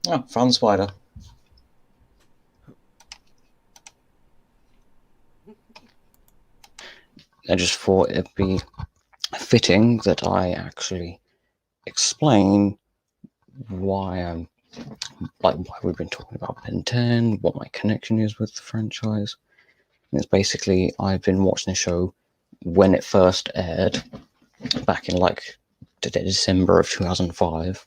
Oh, found the spider. I just thought it'd be fitting that I actually explain why why we've been talking about Ben 10, what my connection is with the franchise. And it's basically, I've been watching the show when it first aired, back in December of 2005.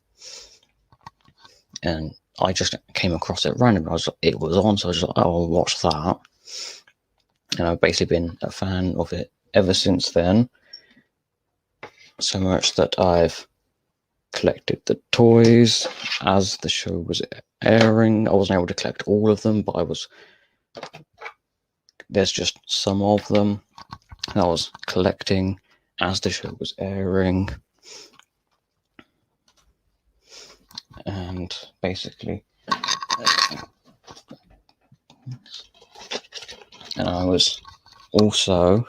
And I just came across it randomly. It was on, so I was just like, oh, I'll watch that. And I've basically been a fan of it ever since then. So much that I've collected the toys as the show was airing. I wasn't able to collect all of them, but there's just some of them that I was collecting as the show was airing. And basically, and I was also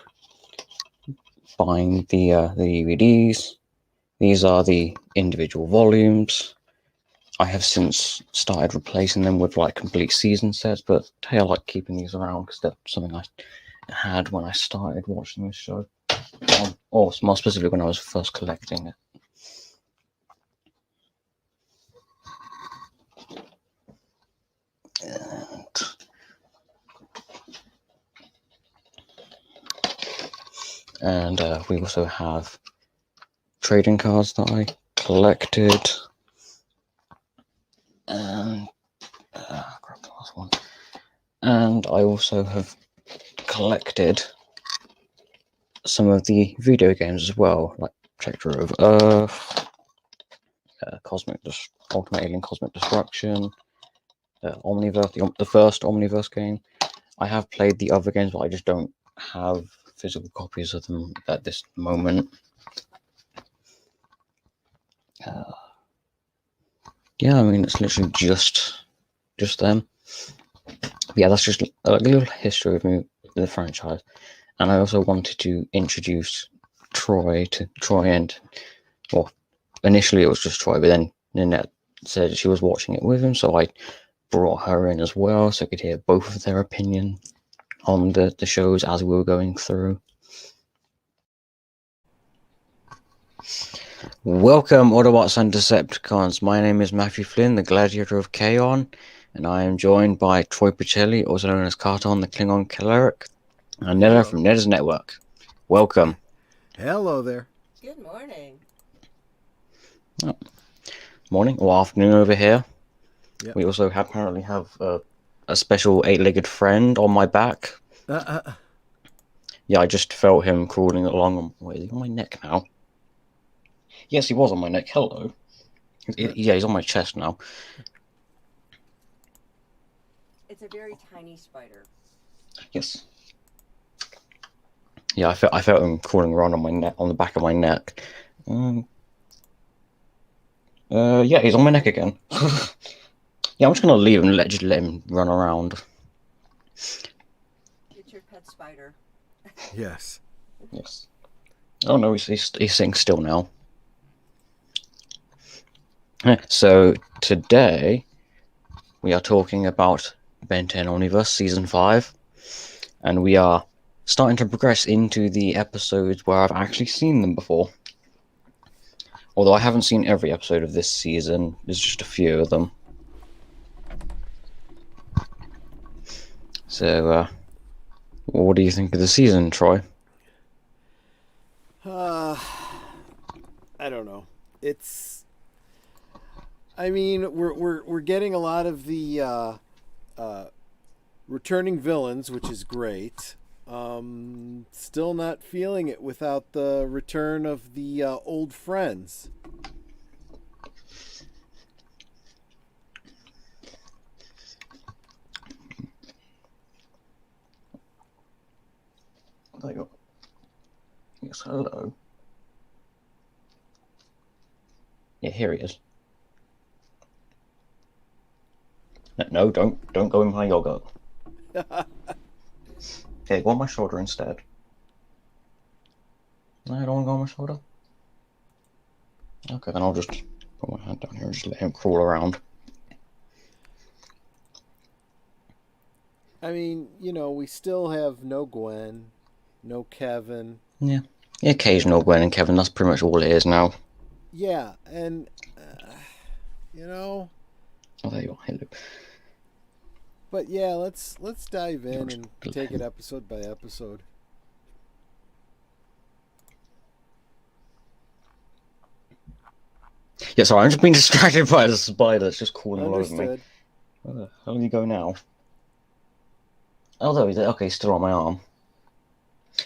buying the DVDs. These are the individual volumes. I have since started replacing them with complete season sets, but hey, I like keeping these around because they're something I had when I started watching this show, or more specifically when I was first collecting it. And we also have trading cards that I collected. And grab the last one. And I also have collected some of the video games as well, like Protector of Earth, Ultimate Alien Cosmic Destruction, Omniverse, the first Omniverse game. I have played the other games, but I just don't have physical copies of them at this moment. Yeah, I mean, it's literally just them. Yeah, that's just a little history of me, the franchise. And I also wanted to introduce Troy and, well, initially it was just Troy, but then Nanette said she was watching it with him, so I brought her in as well so I could hear both of their opinion on the shows as we were going through. Welcome, Autobots and Decepticons. My name is Matthew Flynn, the Gladiator of Kaon, and I am joined by Troy Pacelli, also known as Carton, the Klingon cleric, and Nella from Netta's Network. Welcome. Hello there. Good morning. Oh. Morning or afternoon over here. Yep. We also apparently have a special 8-legged friend on my back. Yeah, I just felt him crawling along. Wait, is he on my neck now? Yes, he was on my neck. Hello. Yeah, he's on my chest now. It's a very tiny spider. Yes. Yeah, I felt him crawling around on my neck, on the back of my neck. Yeah, he's on my neck again. Yeah, I'm just gonna leave him and just let him run around. It's your pet spider. Yes. Yes. Oh no, he's sitting still now. So today we are talking about Ben 10 Omniverse Season 5, and we are starting to progress into the episodes where I've actually seen them before. Although I haven't seen every episode of this season, there's just a few of them. So, what do you think of the season, Troy? I don't know. I mean, we're getting a lot of the returning villains, which is great. Still not feeling it without the return of the old friends. Yes, hello. Yeah, here he is. No, don't go in my yogurt. Okay, go on my shoulder instead. No, I don't want to go on my shoulder. Okay, then I'll just put my hand down here and just let him crawl around. I mean, we still have no Gwen, no Kevin. Yeah. The occasional Gwen and Kevin, that's pretty much all it is now. Yeah, and you know, Oh, there you are. Hello. but yeah, let's dive in George, and take it episode by episode. Yeah, sorry, I'm just being distracted by the spider that's just crawling all over me. Understood. Where the hell did he go now? Oh, there he's okay, he's still on my arm.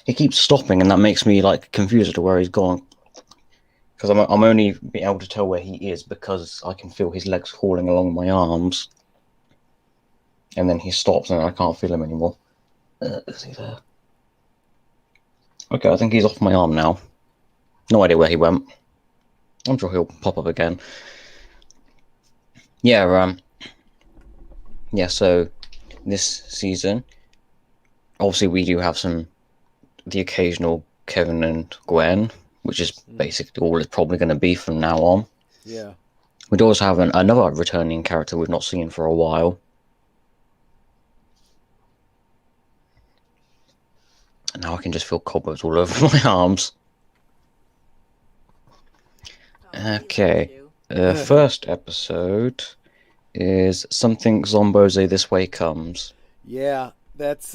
He keeps stopping, and that makes me like confused as to where he's gone. Because I'm only being able to tell where he is because I can feel his legs crawling along my arms. And then he stops, and I can't feel him anymore. Is he there? Okay, I think he's off my arm now. No idea where he went. I'm sure he'll pop up again. Yeah, so this season, obviously we do have the occasional Kevin and Gwen, which is basically all it's probably going to be from now on. Yeah. We'd also have another returning character we've not seen for a while. And now I can just feel cobwebs all over my arms. Okay, the first episode is Something Zombose This Way Comes. Yeah, that's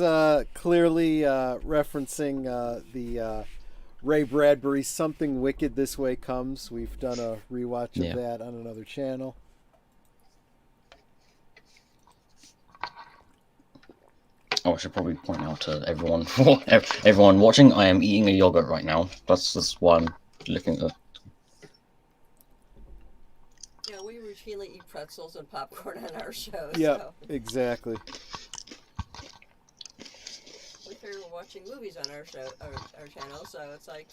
clearly referencing the Ray Bradbury Something Wicked This Way Comes. We've done a rewatch of that on another channel. Oh, I should probably point out to everyone watching, I am eating a yogurt right now. That's why I'm looking at. Yeah, we routinely eat pretzels and popcorn on our shows. Yeah, so. exactly. We figure we're watching movies on our show, our channel, so it's like,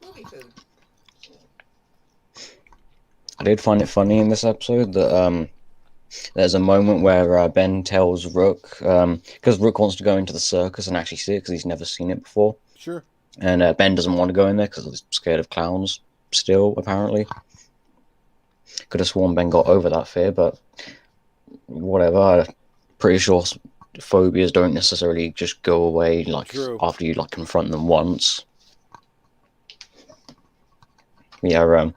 movie food. I did find it funny in this episode that there's a moment where Ben tells Rook, because Rook wants to go into the circus and actually see it because he's never seen it before. Sure. And Ben doesn't want to go in there because he's scared of clowns still, apparently. Could have sworn Ben got over that fear, but whatever. I'm pretty sure phobias don't necessarily just go away after you confront them once. Yeah,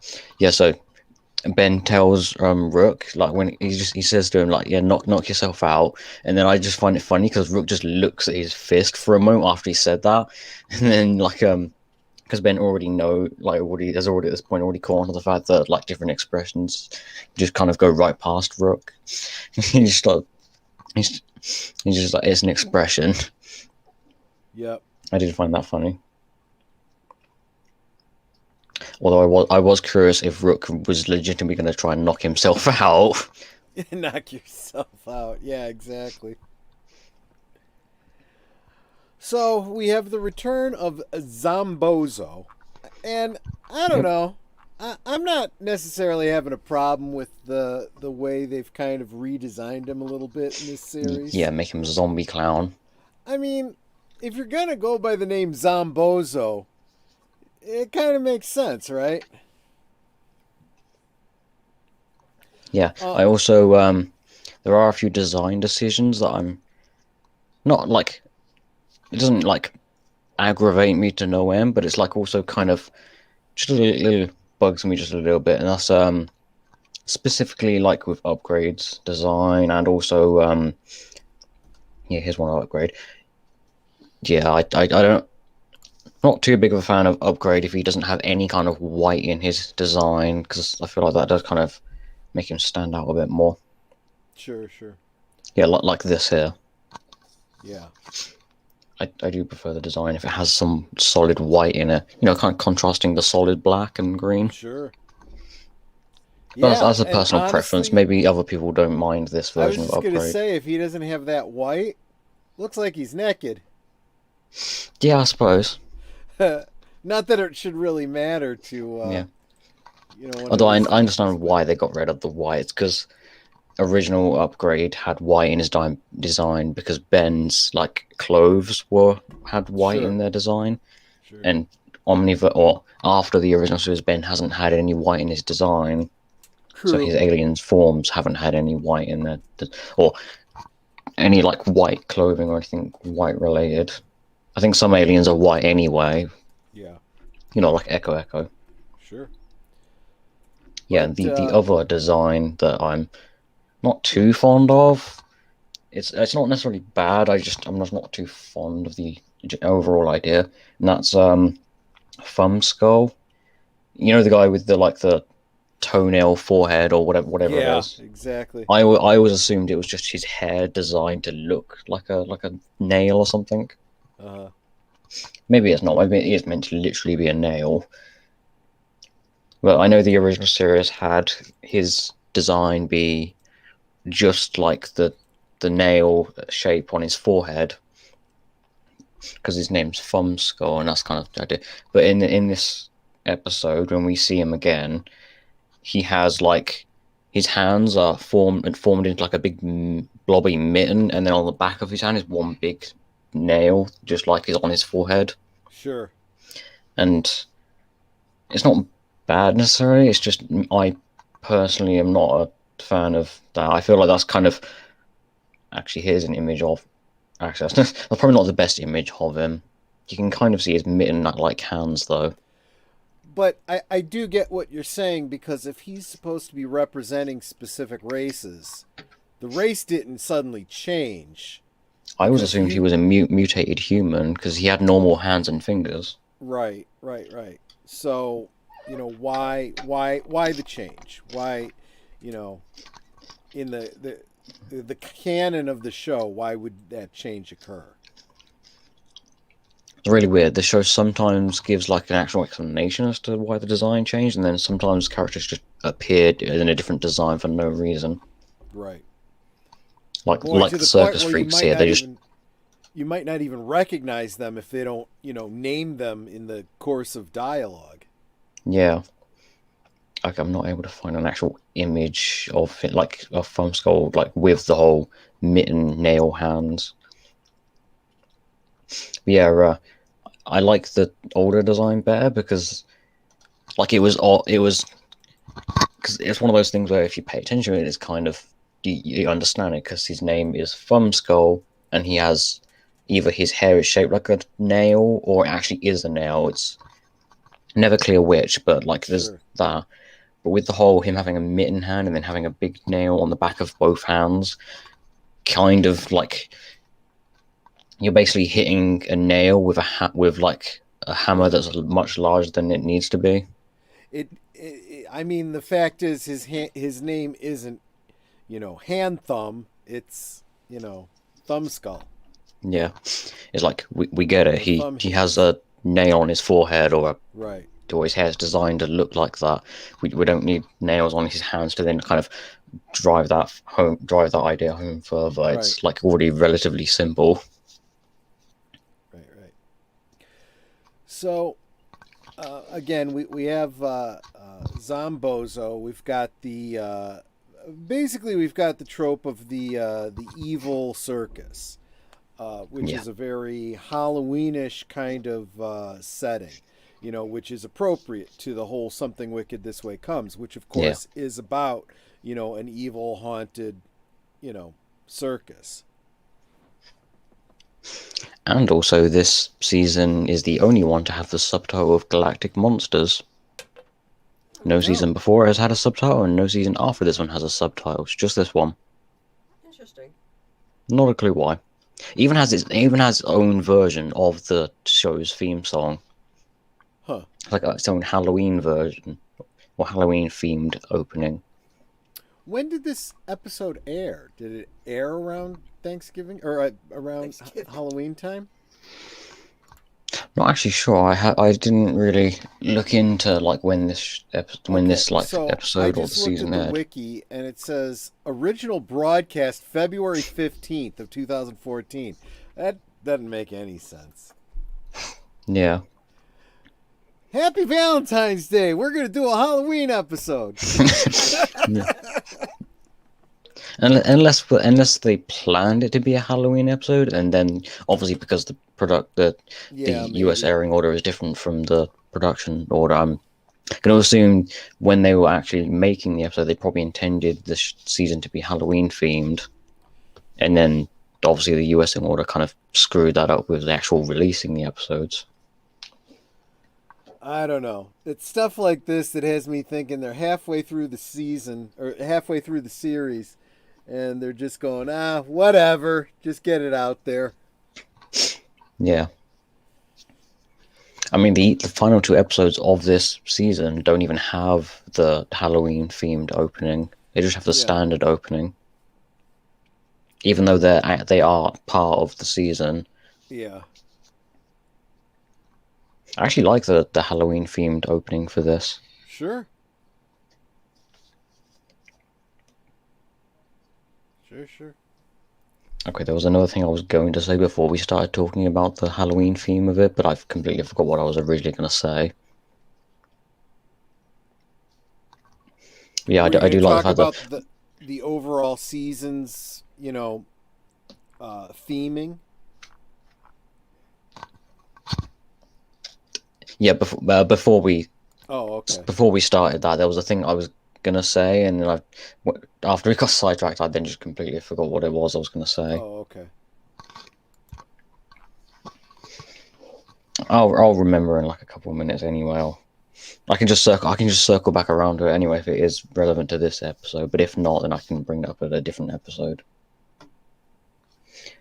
so Ben tells Rook when he says to him knock yourself out, and then I just find it funny because Rook just looks at his fist for a moment after he said that, and then because Ben already has already at this point already caught on to the fact that different expressions just kind of go right past Rook. he's just like, it's an expression. Yep. I did find that funny. Although I was curious if Rook was legitimately going to try and knock himself out. Knock yourself out. Yeah, exactly. So we have the return of Zombozo. And I don't know. I'm not necessarily having a problem with the way they've kind of redesigned him a little bit in this series. Yeah, make him a zombie clown. I mean, if you're going to go by the name Zombozo, it kind of makes sense, right? Yeah, I also, there are a few design decisions that I'm not it doesn't aggravate me to no end, but it's also kind of just a little bugs me just a little bit, and that's specifically with upgrades design, and also here's one upgrade. Yeah, I don't, not too big of a fan of upgrade if he doesn't have any kind of white in his design, because I feel like that does kind of make him stand out a bit more. Sure. Yeah, like this here. Yeah. I do prefer the design if it has some solid white in it, kind of contrasting the solid black and green. Sure. Yeah, that's a personal preference. Maybe other people don't mind this version of upgrade. I was just going to say, if he doesn't have that white, looks like he's naked. Yeah, I suppose. Not that it should really matter to, Although I understand why they got rid of the white, because original upgrade had white in his design because Ben's clothes had white in their design, and omniverse or after the original series, Ben hasn't had any white in his design. True. So his aliens forms haven't had any white in their any like white clothing or anything white related. I think some aliens are white anyway. Yeah. You know, like Echo. Sure. Yeah, But, the other design that I'm not too fond of. It's not necessarily bad. I'm just not too fond of the overall idea, and that's Thumb Skull. You know, the guy with the toenail forehead or whatever it yeah, is. exactly. I always assumed it was just his hair designed to look like a nail or something. Maybe it's not. Maybe it is meant to literally be a nail. But I know the original series had his design be just like the nail shape on his forehead, because his name's Thumb Skull, and that's kind of the idea. But in this episode, when we see him again, he has like his hands are formed into like a big blobby mitten, and then on the back of his hand is one big nail, just like is on his forehead. Sure. And it's not bad necessarily. It's just I personally am not a fan of that. I feel like that's kind of actually here's an image of. Actually, that's probably not the best image of him. You can kind of see his mitten-like hands, though. But I do get what you're saying, because if he's supposed to be representing specific races, the race didn't suddenly change. I always assumed he was a mutated human because he had normal hands and fingers. Right. So, why the change? Why, in the canon of the show, why would that change occur? It's really weird. The show sometimes gives like an actual explanation as to why the design changed, and then sometimes characters just appeared in a different design for no reason. Right. Like the circus freaks here, they just... You might not even recognize them if they don't, name them in the course of dialogue. Yeah. Like, I'm not able to find an actual image of it, like a Thumb Skull, like with the whole mitten nail hands. But yeah, I like the older design better because, like, it was because it's one of those things where if you pay attention to it, it's kind of you understand it, because his name is Thumb Skull, and he has either his hair is shaped like a nail or it actually is a nail. It's never clear which, but like there's that. But with the whole him having a mitten hand and then having a big nail on the back of both hands, kind of like you're basically hitting a nail with with like a hammer that's much larger than it needs to be. I mean, the fact is his name isn't, Hand Thumb. It's, Thumb Skull. Yeah, it's like we get it. He has a nail on his forehead or right. Or his hair's designed to look like that. We don't need nails on his hands to then kind of drive that idea home further. Right. It's like already relatively simple. Right. So, again, we have Zombozo. We've got basically we've got the trope of the evil circus, which is a very Halloweenish kind of setting. Which is appropriate to the whole Something Wicked This Way Comes, which of course is about, an evil, haunted, circus. And also this season is the only one to have the subtitle of Galactic Monsters. No season before has had a subtitle, and no season after this one has a subtitle. It's just this one. Interesting. Not a clue why. It even has its own version of the show's theme song. Huh. It's like its own Halloween version, or Halloween-themed opening. When did this episode air? Did it air around Thanksgiving or around Halloween time? Not actually sure. I didn't really look into like when this episode or the season aired. I just looked at the wiki, and it says original broadcast February 15th of 2014. That doesn't make any sense. Yeah. Happy Valentine's Day! We're going to do a Halloween episode. Unless they planned it to be a Halloween episode, and then obviously because the US airing order is different from the production order, I'm going to assume when they were actually making the episode, they probably intended the season to be Halloween themed, and then obviously the US in order kind of screwed that up with the actual releasing the episodes. I don't know. It's stuff like this that has me thinking they're halfway through the season or halfway through the series, and they're just going, whatever, just get it out there. Yeah. I mean, the final 2 episodes of this season don't even have the Halloween-themed opening. They just have the standard opening. Even though they are part of the season. Yeah. I actually like the Halloween-themed opening for this. Sure. Sure. Okay, there was another thing I was going to say before we started talking about the Halloween theme of it, but I've completely forgot what I was originally going to say. Yeah, I do like the fact about that the overall season's, theming. Yeah, before we okay. before we started that, there was a thing I was gonna say, and then after we got sidetracked, I then just completely forgot what it was I was gonna say. Oh, okay. I'll remember in like a couple of minutes anyway. I can just circle back around to it anyway if it is relevant to this episode. But if not, then I can bring it up at a different episode.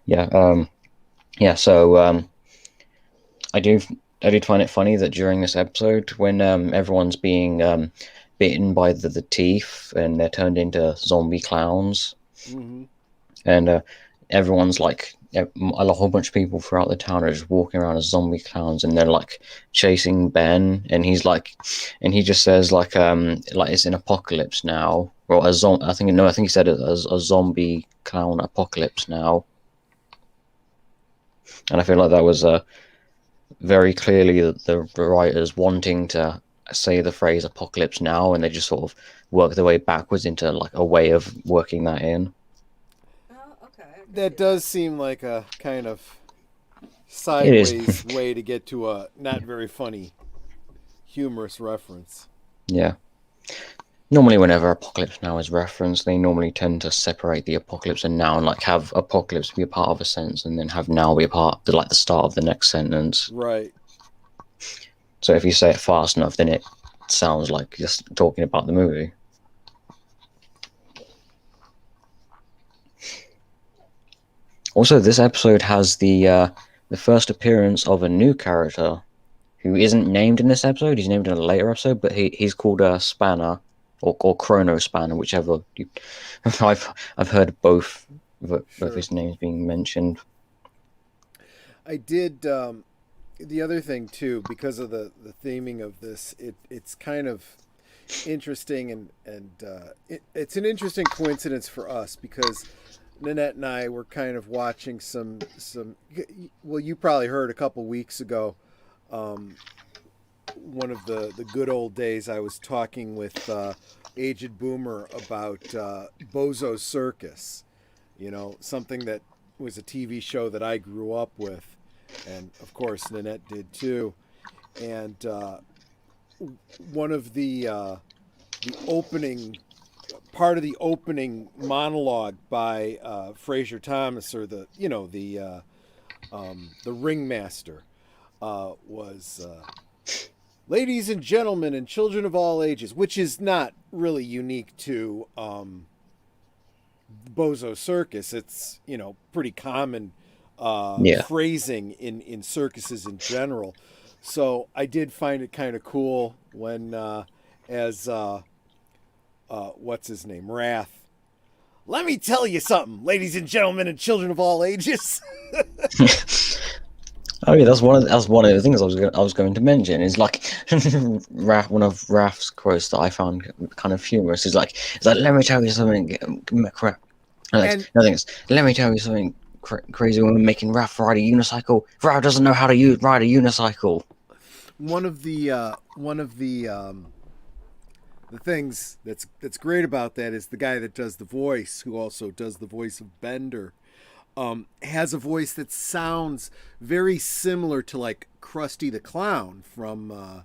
Yeah. So I did find it funny that during this episode, when everyone's being bitten by the teeth and they're turned into zombie clowns, and everyone's like a whole bunch of people throughout the town are just walking around as zombie clowns, and they're like chasing Ben, and he just says like it's an apocalypse now, or I think he said it as a zombie clown apocalypse now, and I feel like that was very clearly the writers wanting to say the phrase apocalypse now, and they just sort of work their way backwards into like a way of working that in. That does seem like a kind of sideways way to get to a not very funny, humorous reference. Yeah. Normally, whenever apocalypse now is referenced, they normally tend to separate the apocalypse and now, and like have apocalypse be a part of a sentence, and then have now be a part, like the start of the next sentence. Right. So if you say it fast enough, then it sounds like just talking about the movie. Also, this episode has the first appearance of a new character who isn't named in this episode. He's named in a later episode, but he's called Spanner or Chrono Spanner, whichever. I've heard both of his names being mentioned. I did the other thing too, because of the theming of this. It's kind of interesting, and it's an interesting coincidence for us because Nanette and I were kind of watching some. Well, you probably heard a couple weeks ago. One of the good old days, I was talking with Aged Boomer about Bozo's Circus. Something that was a TV show that I grew up with, and of course Nanette did too. And one of the opening. Part of the opening monologue by Fraser Thomas, or the ringmaster, was "Ladies and gentlemen and children of all ages," which is not really unique to Bozo Circus. It's pretty common phrasing in circuses in general. So I did find it kind of cool when what's his name? Wrath. Let me tell you something, ladies and gentlemen and children of all ages. Oh yeah, that's one of the things I was going to mention. Is like one of Wrath's quotes that I found kind of humorous. Is like, let me tell you something, crap. Let me tell you something, crazy woman making Wrath ride a unicycle. Wrath doesn't know how to ride a unicycle. One of the things that's great about that is the guy that does the voice, who also does the voice of Bender, has a voice that sounds very similar to like Krusty the Clown from the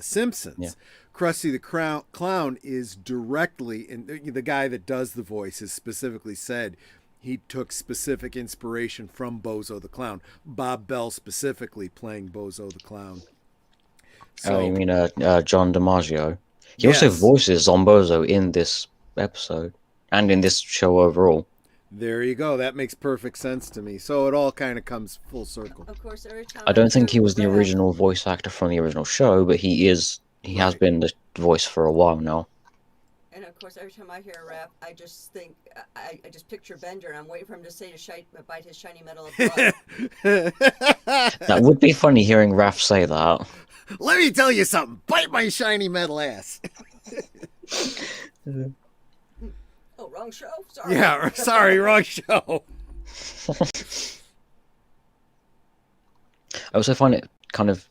Simpsons. Yeah. Krusty the Clown is directly, and the guy that does the voice has specifically said he took specific inspiration from Bozo the Clown. Bob Bell specifically playing Bozo the Clown. Oh, you mean John DiMaggio? He yes, also voices Zombozo in this episode and in this show overall. there you go. That makes perfect sense to me. So it all kind of comes full circle. Of course, every time I don't think hear he was the rap- original voice actor from the original show, but he has Right. been the voice for a while now. And of course, every time I hear a rap, I just think I just picture Bender, and I'm waiting for him to say to bite his shiny metal of blood. That would be funny hearing Raph say that. Let me tell you something. Bite my shiny metal ass. Oh, wrong show. Sorry. Yeah, sorry, wrong show. I also find it kind of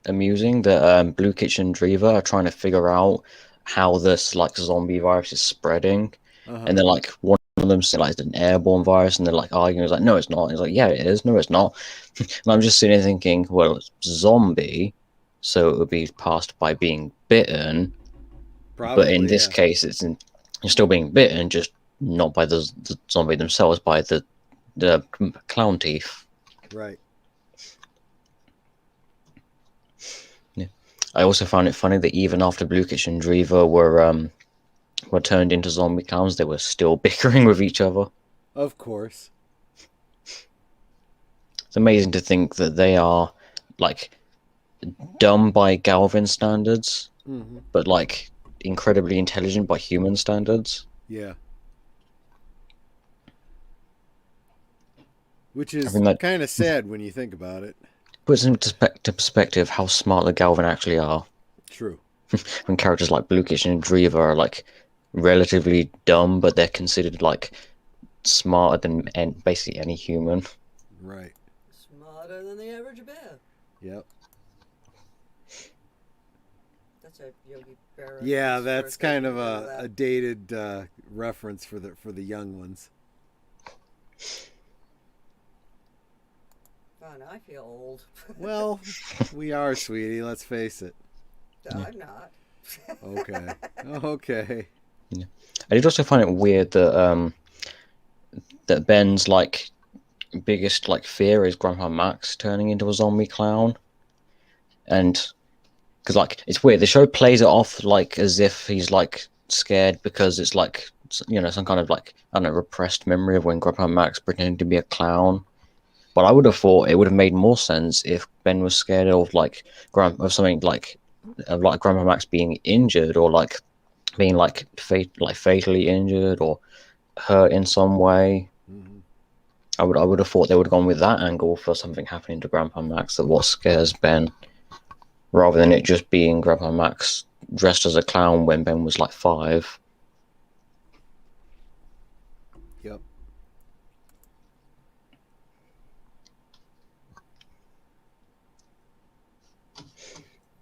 amusing that Blue Kitchen Drever are trying to figure out how this like zombie virus is spreading, and they're like, one of them saying like it's an airborne virus, and they're like arguing, it's like, no, it's not. It's like, yeah, it is. No, it's not. And I'm just sitting there thinking, well, it's zombie, so it would be passed by being bitten. Probably, but in this case, you're still being bitten, just not by the zombie themselves, by the clown teeth. Right. I also found it funny that even after Blue Kitchen Drever were turned into zombie clowns, they were still bickering with each other. Of course. It's amazing to think that they are like dumb by Galvin standards, but like incredibly intelligent by human standards. Yeah. Which is kind of sad when you think about it. Puts into perspective how smart the Galvin actually are. True. When characters like Blue Kitchen and Drever are like relatively dumb, but they're considered like smarter than basically any human. Right. Smarter than the average bear. Yep. That's a Yogi Berra. Yeah, that's kind of a dated reference for the young ones. Oh, now I feel old. Well, we are, sweetie. Let's face it. No, I'm not. Okay. Okay. Yeah. I did also find it weird that that Ben's like biggest like fear is Grandpa Max turning into a zombie clown, and because like it's weird, the show plays it off like as if he's like scared because it's like, you know, some kind of like, I don't know, repressed memory of when Grandpa Max pretended to be a clown. But I would have thought it would have made more sense if Ben was scared of like something like Grandpa Max being injured, or like being like fatally injured or hurt in some way. I would have thought they would have gone with that angle for something happening to Grandpa Max, that what scares Ben, rather than it just being Grandpa Max dressed as a clown when Ben was like 5. Yep.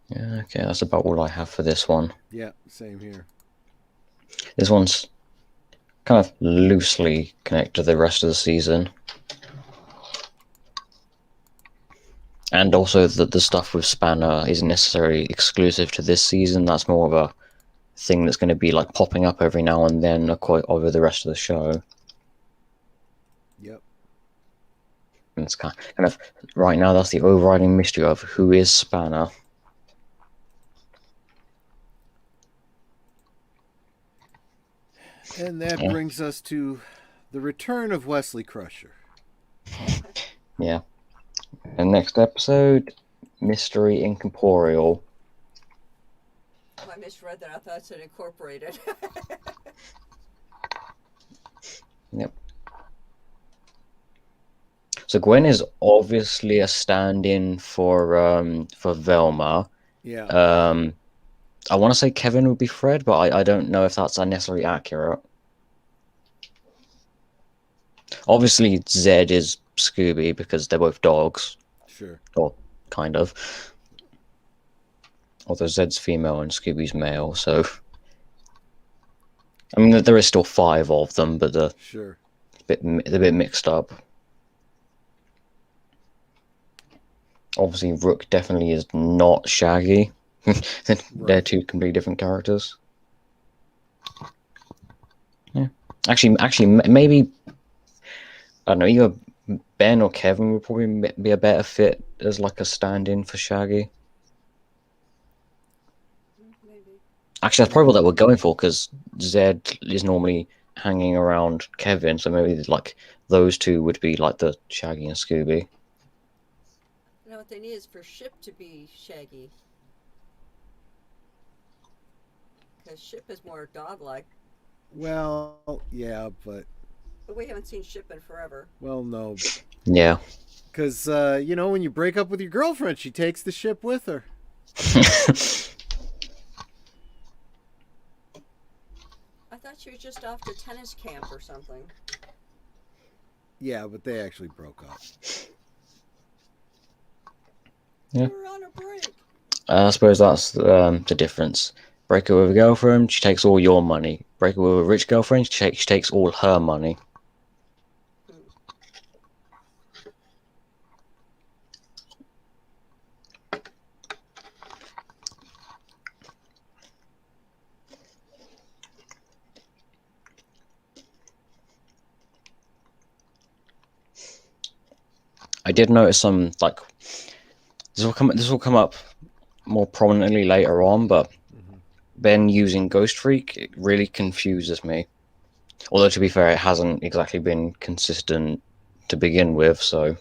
Yeah, okay, that's about all I have for this one. Yeah, same here. This one's kind of loosely connected to the rest of the season. And also that the stuff with Spanner isn't necessarily exclusive to this season. That's more of a thing that's going to be like popping up every now and then over the rest of the show. Yep. And it's kind of right now, that's the overriding mystery of who is Spanner. And that brings us to the return of Wesley Crusher. Yeah. And next episode, Mystery Incorporeal. Oh, I misread that. I thought it said incorporated. Yep. So Gwen is obviously a stand-in for Velma. Yeah. I want to say Kevin would be Fred, but I don't know if that's necessarily accurate. Obviously, Zed is Scooby because they're both dogs. Sure. Or kind of. Although Zed's female and Scooby's male, so... I mean, there is still 5 of them, but they're Sure. a bit mixed up. Obviously, Rook definitely is not Shaggy. They're 2 completely different characters. Yeah. Actually, maybe I don't know, either Ben or Kevin would probably be a better fit as like a stand-in for Shaggy. Maybe. Actually, that's probably what they were going for, because Zed is normally hanging around Kevin, so maybe like those two would be like the Shaggy and Scooby. You know what they need is for Ship to be Shaggy. Because Ship is more dog-like. Well, yeah, but we haven't seen Ship in forever. Well, no. Yeah. Because, when you break up with your girlfriend, she takes the ship with her. I thought she was just off to tennis camp or something. Yeah, but they actually broke up. Yeah. We're on a break. I suppose that's the difference. Break up with a girlfriend, she takes all your money. Break up with a rich girlfriend, she takes all her money. I did notice some, like, this will come up more prominently later on, but Ben using Ghost Freak, it really confuses me. Although, to be fair, it hasn't exactly been consistent to begin with, so...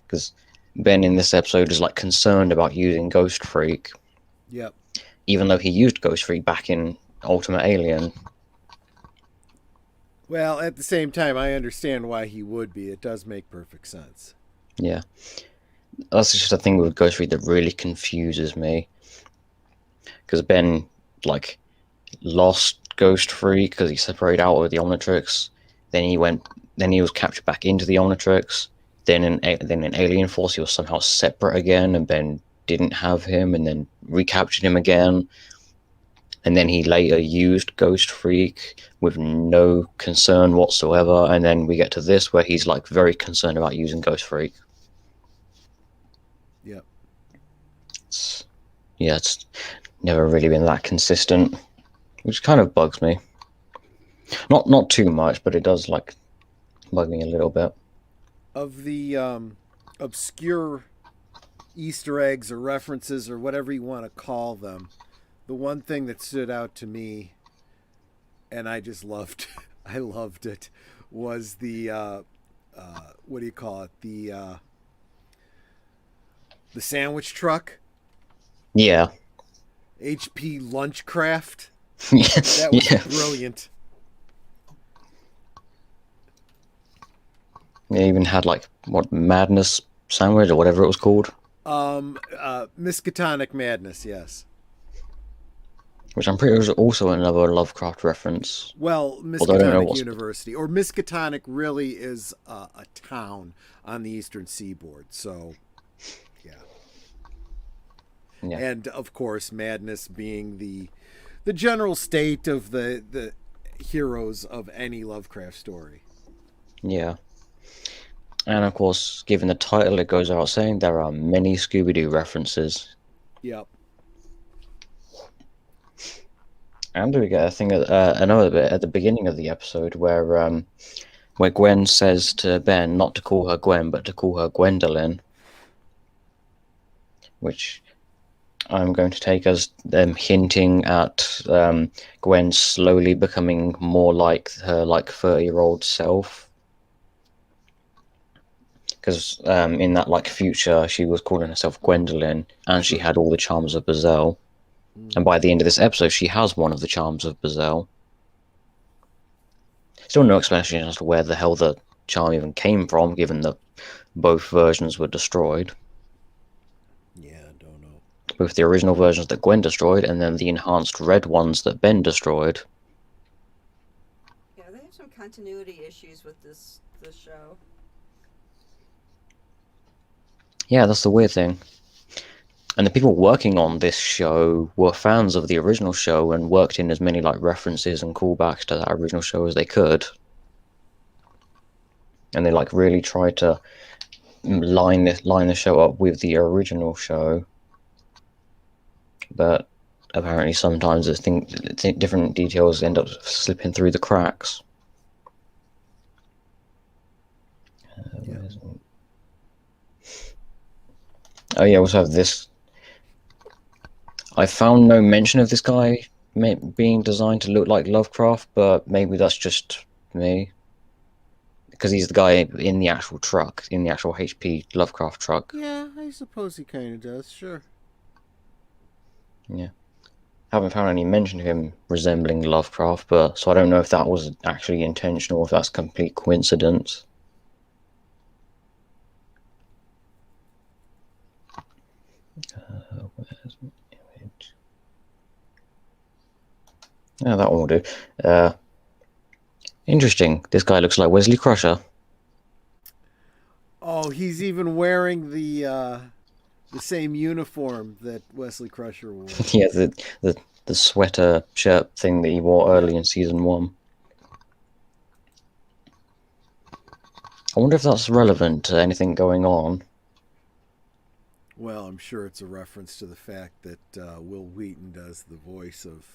Because Ben in this episode is, like, concerned about using Ghost Freak. Yep. Even though he used Ghost Freak back in Ultimate Alien. Well, at the same time, I understand why he would be. It does make perfect sense. Yeah. That's just a thing with Ghost Freak that really confuses me. Because Ben, like, lost Ghost Freak because he separated out with the Omnitrix. Then he was captured back into the Omnitrix. Then in Alien Force, he was somehow separate again, and Ben didn't have him, and then recaptured him again. And then he later used Ghost Freak with no concern whatsoever. And then we get to this where he's like very concerned about using Ghost Freak. Yep. It's never really been that consistent, which kind of bugs me. Not too much, but it does like bug me a little bit. Of the obscure Easter eggs or references or whatever you want to call them, the one thing that stood out to me, and I just loved it, was the what do you call it? The sandwich truck. Yeah. HP Lunchcraft. That was brilliant. They even had like Madness Sandwich or whatever it was called. Miskatonic Madness, yes. Which I'm pretty sure is also another Lovecraft reference. Well, Miskatonic University. Or Miskatonic really is a town on the eastern seaboard. So, yeah. And, of course, Madness being the general state of the heroes of any Lovecraft story. Yeah. And, of course, given the title, it goes out saying there are many Scooby-Doo references. Yep. And we get a thing, another bit at the beginning of the episode where Gwen says to Ben not to call her Gwen, but to call her Gwendolyn, which I'm going to take as them hinting at Gwen slowly becoming more like her 30-year-old self. Because in that future, she was calling herself Gwendolyn, and she had all the charms of Bazelle. And by the end of this episode, she has one of the charms of Bazelle. Still no explanation as to where the hell the charm even came from, given that both versions were destroyed. Yeah, I don't know. Both the original versions that Gwen destroyed, and then the enhanced red ones that Ben destroyed. Yeah, they have some continuity issues with this show. Yeah, that's the weird thing. And the people working on this show were fans of the original show and worked in as many references and callbacks to that original show as they could. And they really tried to line the show up with the original show. But apparently sometimes different details end up slipping through the cracks. where's it? Oh yeah, we also have this. I found no mention of this guy being designed to look like Lovecraft, but maybe that's just me. Because he's the guy in the actual truck, in the actual HP Lovecraft truck. Yeah, I suppose he kind of does. Sure. Yeah. Haven't found any mention of him resembling Lovecraft, but so I don't know if that was actually intentional or if that's complete coincidence. Where's my image? Yeah, that one will do. Interesting. This guy looks like Wesley Crusher. Oh, he's even wearing the same uniform that Wesley Crusher wore. Yeah, the sweater shirt thing that he wore early in season 1. I wonder if that's relevant to anything going on. Well, I'm sure it's a reference to the fact that Will Wheaton does the voice of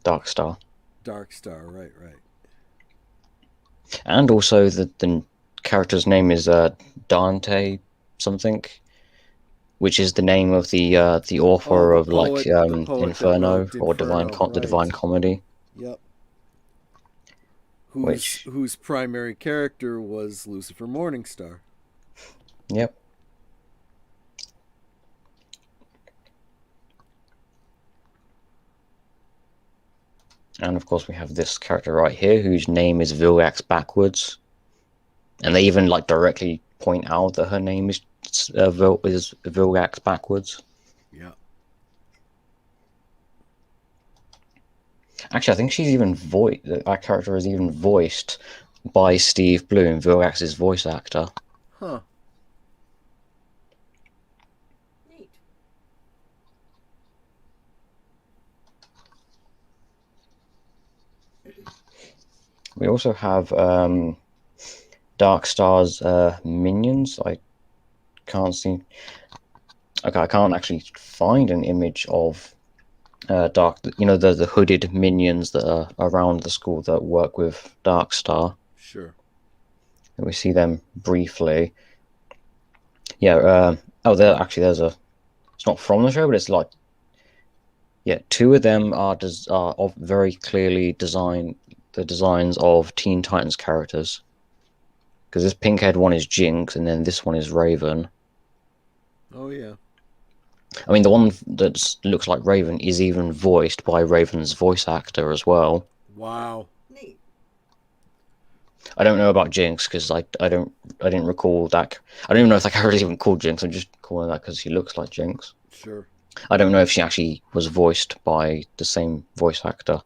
Darkstar. Darkstar. Right, right. And also the character's name is Dante something, which is the name of the author the of poet that Inferno wrote or the Inferno, Divine right. Comedy. Yep. Which Whose primary character was Lucifer Morningstar. Yep. And of course we have this character right here whose name is Vilgax backwards. And they even like directly point out that her name is Vilgax backwards. Yeah. Actually, I think she's even that character is even voiced by Steve Bloom, Vilgax's voice actor. Huh. Neat. We also have Darkstar's minions. I can't see. Okay, I can't actually find an image of the hooded minions that are around the school that work with Darkstar. Sure. We see them briefly. Yeah. There's a. It's not from the show, but it's like. Yeah, 2 of them are of very clearly the designs of Teen Titans characters. Because this pink-haired one is Jinx, and then this one is Raven. Oh yeah. I mean, the one that looks like Raven is even voiced by Raven's voice actor as well. Wow. Neat. I don't know about Jinx because I didn't recall that. I don't even know if that character is even called Jinx. I'm just calling that because he looks like Jinx. Sure. I don't know if she actually was voiced by the same voice actor.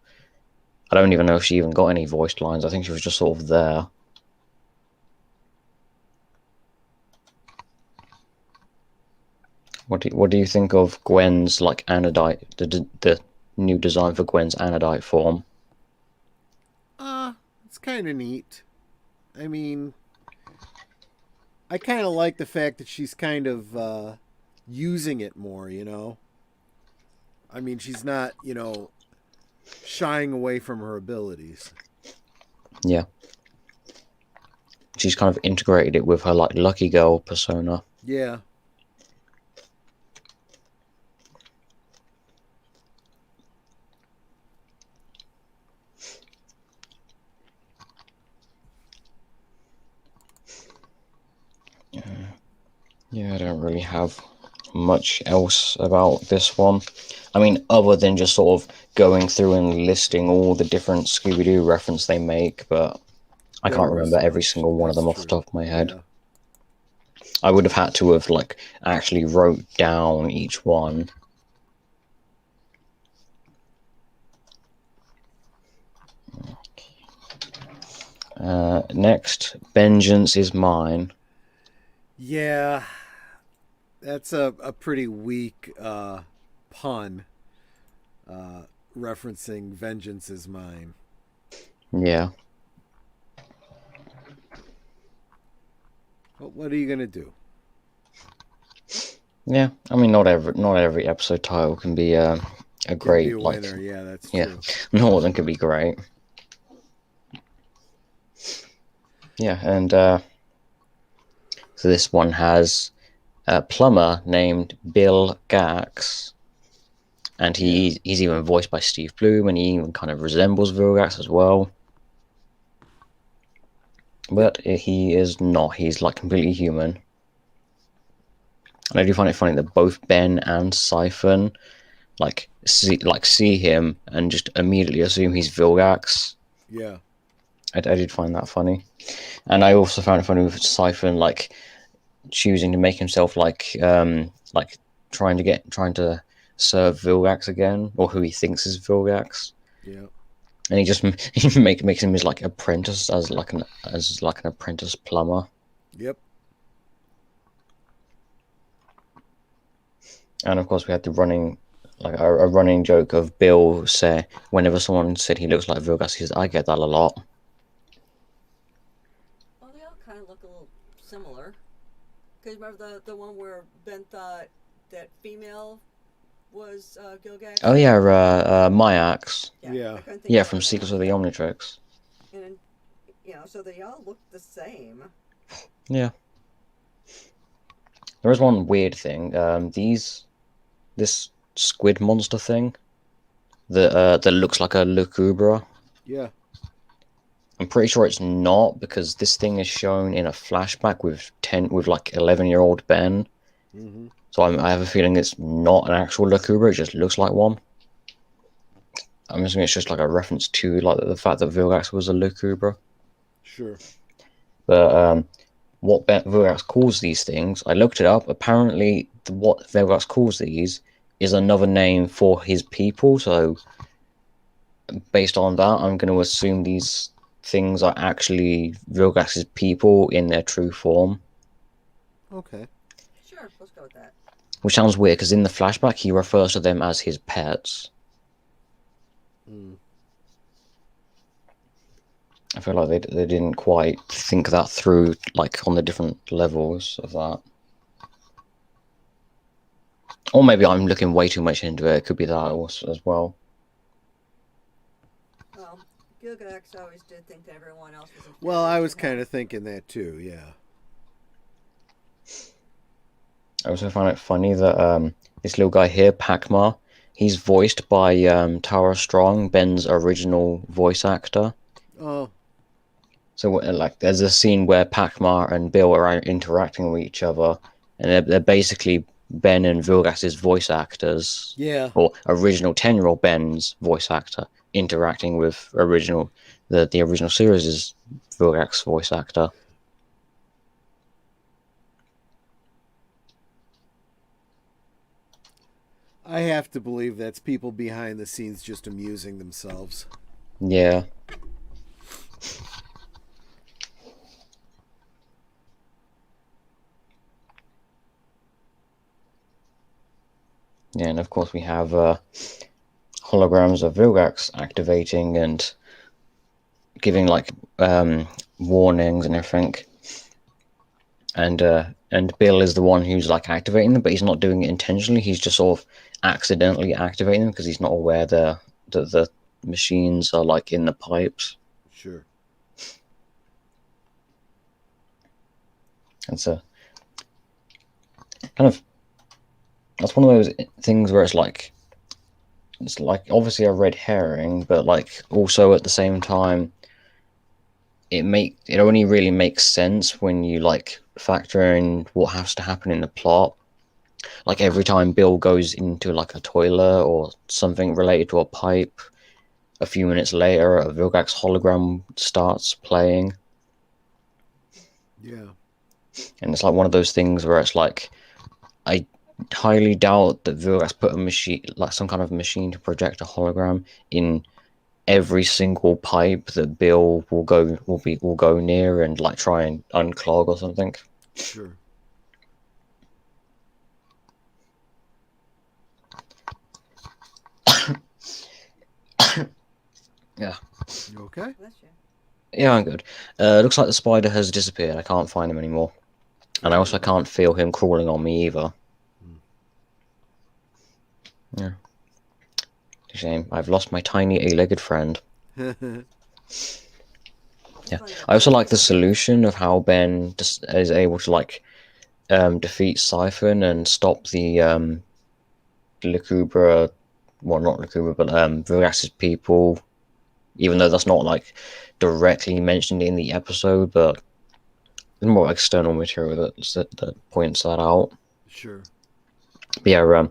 I don't even know if she even got any voiced lines. I think she was just sort of there. What do you think of Gwen's like anodite, the new design for Gwen's anodite form? It's kind of neat. I mean, I kind of like the fact that she's kind of using it more, you know? I mean, she's not, shying away from her abilities. Yeah. She's kind of integrated it with her like lucky girl persona. Yeah. Yeah, I don't really have much else about this one. I mean, other than just sort of going through and listing all the different Scooby-Doo reference they make, but I can't remember every single one of them off the top of my head. Yeah. I would have had to have like actually wrote down each one. Next, Vengeance is Mine. Yeah. That's a pretty weak pun referencing Vengeance is Mine. Yeah. But what are you going to do? Yeah, I mean, not every episode title can be a great Be a winner. Yeah, that's yeah, true. not all of them can be great. Yeah, and so this one has a plumber named Bill Gax, and he's even voiced by Steve Bloom, and he even kind of resembles Vilgax as well. But he is not. He's like completely human. And I do find it funny that both Ben and Siphon see him and just immediately assume he's Vilgax. Yeah. I did find that funny. And I also found it funny with Siphon like choosing to make himself like trying to serve Vilgax again, or who he thinks is Vilgax. Yeah. And he just he makes him his like apprentice as like an apprentice plumber. Yep. And of course we had the running a running joke of Bill say whenever someone said he looks like Vilgax, he says, I get that a lot. Well, they all kind of look a little similar. Because remember the one where Ben thought that female was Gilgax? Oh yeah, Myax. Yeah. I couldn't think Yeah, of from the other Secrets one. of the Omnitrix. And, so they all look the same. Yeah. There is one weird thing. This squid monster thing that looks like a Lucubra. Yeah. I'm pretty sure it's not, because this thing is shown in a flashback with 11-year-old Ben. Mm-hmm. So I have a feeling it's not an actual Lucubra. It just looks like one. I'm assuming it's just like a reference to like the fact that Vilgax was a Lucubra. Sure. But what Vilgax calls these things, I looked it up. Apparently, what Vilgax calls these is another name for his people. So, based on that, I'm going to assume these things are actually Vilgax's people in their true form. Okay. Sure, let's go with that. Which sounds weird, because in the flashback, he refers to them as his pets. Mm. I feel like they didn't quite think that through, like, on the different levels of that. Or maybe I'm looking way too much into it. It could be that also as well. Well, Gilgax always did think that everyone else was inferior. Well, I was to him. kind of thinking that too, yeah. I also found it funny that this little guy here, Pacma, he's voiced by Tara Strong, Ben's original voice actor. Oh. So like, there's a scene where Pacma and Bill are interacting with each other, and they're basically Ben and Vilgax's voice actors. Yeah. Or original 10-year-old Ben's voice actor interacting with the original series' Vilgax voice actor. I have to believe that's people behind the scenes just amusing themselves. Yeah. Yeah, and of course we have holograms of Vilgax activating and giving like warnings and everything. And Bill is the one who's like activating them, but he's not doing it intentionally. He's just sort of accidentally activating them because he's not aware that the machines are like in the pipes. Sure. And so kind of that's one of those things where it's like obviously a red herring, but like also at the same time it only really makes sense when you like factor in what has to happen in the plot. Like every time Bill goes into like a toilet or something related to a pipe, a few minutes later a Vilgax hologram starts playing. Yeah. And it's like one of those things where it's like, I highly doubt that Vilgax put a machine, like some kind of machine to project a hologram in every single pipe that Bill will go near and like try and unclog or something. Sure. Yeah. You okay? Bless you. Yeah, I'm good. Looks like the spider has disappeared. I can't find him anymore. And I also can't feel him crawling on me either. Yeah. Shame. I've lost my tiny 8-legged friend. Well, Yeah, Funny how I also those like the things- solution of how Ben just is able to like defeat Siphon and stop the Lacubra, well, not Lacubra, but Virax's people. Even though that's not like directly mentioned in the episode, but there's more external material that points that out. Sure. But yeah,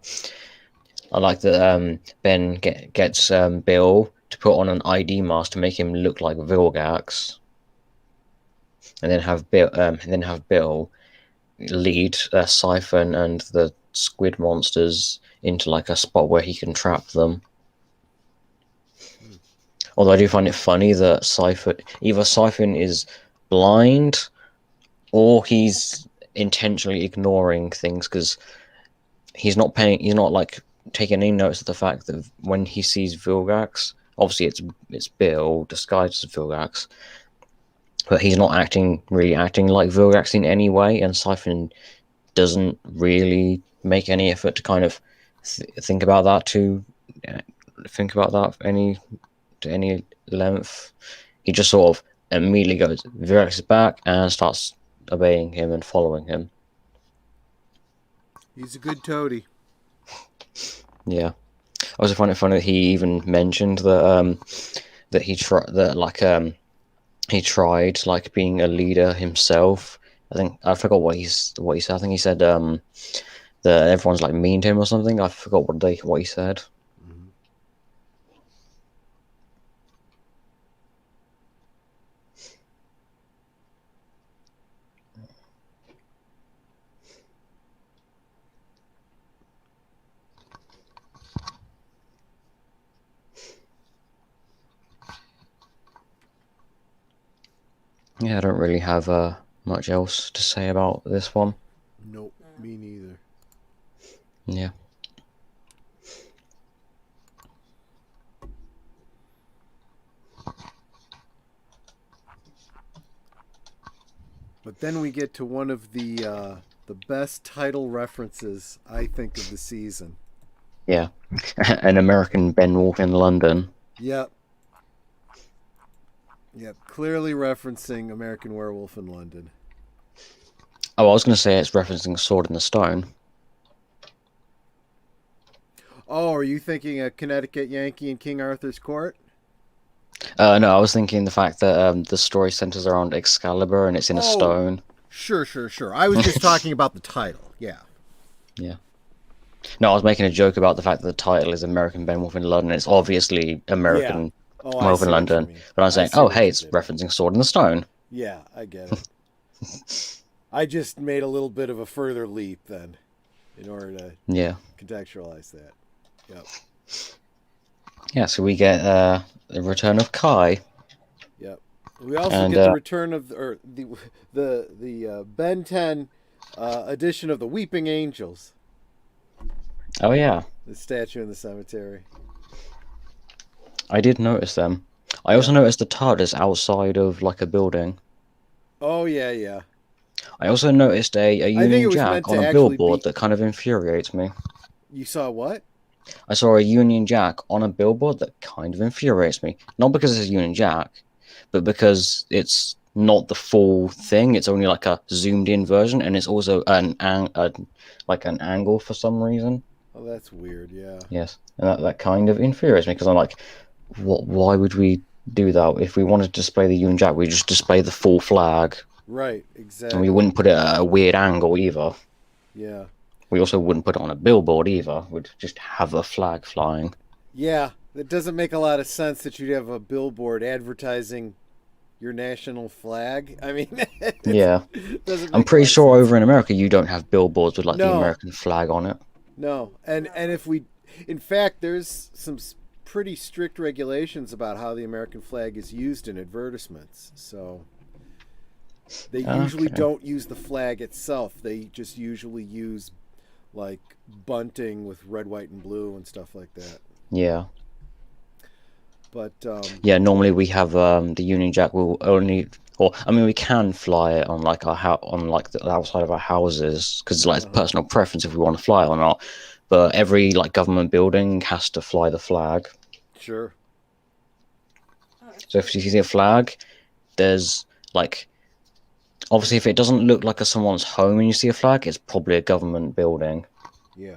I like that Ben gets Bill to put on an ID mask to make him look like Vilgax, and then have Bill lead Siphon and the squid monsters into like a spot where he can trap them. Although I do find it funny that either Siphon is blind or he's intentionally ignoring things because he's not like taking any notice of the fact that when he sees Vilgax, obviously it's Bill disguised as Vilgax, but he's not really acting like Vilgax in any way, and Siphon doesn't really make any effort to kind of think about that to any length. He just sort of immediately goes Vilgax is back and starts obeying him and following him. He's a good toady. Yeah, I also find it funny that he even mentioned that he tried like being a leader himself. I forgot what he said. I think he said that everyone's like mean to him or something. I forgot what he said. Mm-hmm. Yeah, I don't really have much else to say about this one. Nope, me neither. Yeah. But then we get to one of the best title references, I think, of the season. Yeah. An American Ben Wolf in London. Yep. Yep, clearly referencing American Werewolf in London. Oh, I was going to say it's referencing Sword in the Stone. Oh, are you thinking a Connecticut Yankee in King Arthur's Court? No, I was thinking the fact that the story centers around Excalibur and it's in a stone. Sure. I was just talking about the title. Yeah. Yeah. No, I was making a joke about the fact that the title is American Ben Wolf in London. It's obviously American Wolf in London. But I'm saying, hey, it's referencing Sword in the Stone. Yeah, I get it. I just made a little bit of a further leap then in order to contextualize that. Yep. Yeah, so we get the return of Kai. Yep. We also get the return of the Ben 10 edition of the Weeping Angels. Oh yeah, the statue in the cemetery. I did notice them. I also noticed the TARDIS outside of like a building. Oh yeah. I also noticed a Union Jack on a billboard that kind of infuriates me. You saw what? I saw a Union Jack on a billboard that kind of infuriates me. Not because it's a Union Jack, but because it's not the full thing. It's only like a zoomed in version, and it's also an angle for some reason. Oh, that's weird. Yeah. Yes, and that kind of infuriates me because I'm like, why would we do that? If we wanted to display the Union Jack, we just display the full flag. Right. Exactly. And we wouldn't put it at a weird angle either. Yeah. We also wouldn't put it on a billboard either. We'd just have a flag flying. Yeah, it doesn't make a lot of sense that you'd have a billboard advertising your national flag. I mean, yeah. I'm pretty sure over in America you don't have billboards with like the American flag on it. No, and if we, in fact, there's some pretty strict regulations about how the American flag is used in advertisements. So they usually don't use the flag itself. They just usually use like bunting with red, white, and blue and stuff like that. Yeah. But yeah, normally we have the Union Jack will only, or I mean, we can fly it on like on like the outside of our houses because it's like it's personal preference if we want to fly it or not. But every like government building has to fly the flag. Sure. So if you see a flag, there's like, obviously, if it doesn't look like someone's home and you see a flag, it's probably a government building. Yeah.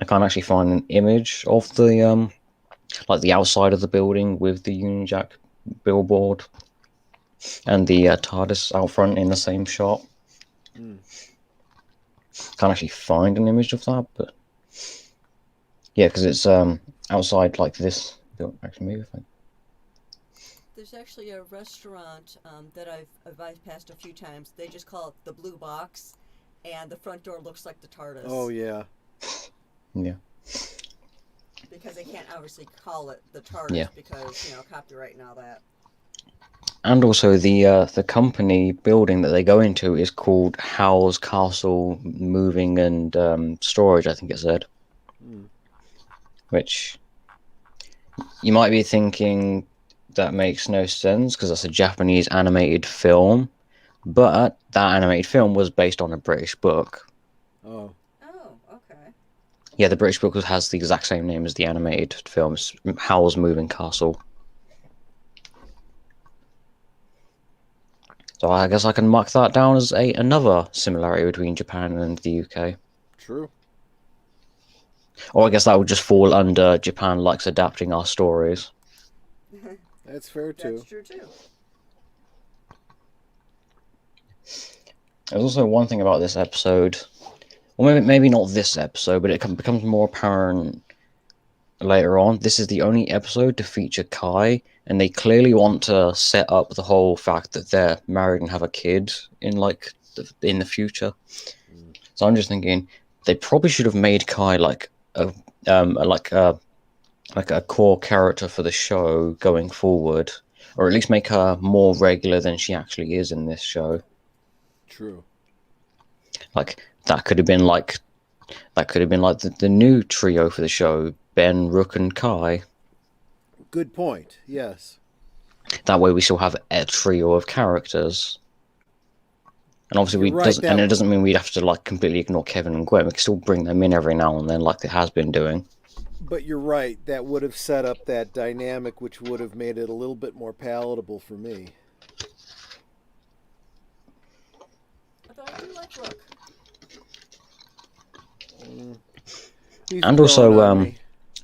I can't actually find an image of the like the outside of the building with the Union Jack billboard and the TARDIS out front in the same shot. Mm. Can't actually find an image of that, but yeah, because it's outside like this. Actually, maybe if I... There's actually a restaurant that I've passed a few times. They just call it the Blue Box, and the front door looks like the TARDIS. Oh yeah. Yeah. Because they can't obviously call it the TARDIS because copyright and all that. And also the company building that they go into is called Howell's Castle Moving and Storage, I think it said. Mm. Which you might be thinking that makes no sense because that's a Japanese animated film, but that animated film was based on a British book. Oh. Oh, okay. Yeah, the British book has the exact same name as the animated film. It's Howell's Moving Castle. So I guess I can mark that down as another similarity between Japan and the UK. True. Or I guess that would just fall under Japan likes adapting our stories. That's fair too. That's true too. There's also one thing about this episode, or maybe not this episode, but it becomes more apparent later on. This is the only episode to feature Kai, and they clearly want to set up the whole fact that they're married and have a kid in in the future. Mm. So I'm just thinking they probably should have made Kai like a core character for the show going forward, or at least make her more regular than she actually is in this show. True. Like that could have been like the new trio for the show, Ben, Rook, and Kai. Good point. Yes. That way we still have a trio of characters. And obviously You're right, and it doesn't mean we'd have to like completely ignore Kevin and Gwen. We can still bring them in every now and then like it has been doing. But you're right. That would have set up that dynamic, which would have made it a little bit more palatable for me. Although I do like Rook. And also,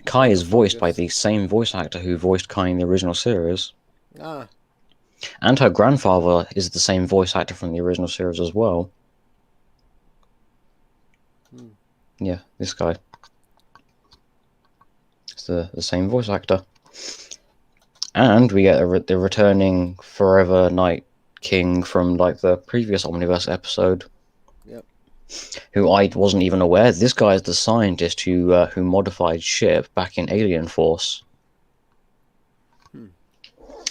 Kai is voiced by the same voice actor who voiced Kai in the original series. Ah. And her grandfather is the same voice actor from the original series as well. Hmm. Yeah, this guy. It's the same voice actor. And we get the returning Forever Night King from like the previous Omniverse episode. Yep. Who I wasn't even aware. This guy is the scientist who modified Ship back in Alien Force.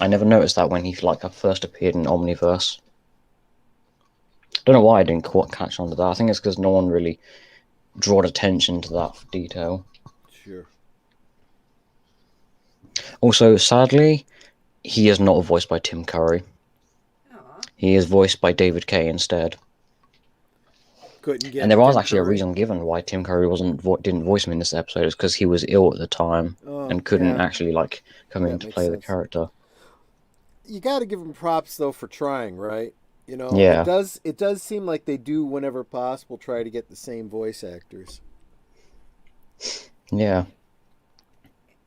I never noticed that when he first appeared in Omniverse. Don't know why I didn't catch on to that. I think it's because no one really drawed attention to that detail. Sure. Also, sadly, he is not voiced by Tim Curry. Aww. He is voiced by David Kay instead. Couldn't get. And there was Tim actually a Curry. reason given why Tim Curry didn't voice him in this episode. It's because he was ill at the time and couldn't actually come in to makes play the sense. character. You got to give him props though for trying, right? Yeah. It does seem like they do whenever possible try to get the same voice actors. Yeah.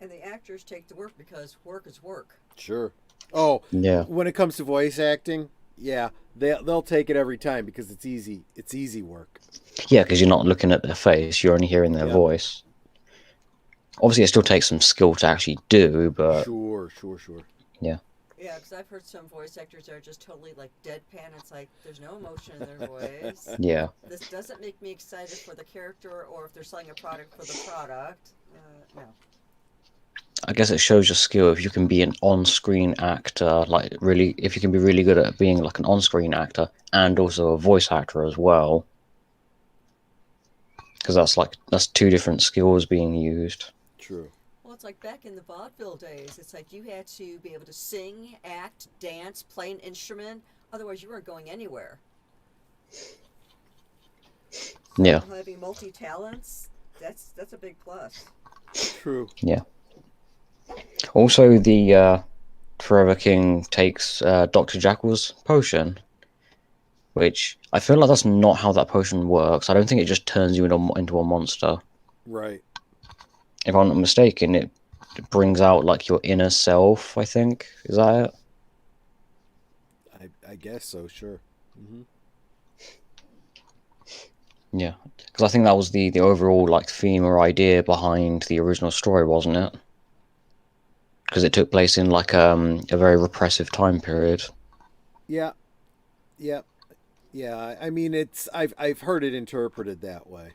And the actors take the work because work is work. Sure. Oh, Yeah. when it comes to voice acting, yeah, they'll take it every time because it's easy. It's easy work. Yeah, because you're not looking at their face, you're only hearing their voice. Obviously, it still takes some skill to actually do, but... Sure. Yeah. Yeah, because I've heard some voice actors that are just totally like deadpan. It's like there's no emotion in their voice. Yeah. This doesn't make me excited for the character or if they're selling a product for the product. No. I guess it shows your skill if you can be an on-screen actor, if you can be really good at being like an on-screen actor and also a voice actor as well. Because that's two different skills being used. True. Well, it's like back in the vaudeville days. It's like you had to be able to sing, act, dance, play an instrument. Otherwise, you weren't going anywhere. So Yeah. having multi talents, that's a big plus. True. Yeah. Also, the Forever King takes Dr. Jackal's potion, which I feel like that's not how that potion works. I don't think it just turns you into a monster. Right. If I'm not mistaken, it brings out like your inner self, I think. Is that it? I guess so. Sure. Mm-hmm. Yeah. Because I think that was the overall like theme or idea behind the original story, wasn't it? Because it took place in like a very repressive time period. Yeah. Yeah. Yeah. I mean, it's I've heard it interpreted that way.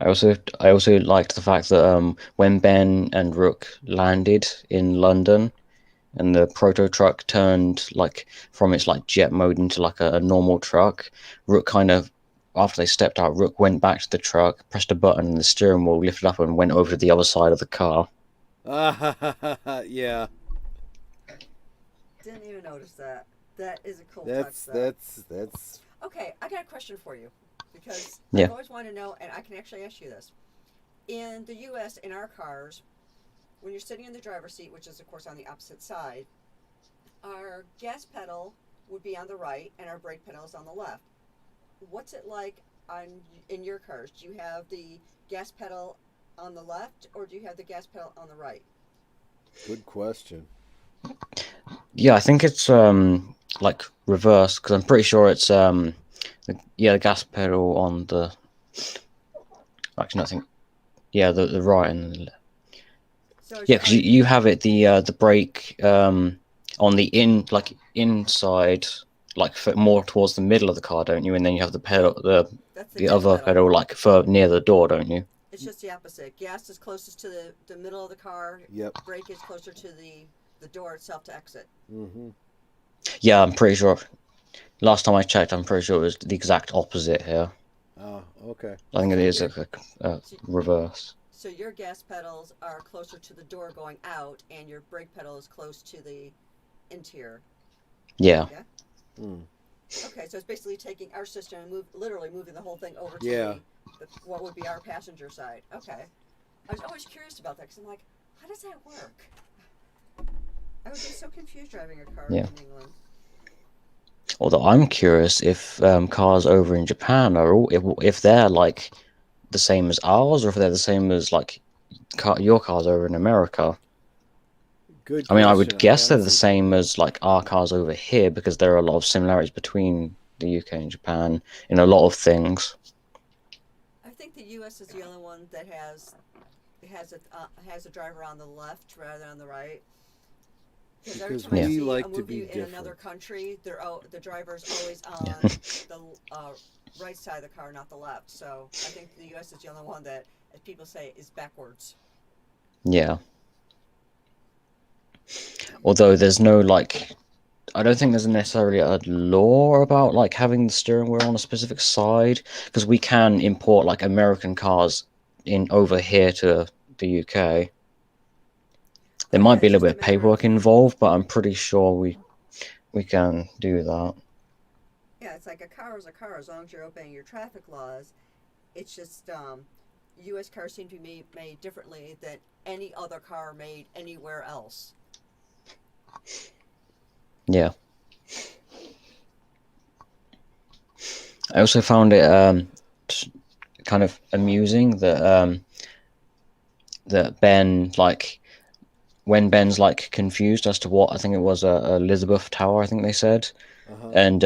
I also liked the fact that when Ben and Rook landed in London and the proto truck turned like from its like jet mode into like a normal truck, Rook kind of after they stepped out, Rook went back to the truck, pressed a button, and the steering wheel lifted up and went over to the other side of the car. Yeah. Didn't even notice that. That is a cool That's touch, though. that's Okay, I got a question for you because Yeah. I've always wanted to know, and I can actually ask you this. In the U.S., in our cars, when you're sitting in the driver's seat, which is of course on the opposite side, our gas pedal would be on the right and our brake pedal is on the left. What's it like in your cars? Do you have the gas pedal on the left or do you have the gas pedal on the right? good question. Yeah, I think it's like reverse because I'm pretty sure it's the gas pedal on the actually no, I think the right and the So is yeah your, because you have it the brake on the inside like more towards the middle of the car, don't you? And then you have the pedal that's the the gas other pedal like for near the door, don't you? It's just the opposite. Gas is closest to the middle of the car. Yep. Brake is closer to the door itself to exit. Mm-hmm. Yeah, I'm pretty sure. Last time I checked, I'm pretty sure it was the exact opposite here. Oh, okay. I think it is So a reverse. So your gas pedals are closer to the door going out, and your brake pedal is close to the interior. Yeah. Yeah. Mm. Okay, so it's basically taking our system and literally moving the whole thing over to Yeah. what would be our passenger side. Okay. I was always curious about that because I'm like, how does that work? I would be so confused driving a car Yeah. in England. Although I'm curious if cars over in Japan are all if they're like the same as ours, or if they're the same as like your cars over in America. Good I mean, I question. would guess they're the honestly same don't know. as like our cars over here because there are a lot of similarities between the UK and Japan in a lot of things. I think the U.S. is the only one that has a driver on the left rather than on the right. Because every Because time I we see like a to movie be in another different. country, the driver's always on Yeah. the right side of the car, not the left. So I think the U.S. is the only one that, as people say, is backwards. Yeah. Although there's no like, I don't think there's necessarily a law about like having the steering wheel on a specific side because we can import like American cars in over here to the UK. There Oh might yeah, be a it's little just bit a of matter of paperwork involved, but I'm pretty sure we can do that. yeah, it's like a car is a car as long as you're obeying your traffic laws. It's just U.S. cars seem to be made differently than any other car made anywhere else. Yeah. I also found it kind of amusing that Ben like when Ben's like confused as to what I think it was Elizabeth Tower, I think they said, Uh-huh. and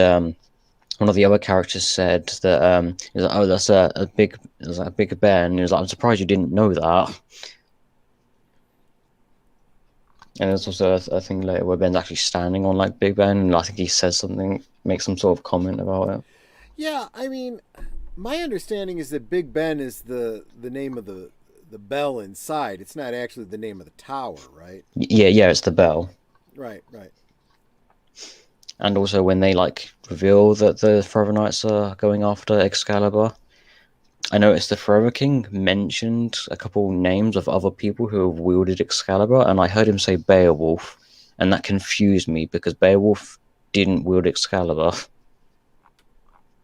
one of the other characters said that he's like, oh, that's a big Ben. He was like, I'm surprised you didn't know that. And there's also a thing later where Ben's actually standing on like Big Ben, and I think he says something, makes some sort of comment about it. Yeah, I mean, my understanding is that Big Ben is the name of the bell inside. It's not actually the name of the tower, right? Yeah, it's the bell. Right, right. And also when they like reveal that the Forever Knights are going after Excalibur, I noticed the Forever King mentioned a couple names of other people who have wielded Excalibur, and I heard him say Beowulf, and that confused me because Beowulf didn't wield Excalibur.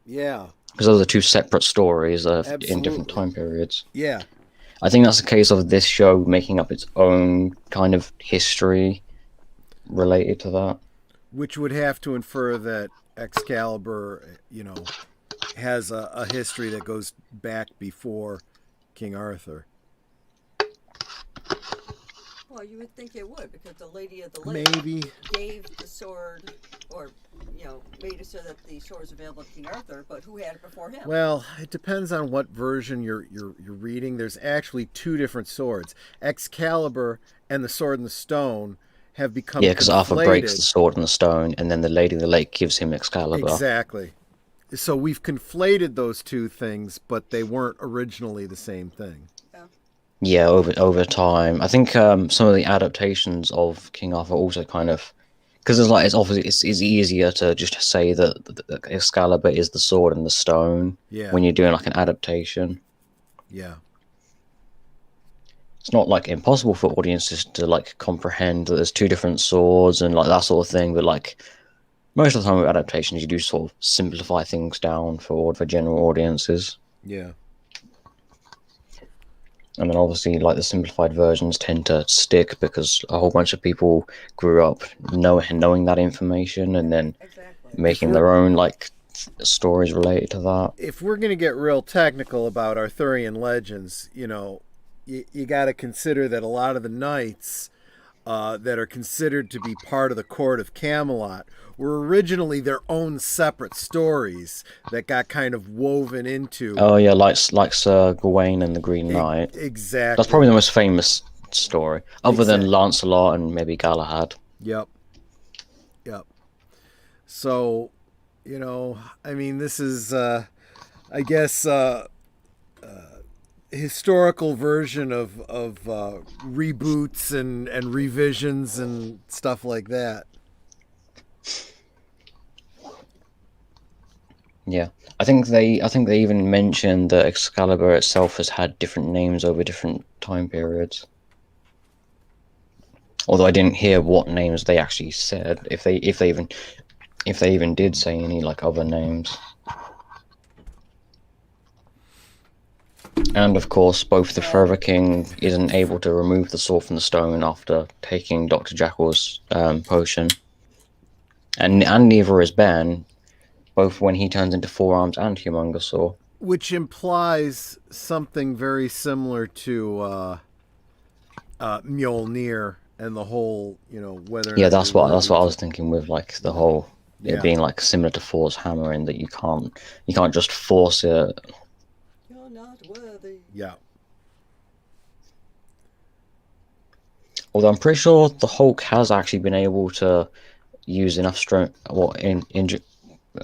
Yeah, Because those are two separate stories in different absolutely. time periods. Yeah, I think that's the case of this show making up its own kind of history related to that. which would have to infer that Excalibur, has a history that goes back before King Arthur. Well, you would think it would, because the Lady of the Lake Maybe. gave the sword, or made it so that the sword was available to King Arthur. But who had it before him? Well, it depends on what version you're reading. There's actually two different swords. Excalibur and the Sword and the Stone have become Yeah, because Arthur breaks the conflated. sword and the stone, and then the Lady of the Lake gives him Excalibur. Exactly. So we've conflated those two things, but they weren't originally the same thing. Yeah, over time, I think some of the adaptations of King Arthur also kind of, because it's obviously it's easier to just say that Excalibur is the sword and the stone Yeah. when you're doing like an adaptation. Yeah. It's not like impossible for audiences to like comprehend that there's two different swords and like that sort of thing, but like most of the time with adaptations, you do sort of simplify things down for general audiences. Yeah. And then obviously, like the simplified versions tend to stick because a whole bunch of people grew up knowing that information and then Exactly. making their own like stories related to that. If we're going to get real technical about Arthurian legends, you got to consider that a lot of the knights that are considered to be part of the court of Camelot were originally their own separate stories that got kind of woven into. Oh yeah, like Sir Gawain and the Green Knight. Exactly. That's probably the most famous story, other than Exactly. Lancelot and maybe Galahad. Yep. So, I mean, this is, I guess, historical version of reboots and revisions and stuff like that. Yeah, I think they even mentioned that Excalibur itself has had different names over different time periods. Although I didn't hear what names they actually said, if they even did say any like other names. And of course, both the Forever King isn't able to remove the sword from the stone after taking Dr. Jekyll's potion, and neither is Ben, both when he turns into Four Arms and Humongousaur. Which implies something very similar to Mjolnir and the whole, whether or Yeah, not that's what I worthy was thinking with like the whole it being like similar to Thor's hammer in that you can't just force it. You're not worthy. Yeah. Although I'm pretty sure the Hulk has actually been able to use enough strength,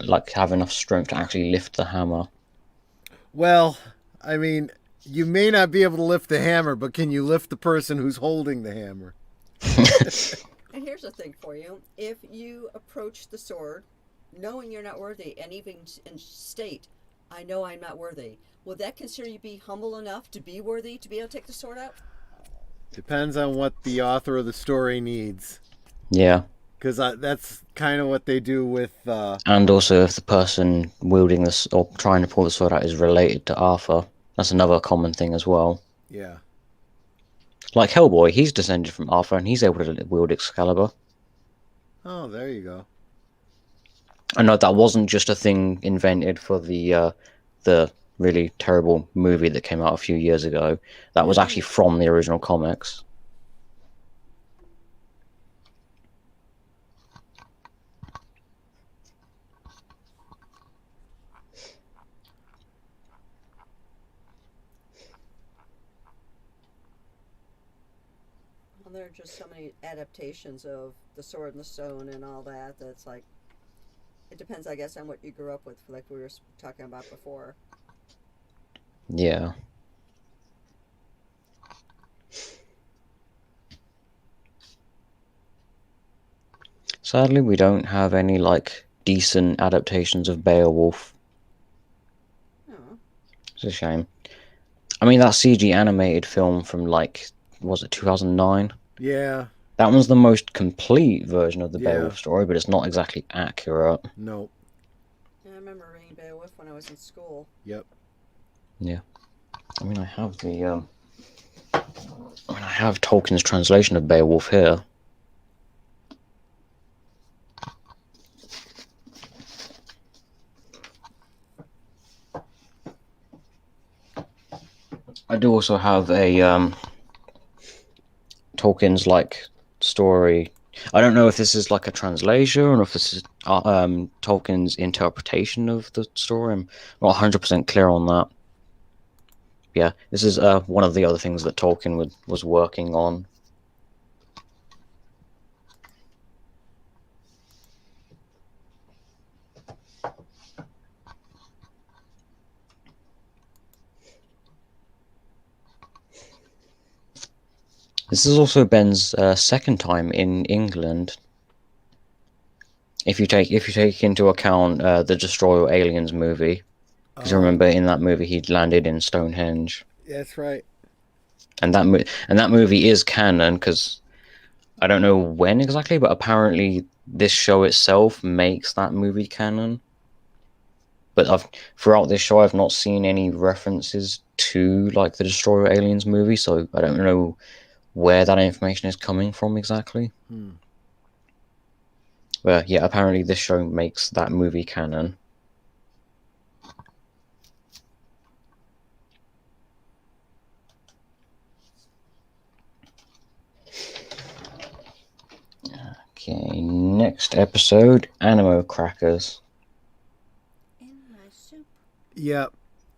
like have enough strength to actually lift the hammer. Well, I mean, you may not be able to lift the hammer, but can you lift the person who's holding the hammer? And here's the thing for you. If you approach the sword knowing you're not worthy and even state, I know I'm not worthy, will that consider you be humble enough to be worthy to be able to take the sword out? Depends on what the author of the story needs. Yeah. Because that's kind of what they do with... And also if the person wielding this or trying to pull the sword out is related to Arthur. That's another common thing as well. Yeah. Like Hellboy, he's descended from Arthur and he's able to wield Excalibur. Oh, there you go. I know that wasn't just a thing invented for the really terrible movie that came out a few years ago. That was actually from the original comics. Well, there are just so many adaptations of the Sword and the Stone and all that. That's like, it depends, I guess, on what you grew up with, like we were talking about before. Yeah. Sadly, we don't have any like decent adaptations of Beowulf. Oh. It's a shame. I mean, that CG animated film from, like, was it 2009? Yeah. That one's the most complete version of the Yeah. Beowulf story, but it's not exactly accurate. No. Yeah, I remember reading Beowulf when I was in school. Yep. Yeah. I mean, I have Tolkien's translation of Beowulf here. I do also have a Tolkien's like story. I don't know if this is like a translation or if this is Tolkien's interpretation of the story. I'm not 100% clear on that. Yeah, this is one of the other things that Tolkien was working on. This is also Ben's second time in England. If you take into account the Destroyer Aliens movie, because you remember in that movie he'd landed in Stonehenge. That's right. And that movie is canon because I don't know when exactly, but apparently this show itself makes that movie canon. But throughout this show I've not seen any references to like the Destroyer Aliens movie, so I don't know where that information is coming from exactly. But yeah, apparently this show makes that movie canon. Okay, next episode, Animo Crackers. In my soup. Yep.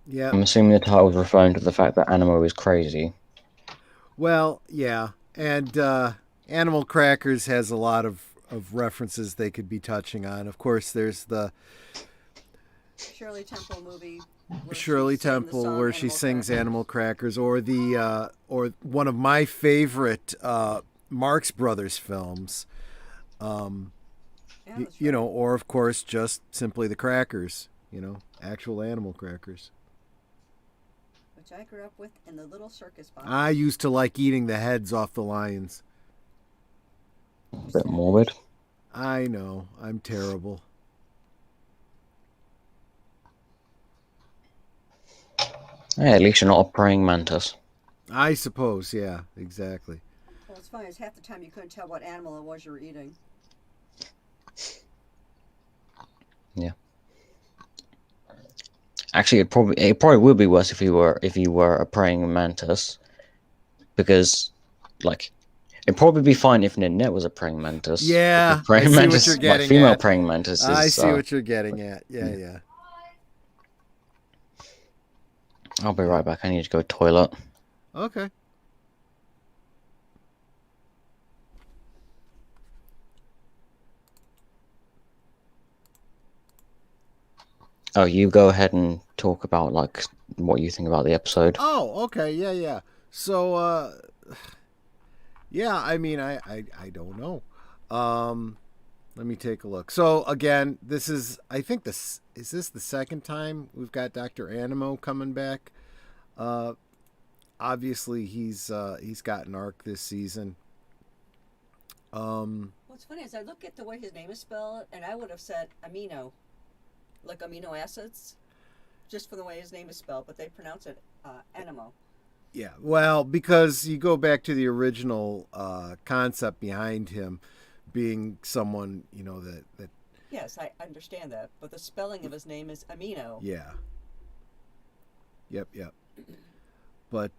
Yep. I'm assuming the title is referring to the fact that Animo is crazy. Well, yeah. And Animal Crackers has a lot of references they could be touching on. Of course, there's the Shirley Temple movie. Shirley Temple where she sings Animal Crackers, or the or one of my favorite Marx Brothers films. You know, or of course just simply the crackers, you know, actual animal crackers. Which I grew up with in the little circus box. I used to like eating the heads off the lions. A bit morbid. I know, I'm terrible. Hey, at least you're not a praying mantis. I suppose, yeah, exactly. Well, it's funny, it's half the time you couldn't tell what animal it was you were eating. Yeah. Actually, it probably would be worse if you were a praying mantis, because like it'd probably be fine if Ninette was a praying mantis. Yeah, praying I see mantis, what you're getting female at. praying mantis is, I see what you're getting at. Yeah. I'll be right back. I need to go toilet. Okay. Oh, you go ahead and talk about like what you think about the episode. Oh, okay. Yeah. So, yeah. I mean, I don't know. Let me take a look. So again, this is is this the second time we've got Dr. Animo coming back? Obviously he's got an arc this season. What's funny is I look at the way his name is spelled, and I would have said amino, like amino acids, just for the way his name is spelled, but they pronounce it animo. Yeah, well, because you go back to the original concept behind him being someone, you know, that Yes, I understand that, but the spelling of his name is amino. yeah. Yep. But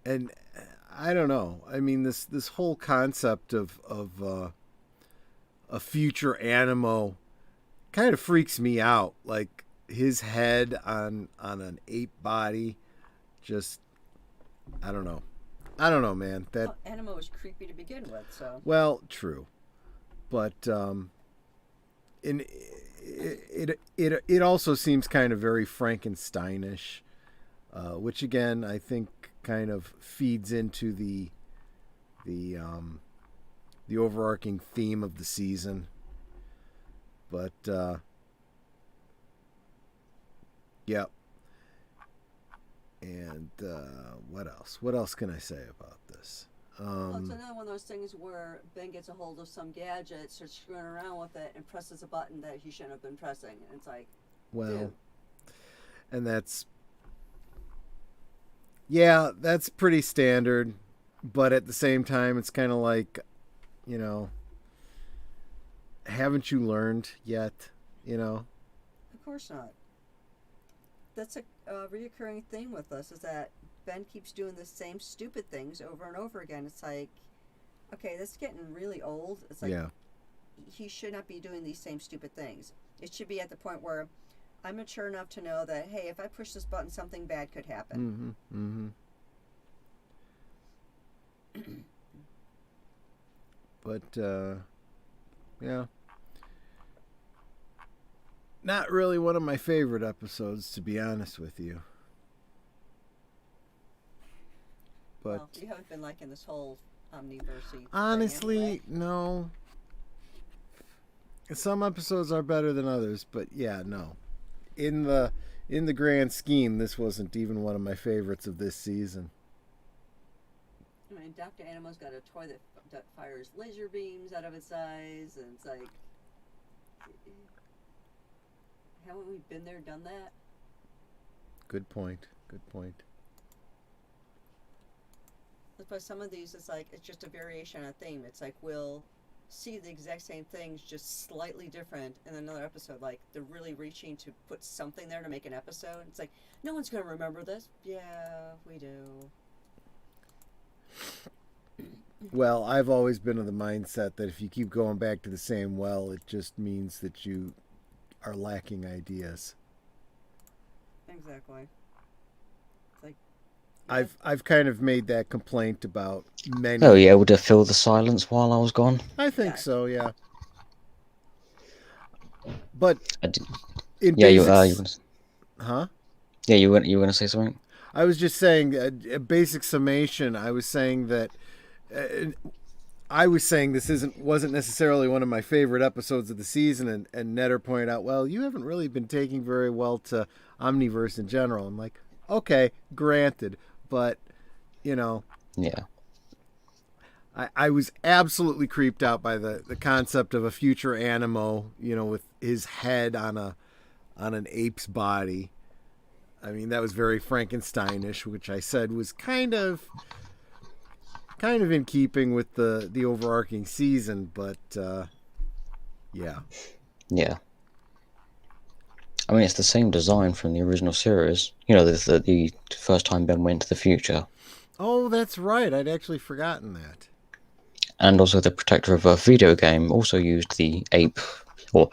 and I don't know. I mean, this whole concept of a future Animo kind of freaks me out. Like his head on an ape body, just I don't know, man. That Animo is creepy to begin with, so. well, true, but it also seems kind of very Frankensteinish, which again I think kind of feeds into the overarching theme of the season. But yeah, And what else? What else can I say about this? Well, it's another one of those things where Ben gets a hold of some gadget, starts screwing around with it, and presses a button that he shouldn't have been pressing. And it's like, Well, dude. and that's pretty standard. But at the same time, it's kind of like, you know, haven't you learned yet? You know? Of course not. That's a reoccurring theme with us is that Ben keeps doing the same stupid things over and over again. It's like, okay, this is getting really old. It's like, Yeah. he should not be doing these same stupid things. It should be at the point where I'm mature enough to know that, hey, if I push this button, something bad could happen. But, yeah. Not really one of my favorite episodes, to be honest with you. But Well, you haven't been liking this whole omniverse. honestly, anyway. no. Some episodes are better than others, but yeah, no. In the grand scheme, this wasn't even one of my favorites of this season. I mean, Dr. Animo's got a toy that fires laser beams out of its eyes, and it's like, haven't we been there, done that? Good point. Good point. That's why some of these, it's like, it's just a variation on a theme. It's like, we'll see the exact same things, just slightly different in another episode. Like, they're really reaching to put something there to make an episode. It's like, no one's going to remember this. Yeah, we do. Well, I've always been of the mindset that if you keep going back to the same well, it just means that you are lacking ideas. Exactly. It's like, I've kind of made that complaint about many. Oh, yeah, would have filled the silence while I was gone? I think Yeah. so, yeah. But I did, in yeah, basics, huh? yeah, you were gonna say something? I was just saying a basic summation. I was saying that this wasn't necessarily one of my favorite episodes of the season, and Netter pointed out, well, you haven't really been taking very well to Omniverse in general. I'm like, okay, granted, but you know, Yeah. I was absolutely creeped out by the concept of a future Animo, you know, with his head on an ape's body. I mean, that was very Frankensteinish, which I said was kind of in keeping with the overarching season, but yeah. Yeah. I mean, it's the same design from the original series. You know, the first time Ben went to the future. Oh, that's right. I'd actually forgotten that. And also the Protector of Earth video game also used the ape, or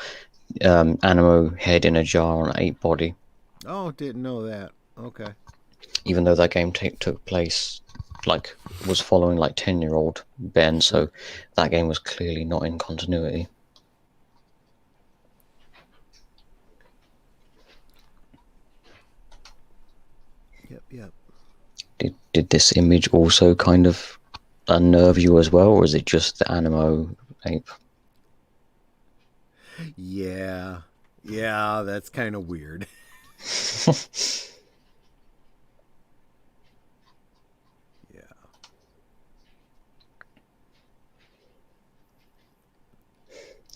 Animo head in a jar on an ape body. Oh, didn't know that. Okay. Even though that game took place, like, was following, like, 10-year-old Ben, so that game was clearly not in continuity. Yep. Did this image also kind of unnerve you as well, or is it just the Animo ape? Yeah, that's kind of weird. Yeah.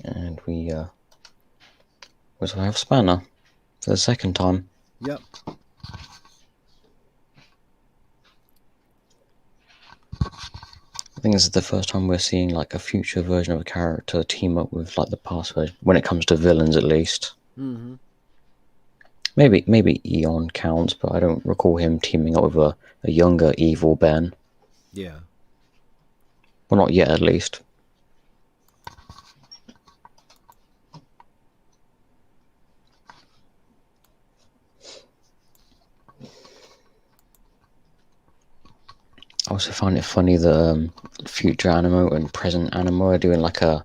And we also have Spanner for the second time. Yep. I think this is the first time we're seeing like a future version of a character team up with like the past version, when it comes to villains at least. Mm-hmm. Maybe Eon counts, but I don't recall him teaming up with a younger evil Ben. Yeah. Well, not yet at least. I also find it funny that future Animo and present Animo are doing like a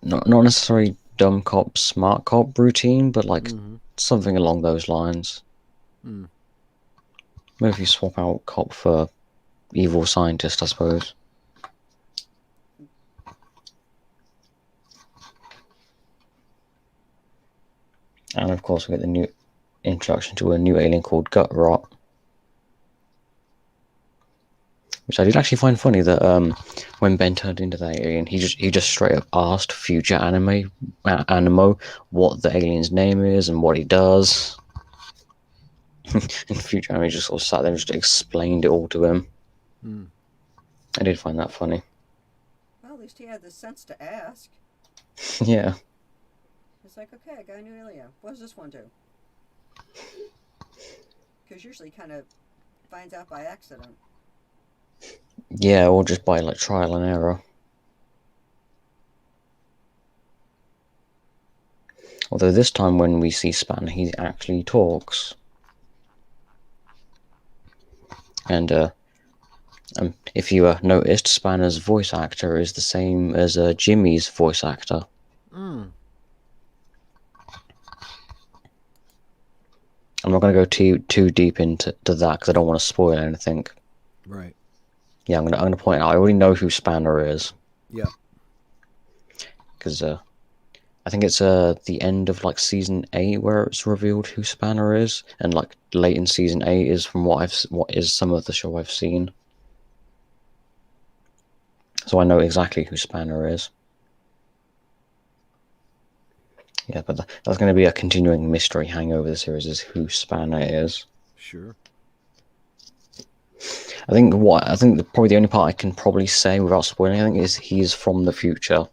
not necessarily dumb cop, smart cop routine, but like something along those lines. Mm. Maybe if you swap out cop for evil scientist, I suppose. And of course we get the new introduction to a new alien called Gut Rot. Which I did actually find funny that when Ben turned into that alien, he just straight up asked future Animo what the alien's name is and what he does. And future Animo just sort of sat there and just explained it all to him. I did find that funny. Well, at least he had the sense to ask. Yeah. It's like, okay, I got a new alien. What does this one do? Because usually he kind of finds out by accident. Yeah, or just by like trial and error. Although this time when we see Spanner, he actually talks. And if you noticed, Spanner's voice actor is the same as Jimmy's voice actor. I'm not going to go too deep into that because I don't want to spoil anything. Right. Yeah, I'm gonna point out. I already know who Spanner is. Yeah. Because I think it's the end of like season 8 where it's revealed who Spanner is, and like late in season 8 is from what is some of the show I've seen. So I know exactly who Spanner is. Yeah, but that's going to be a continuing mystery hanging over the series, is who Spanner is. Sure. I think probably the only part I can probably say without spoiling anything is he's from the future.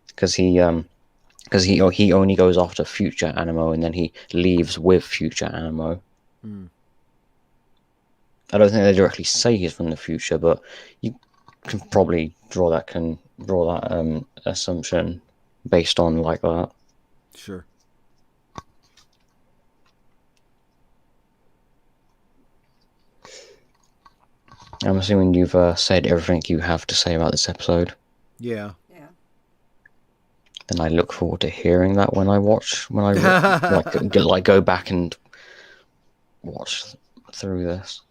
Because he only goes after future Animo and then he leaves with future Animo. I don't think they directly say he's from the future, but you can probably draw that assumption based on like that. Sure. I'm assuming you've said everything you have to say about this episode. Yeah. Yeah. Then I look forward to hearing that when I go back and watch through this.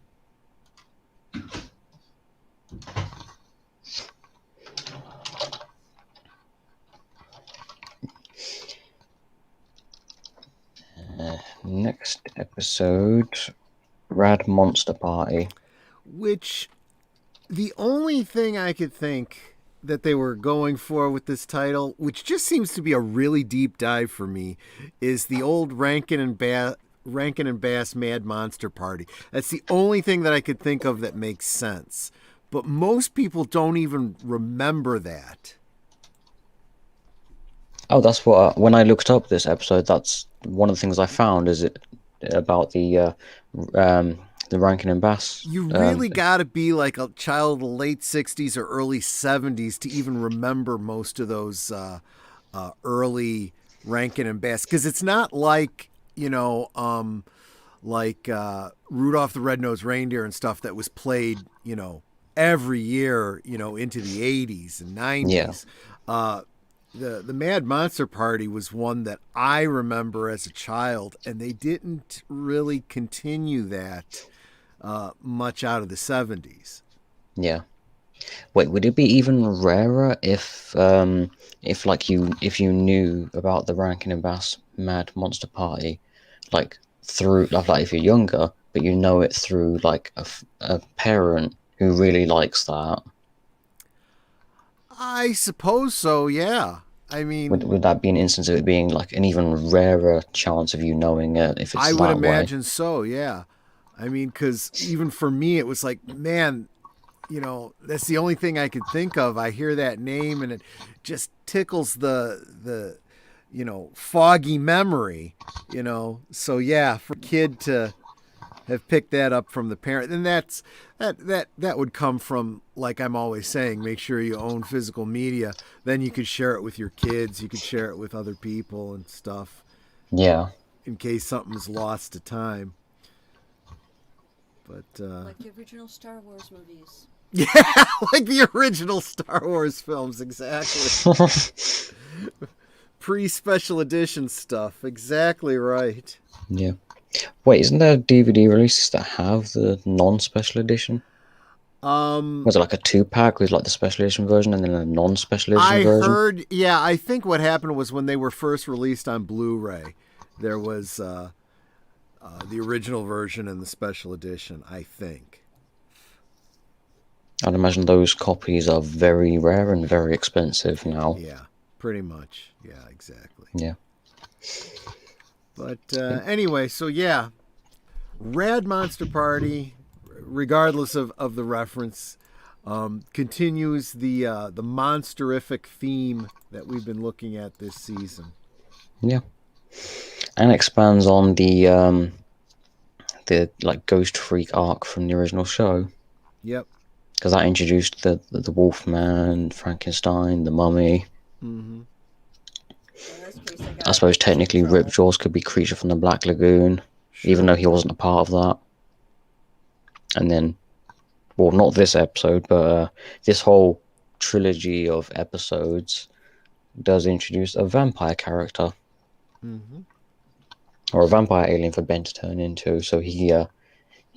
Next episode, Rad Monster Party. Which, the only thing I could think that they were going for with this title, which just seems to be a really deep dive for me, is the old Rankin and Bass Mad Monster Party. That's the only thing that I could think of that makes sense. But most people don't even remember that. Oh, that's what when I looked up this episode, that's one of the things I found is it about the Rankin and Bass. You really got to be like a child of the late 60s or early 70s to even remember most of those early Rankin and Bass, because it's not like, like Rudolph the Red-Nosed Reindeer and stuff that was played, every year, into the 80s and 90s. Yeah. The Mad Monster Party was one that I remember as a child, and they didn't really continue that much out of the 70s. Yeah. Wait, would it be even rarer if you knew about the Rankin and Bass Mad Monster Party, like through like if you're younger, but you know it through like a parent who really likes that? I suppose so, yeah. I mean, would that be an instance of it being like an even rarer chance of you knowing it if it's I that would way? imagine so, yeah. I mean, because even for me, it was like, man, that's the only thing I could think of. I hear that name and it just tickles the foggy memory, So yeah, for a kid to have picked that up from the parent, and that would come from, like I'm always saying, make sure you own physical media. Then you could share it with your kids. You could share it with other people and stuff. Yeah. In case something's lost to time. But like the original Star Wars movies. Yeah, like the original Star Wars films, exactly. Pre-special edition stuff, exactly right. Yeah. Wait, isn't there DVD releases that have the non-special edition? Was it like a 2-pack with like the special edition version and then a non-special edition version? I heard, yeah, I think what happened was when they were first released on Blu-ray, there was the original version and the special edition, I think. I'd imagine those copies are very rare and very expensive now. Yeah, pretty much. Yeah, exactly. Yeah. But anyway, so yeah, Rad Monster Party, regardless of the reference, continues the monsterific theme that we've been looking at this season. Yeah. And expands on the like Ghost Freak arc from the original show. Yep. Because that introduced the Wolfman, Frankenstein, the Mummy. Mm-hmm. In this case, they got I suppose technically trouble. Ripjaws could be Creature from the Black Lagoon, Sure. even though he wasn't a part of that. And then, well, not this episode, but this whole trilogy of episodes does introduce a vampire character. Mm-hmm. Or a vampire alien for Ben to turn into, so he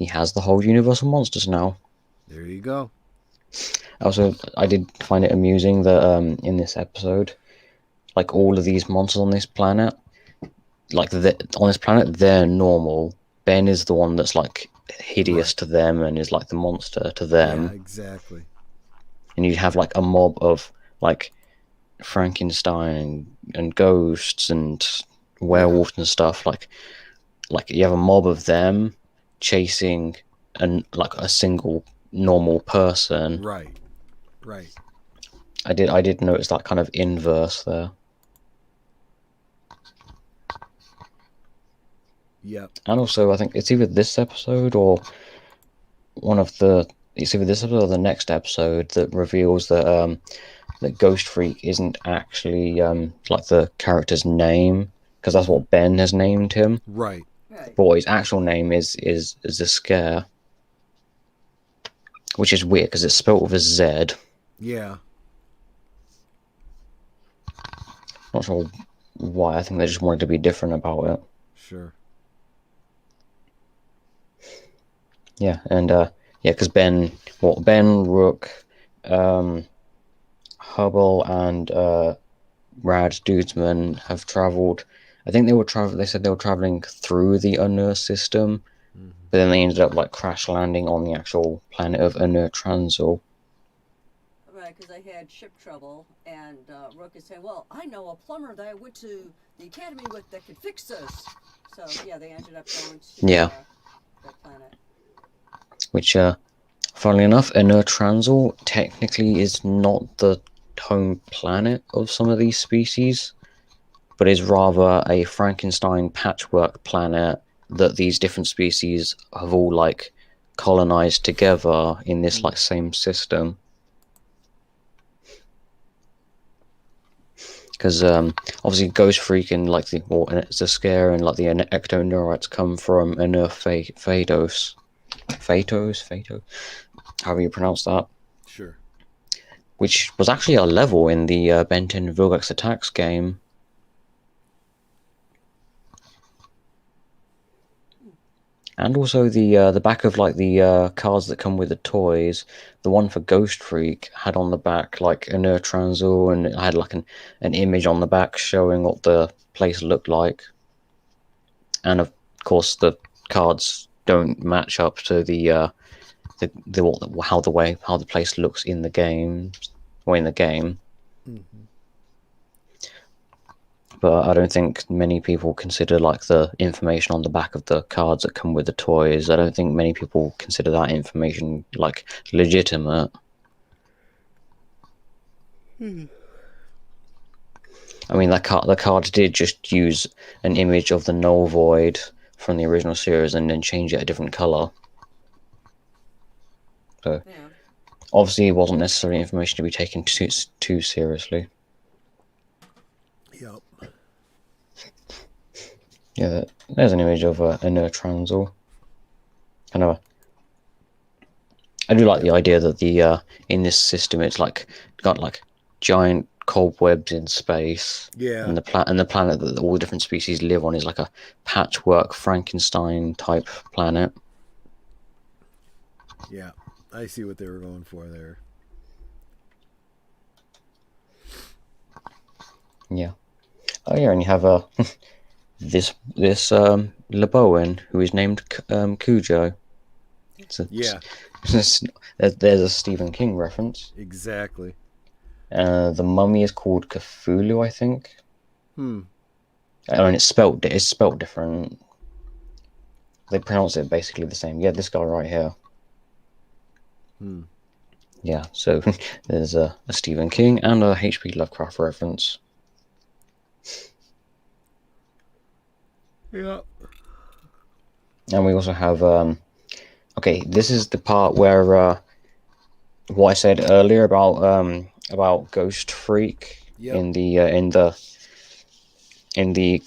has the whole universe of monsters now. There you go. Also, I did find it amusing that in this episode, like all of these monsters on this planet, on this planet, they're normal. Ben is the one that's like hideous Right. to them and is like the monster to them. Yeah, exactly. And you have like a mob of like Frankenstein and ghosts and werewolves and stuff. Like you have a mob of them chasing like a single normal person. Right. Right. I did notice that kind of inverse there. Yep. And also, I think it's either this episode or it's either this episode or the next episode that reveals that that Ghost Freak isn't actually like the character's name, because that's what Ben has named him. Right. Right. But what his actual name is the Scare, which is weird because it's spelled with a Z. Yeah. Not sure why. I think they just wanted to be different about it. Sure. Yeah, and because Ben, Rook, Hubble, and Rad Dudesman have traveled. I think they said they were traveling through the Unur system, Mm-hmm. but then they ended up like crash landing on the actual planet of Unur Transil. Right, because I had ship trouble, and Rook is saying, "Well, I know a plumber that I went to the academy with that could fix this." So yeah, they ended up going to that planet. Which, funnily enough, Unur Transil technically is not the home planet of some of these species, but is rather a Frankenstein patchwork planet that these different species have all like colonized together in this like same system. Because obviously Ghost Freak and like the Scare and like the Ectoneurites come from Unur Phaedos, however you pronounce that. Sure. Which was actually a level in the Ben 10 Vilgax Attacks game. And also the back of like the cards that come with the toys, the one for Ghost Freak had on the back like an Transil, and it had like an image on the back showing what the place looked like. And of course the cards don't match up to how the place looks in the game, or in the game. Mm-hmm. But I don't think many people consider like the information on the back of the cards that come with the toys. I don't think many people consider that information like legitimate. Mm-hmm. I mean, the cards did just use an image of the Null Void from the original series and then change it a different color. So Yeah. obviously, it wasn't necessarily information to be taken too seriously. Yep. Yeah, there's an image of a Transil. Kind of. I do like the idea that the in this system it's like got like giant cobwebs in space. Yeah. And the planet that all the different species live on is like a patchwork Frankenstein type planet. Yeah. I see what they were going for there. Yeah. Oh yeah, and you have this Leboan who is named Cujo. Yeah, There's a Stephen King reference. exactly. The mummy is called Cthulhu, I think. I mean, it's spelt different. They pronounce it basically the same. Yeah, this guy right here. Yeah, so there's a Stephen King and a H.P. Lovecraft reference. Yeah. And we also have okay, this is the part where what I said earlier about Ghost Freak Yep. in the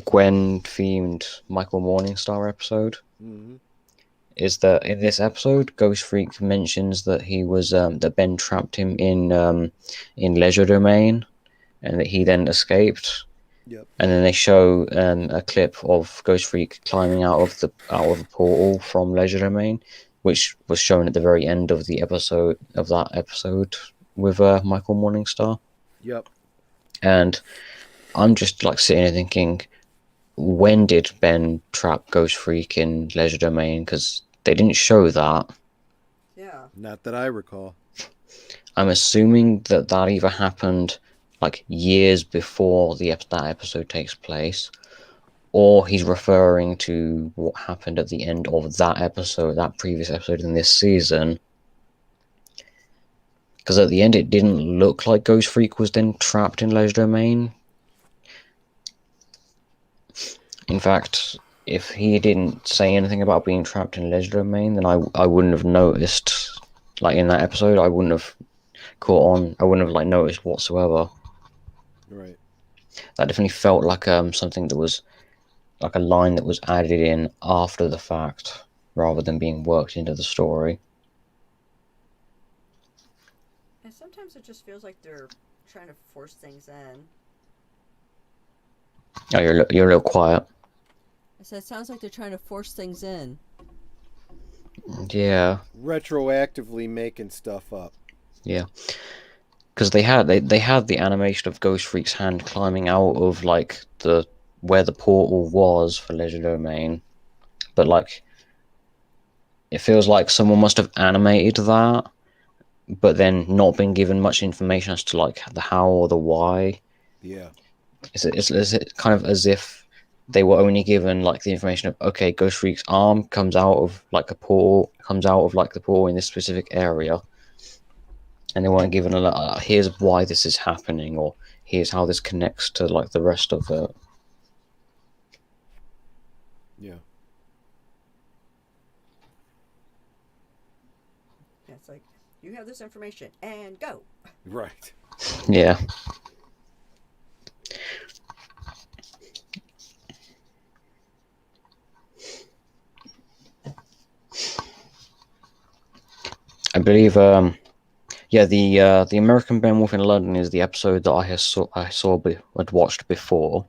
Gwen themed Michael Morningstar episode. Is that in this episode, Ghost Freak mentions that he was that Ben trapped him in Leisure Domain, and that he then escaped. Yep. And then they show a clip of Ghost Freak climbing out of the portal from Leisure Domain, which was shown at the very end of that episode with Michael Morningstar. Yep. And I'm just like sitting here thinking, when did Ben trap Ghost Freak in Leisure Domain? Because they didn't show that. Yeah. Not that I recall. I'm assuming that either happened like years before that episode takes place, or he's referring to what happened at the end of that previous episode in this season. Because at the end, it didn't look like Ghost Freak was then trapped in Leisure Domain. In fact, if he didn't say anything about being trapped in Leisure Domain, then I wouldn't have noticed. Like in that episode, I wouldn't have caught on. I wouldn't have like noticed whatsoever. Right. That definitely felt like something that was like a line that was added in after the fact, rather than being worked into the story. And sometimes it just feels like they're trying to force things in. Oh, you're a little quiet. I said it sounds like they're trying to force things in. Yeah. Retroactively making stuff up. Yeah. Because they had the animation of Ghost Freak's hand climbing out of like where the portal was for Leisure Domain, but like it feels like someone must have animated that, but then not been given much information as to like the how or the why. Yeah. Is it kind of as if they were only given like the information of, okay, Ghost Freak's arm comes out of like the portal in this specific area, and they weren't given here's why this is happening, or here's how this connects to like the rest of it. Yeah. Yeah, it's like, you have this information and go. Right. Yeah. I believe the American Beowulf in London is the episode that I'd watched before.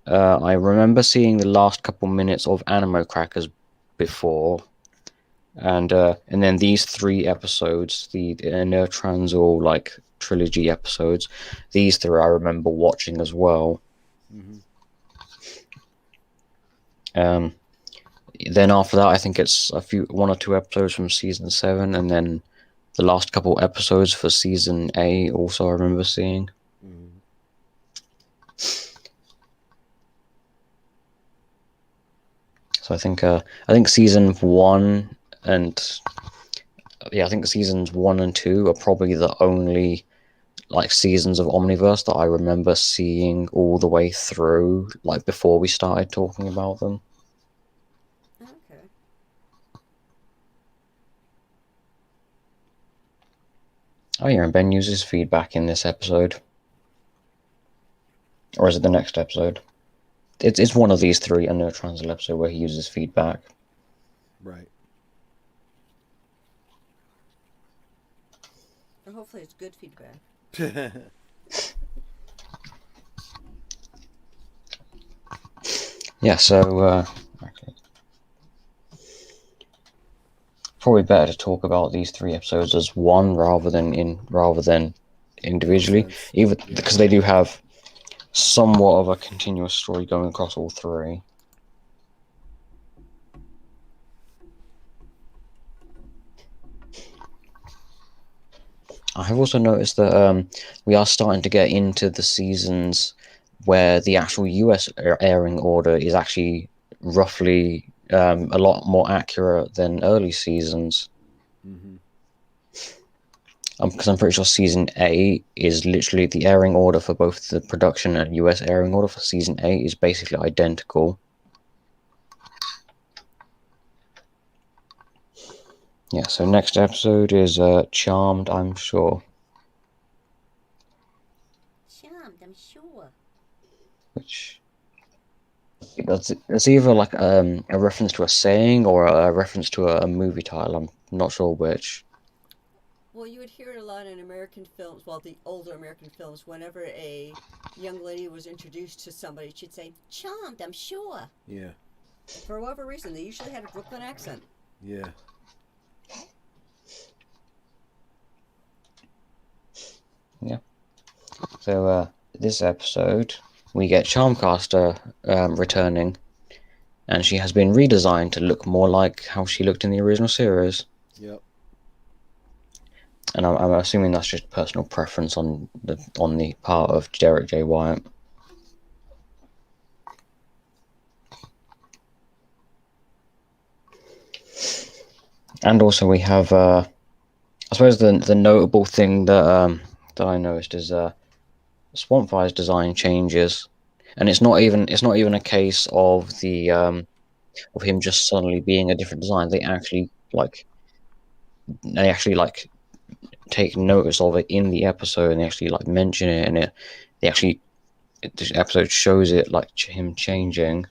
I remember seeing the last couple minutes of Animo Crackers before, and then these 3 episodes, the Nertrans like trilogy episodes, these 3 I remember watching as well. Then after that, I think it's 1 or 2 episodes from season 7, and then the last couple episodes for season 8 also I remember seeing. So I think season 1 and I think seasons 1 and 2 are probably the only like seasons of Omniverse that I remember seeing all the way through, like before we started talking about them. Okay. Oh yeah, and Ben uses feedback in this episode. Or is it the next episode? It's one of these 3, a Nertrans episode where he uses feedback. Right. Well, hopefully it's good feedback. Yeah, so okay. Probably better to talk about these 3 episodes as one rather than individually, even because they do have somewhat of a continuous story going across all three. I have also noticed that we are starting to get into the seasons where the actual US airing order is actually roughly a lot more accurate than early seasons. Mm-hmm. Because I'm pretty sure season 8 is literally the airing order for both the production and US airing order for season 8 is basically identical. Yeah, so next episode is Charmed, I'm sure. Charmed, I'm sure. Which it's either like a reference to a saying or a reference to a movie title. I'm not sure which. Well, you would hear it a lot in American films, well, the older American films, whenever a young lady was introduced to somebody, she'd say, Charmed, I'm sure. Yeah. For whatever reason, they usually had a Brooklyn accent. Yeah. Yeah. So this episode, we get Charmcaster returning, and she has been redesigned to look more like how she looked in the original series. Yep. And I'm assuming that's just personal preference on the part of Derek J. Wyatt. And also we have, I suppose the notable thing that that I noticed is Swampfire's design changes, and it's not even a case of the of him just suddenly being a different design. They actually like take notice of it in the episode, and they actually like mention it, and this episode shows it like him changing.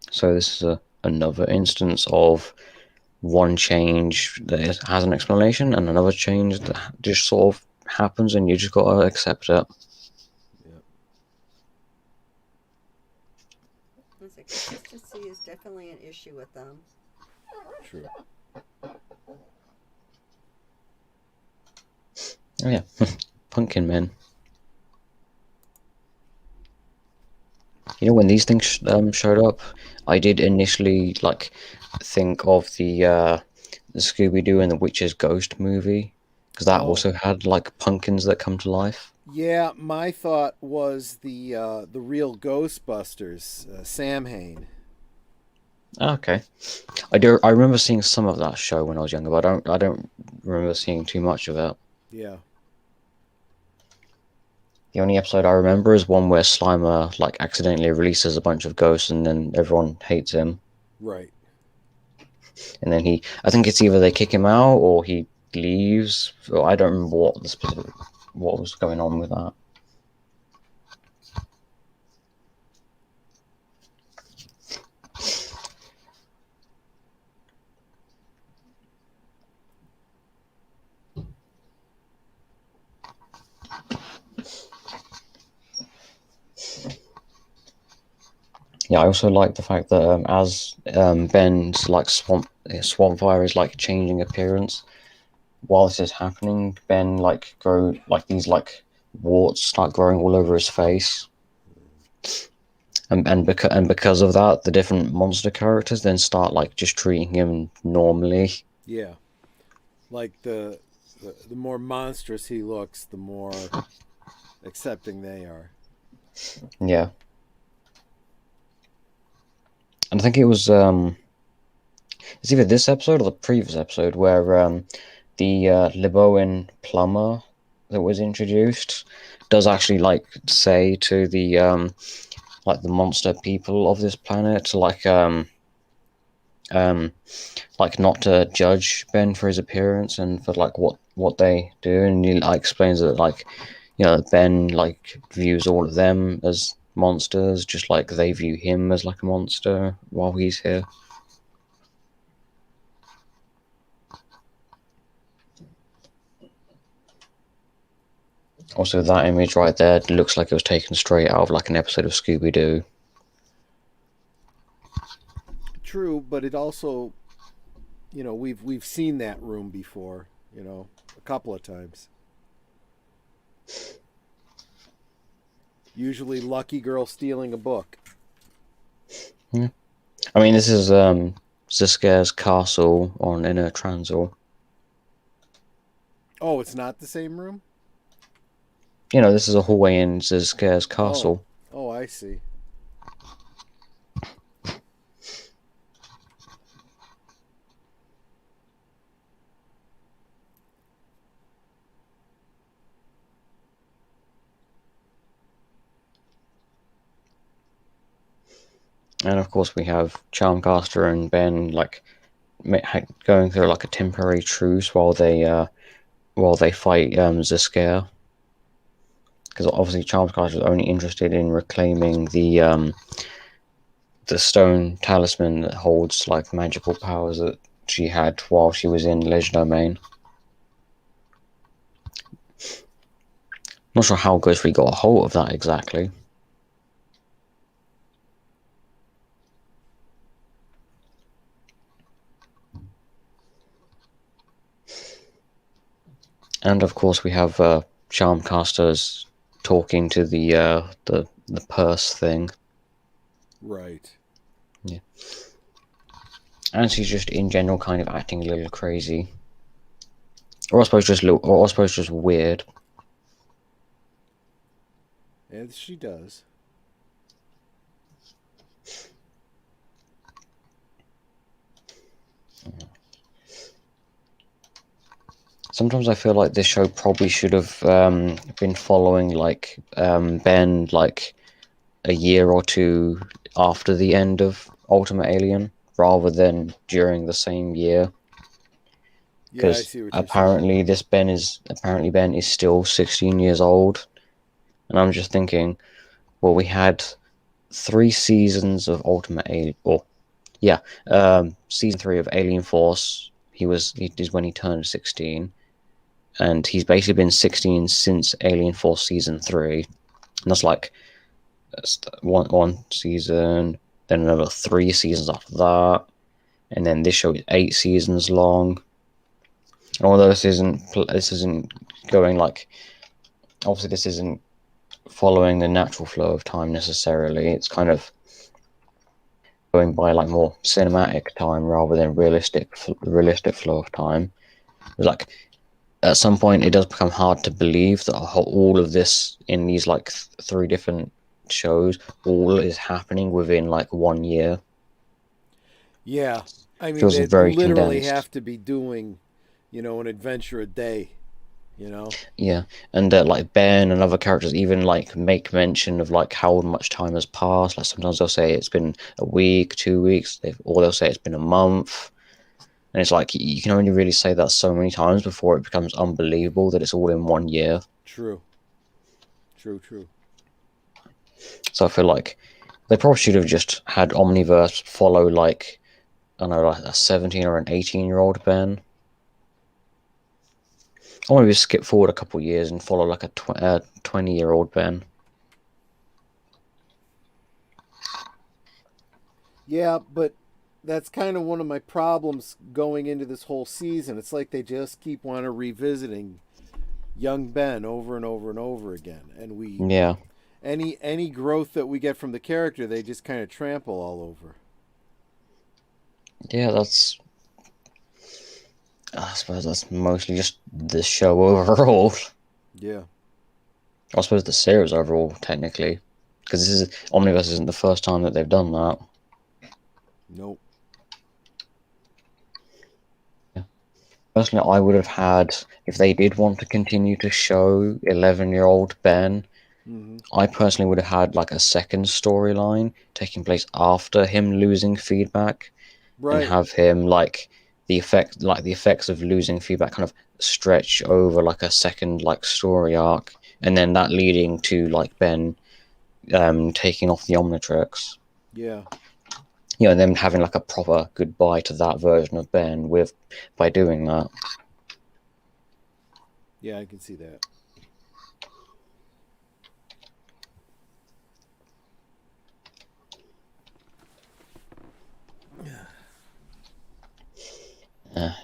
So this is another instance of one change that has an explanation, and another change that just sort of happens, and you just gotta accept it. Yep. Consistency is definitely an issue with them. True. Oh yeah, Pumpkin Men. You know, when these things showed up, I did initially like think of the Scooby-Doo and the Witch's Ghost movie, because that also had like pumpkins that come to life. Yeah, my thought was the real Ghostbusters, Sam Hain. Okay, I remember seeing some of that show when I was younger, but I don't remember seeing too much of it. Yeah. The only episode I remember is one where Slimer like accidentally releases a bunch of ghosts, and then everyone hates him. Right. And then I think it's either they kick him out or he leaves. Or I don't remember what was going on with that. Yeah, I also like the fact that as Ben's like Swampfire is like changing appearance, while this is happening, Ben these like warts start growing all over his face, and because of that, the different monster characters then start like just treating him normally. Yeah. Like the more monstrous he looks, the more accepting they are. Yeah, and I think it's either this episode or the previous episode where the Liboan plumber that was introduced does actually like say to the like the monster people of this planet to like not to judge Ben for his appearance and for like what they do, and he like explains that like Ben like views all of them as monsters just like they view him as like a monster while he's here. Also, that image right there looks like it was taken straight out of like an episode of Scooby-Doo. True, but it also, we've seen that room before, a couple of times. Usually, lucky girl stealing a book. Yeah. I mean, this is Zisker's castle on Inner Transil. Oh, it's not the same room? You know, this is a hallway in Zisker's Oh. castle. Oh, I see. And of course, we have Charmcaster and Ben like going through like a temporary truce while they fight Zisker. Because obviously, Charmcaster is only interested in reclaiming the stone talisman that holds like magical powers that she had while she was in Legerdemain. Not sure how Ghost got a hold of that exactly. And of course, we have Charmcasters talking to the purse thing. Right. Yeah. And she's just in general kind of acting a little crazy, or I suppose just weird. As she does. Sometimes I feel like this show probably should have been following like Ben like a year or two after the end of Ultimate Alien, rather than during the same year. Yeah, I Because see what apparently Ben is still 16 years old, and I'm just thinking, well, we had 3 seasons of Ultimate Alien, season 3 of Alien Force. He is when he turned 16, and he's basically been 16 since Alien Force season 3, and that's like one season, then another 3 seasons after that, and then this show is 8 seasons long. And although this isn't going like, obviously this isn't following the natural flow of time necessarily. It's kind of going by like more cinematic time rather than realistic flow of time. It's like at some point it does become hard to believe that all of this in these like 3 different shows all is happening within like 1 year. Yeah. I mean, Feels they very literally condensed. have to be doing, an adventure a day, Yeah, and like Ben and other characters even like make mention of like how much time has passed. Like sometimes they'll say it's been a week, 2 weeks, or they'll say it's been a month. And it's like you can only really say that so many times before it becomes unbelievable that it's all in 1 year. True. True. So I feel like they probably should have just had Omniverse follow like, I don't know, like a 17 or an 18-year-old Ben. Or maybe skip forward a couple years and follow like a 20-year-old Ben. Yeah, but that's kind of one of my problems going into this whole season. It's like they just keep wanting revisiting young Ben over and over and over again, and Yeah. any growth that we get from the character, they just kind of trample all over. Yeah, I suppose that's mostly just the show overall. Yeah. I suppose the series overall, technically. Because Omniverse isn't the first time that they've done that. Nope. Yeah. Personally, I would have had, if they did want to continue to show 11-year-old Ben, Mm-hmm. I personally would have had like a second storyline taking place after him losing feedback, and Right. have him like the effects of losing feedback kind of stretch over like a second like story arc, and then that leading to like Ben taking off the Omnitrix. Yeah. And them having like a proper goodbye to that version of Ben by doing that. Yeah, I can see that.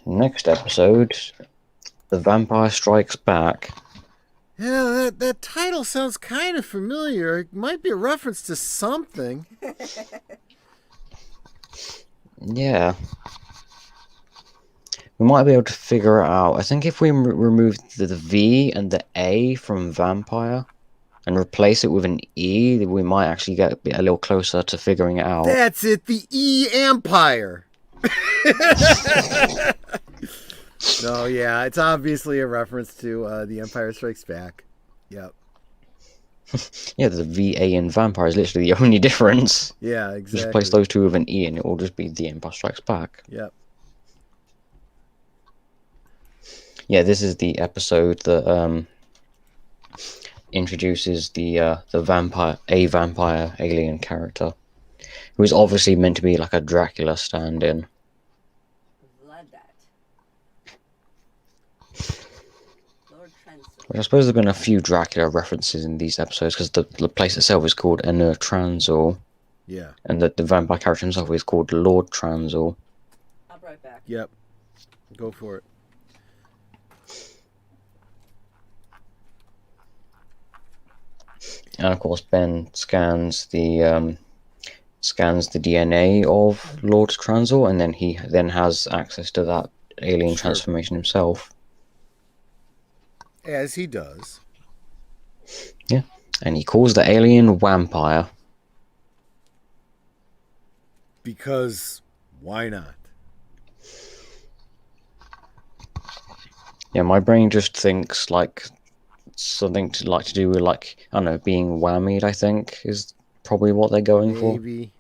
Next episode, The Vampire Strikes Back. Yeah, that title sounds kind of familiar. It might be a reference to something. Yeah. We might be able to figure it out. I think if we remove the V and the A from vampire and replace it with an E, we might actually get a little closer to figuring it out. That's it, the E Empire. No, yeah, it's obviously a reference to The Empire Strikes Back. Yep. Yeah, the VA in vampire is literally the only difference. Yeah, Just exactly. replace those two with an E and it will just be The Empire Strikes Back. Yep. Yeah, this is the episode that introduces the vampire alien character, who is obviously meant to be like a Dracula stand-in. Love that. Lord Transfer. Which I suppose there's been a few Dracula references in these episodes because the place itself is called Transil, Yeah. and the vampire character himself is called Lord Transil. I'll be right back. Yep. Go for it. And of course, Ben scans the DNA of Lord Transil, and then he has access to that alien transformation himself. As he does. Yeah, and he calls the alien Vampire. Because why not? Yeah, my brain just thinks like something to do with like, I don't know, being whammied. I think is probably what they're going for. Maybe.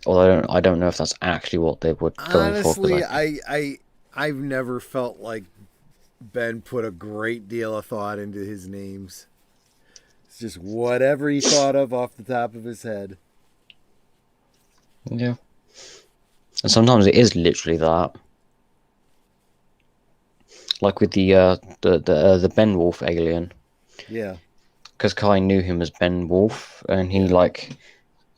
Although I don't know if that's actually what they were going for. Honestly, I've never felt like Ben put a great deal of thought into his names. It's just whatever he thought of off the top of his head. Yeah, and sometimes it is literally that. Like with the Ben Wolf alien. Yeah. Because Kai knew him as Ben Wolf, and he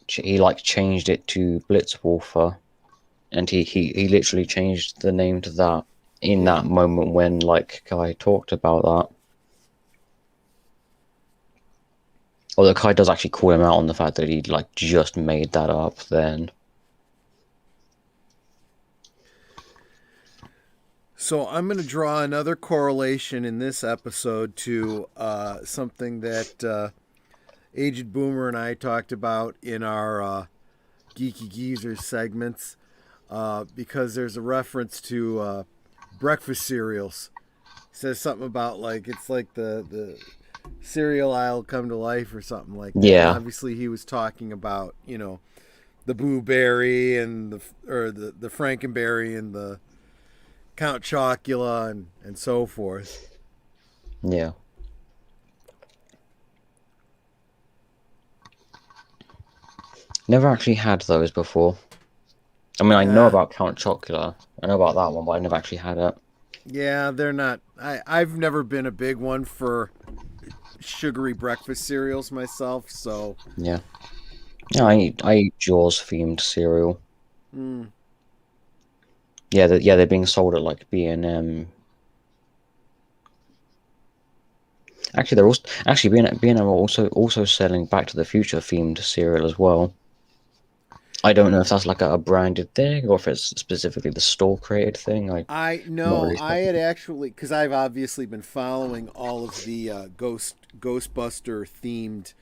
changed it to Blitzwolfer, and he literally changed the name to that in that moment when like Kai talked about that. Although Kai does actually call him out on the fact that he like just made that up then. So I'm going to draw another correlation in this episode to something that Aged Boomer and I talked about in our Geeky Geezers segments, because there's a reference to breakfast cereals. It says something about like it's like the cereal aisle come to life or something like that. Yeah. And obviously he was talking about, you know, the Boo Berry and the Frankenberry and the Count Chocula and so forth. Yeah. Never actually had those before. I mean, I know about Count Chocula. I know about that one, but I never actually had it. Yeah, they're not. I've never been a big one for sugary breakfast cereals myself, so. Yeah. Yeah, I eat Jaws themed cereal. Mm. Yeah, they're being sold at like B&M. Actually, they're also B&M are also selling Back to the Future themed cereal as well. I don't know if that's like a branded thing or if it's specifically the store created thing. I had actually, because I've obviously been following all of the Ghostbuster themed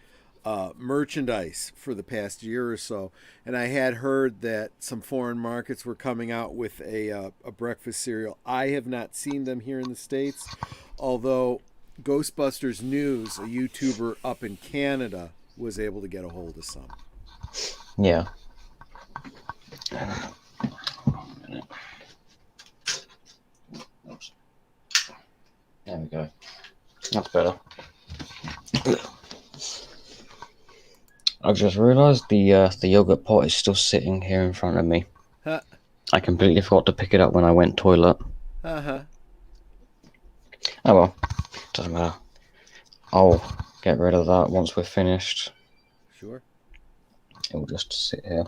merchandise for the past year or so, and I had heard that some foreign markets were coming out with a breakfast cereal. I have not seen them here in the States, although Ghostbusters News, a YouTuber up in Canada, was able to get a hold of some. Yeah. Oops. There we go. That's better. I've just realised the yogurt pot is still sitting here in front of me. Huh. I completely forgot to pick it up when I went toilet. Uh-huh. Oh well, doesn't matter. I'll get rid of that once we're finished. Sure. It will just sit here.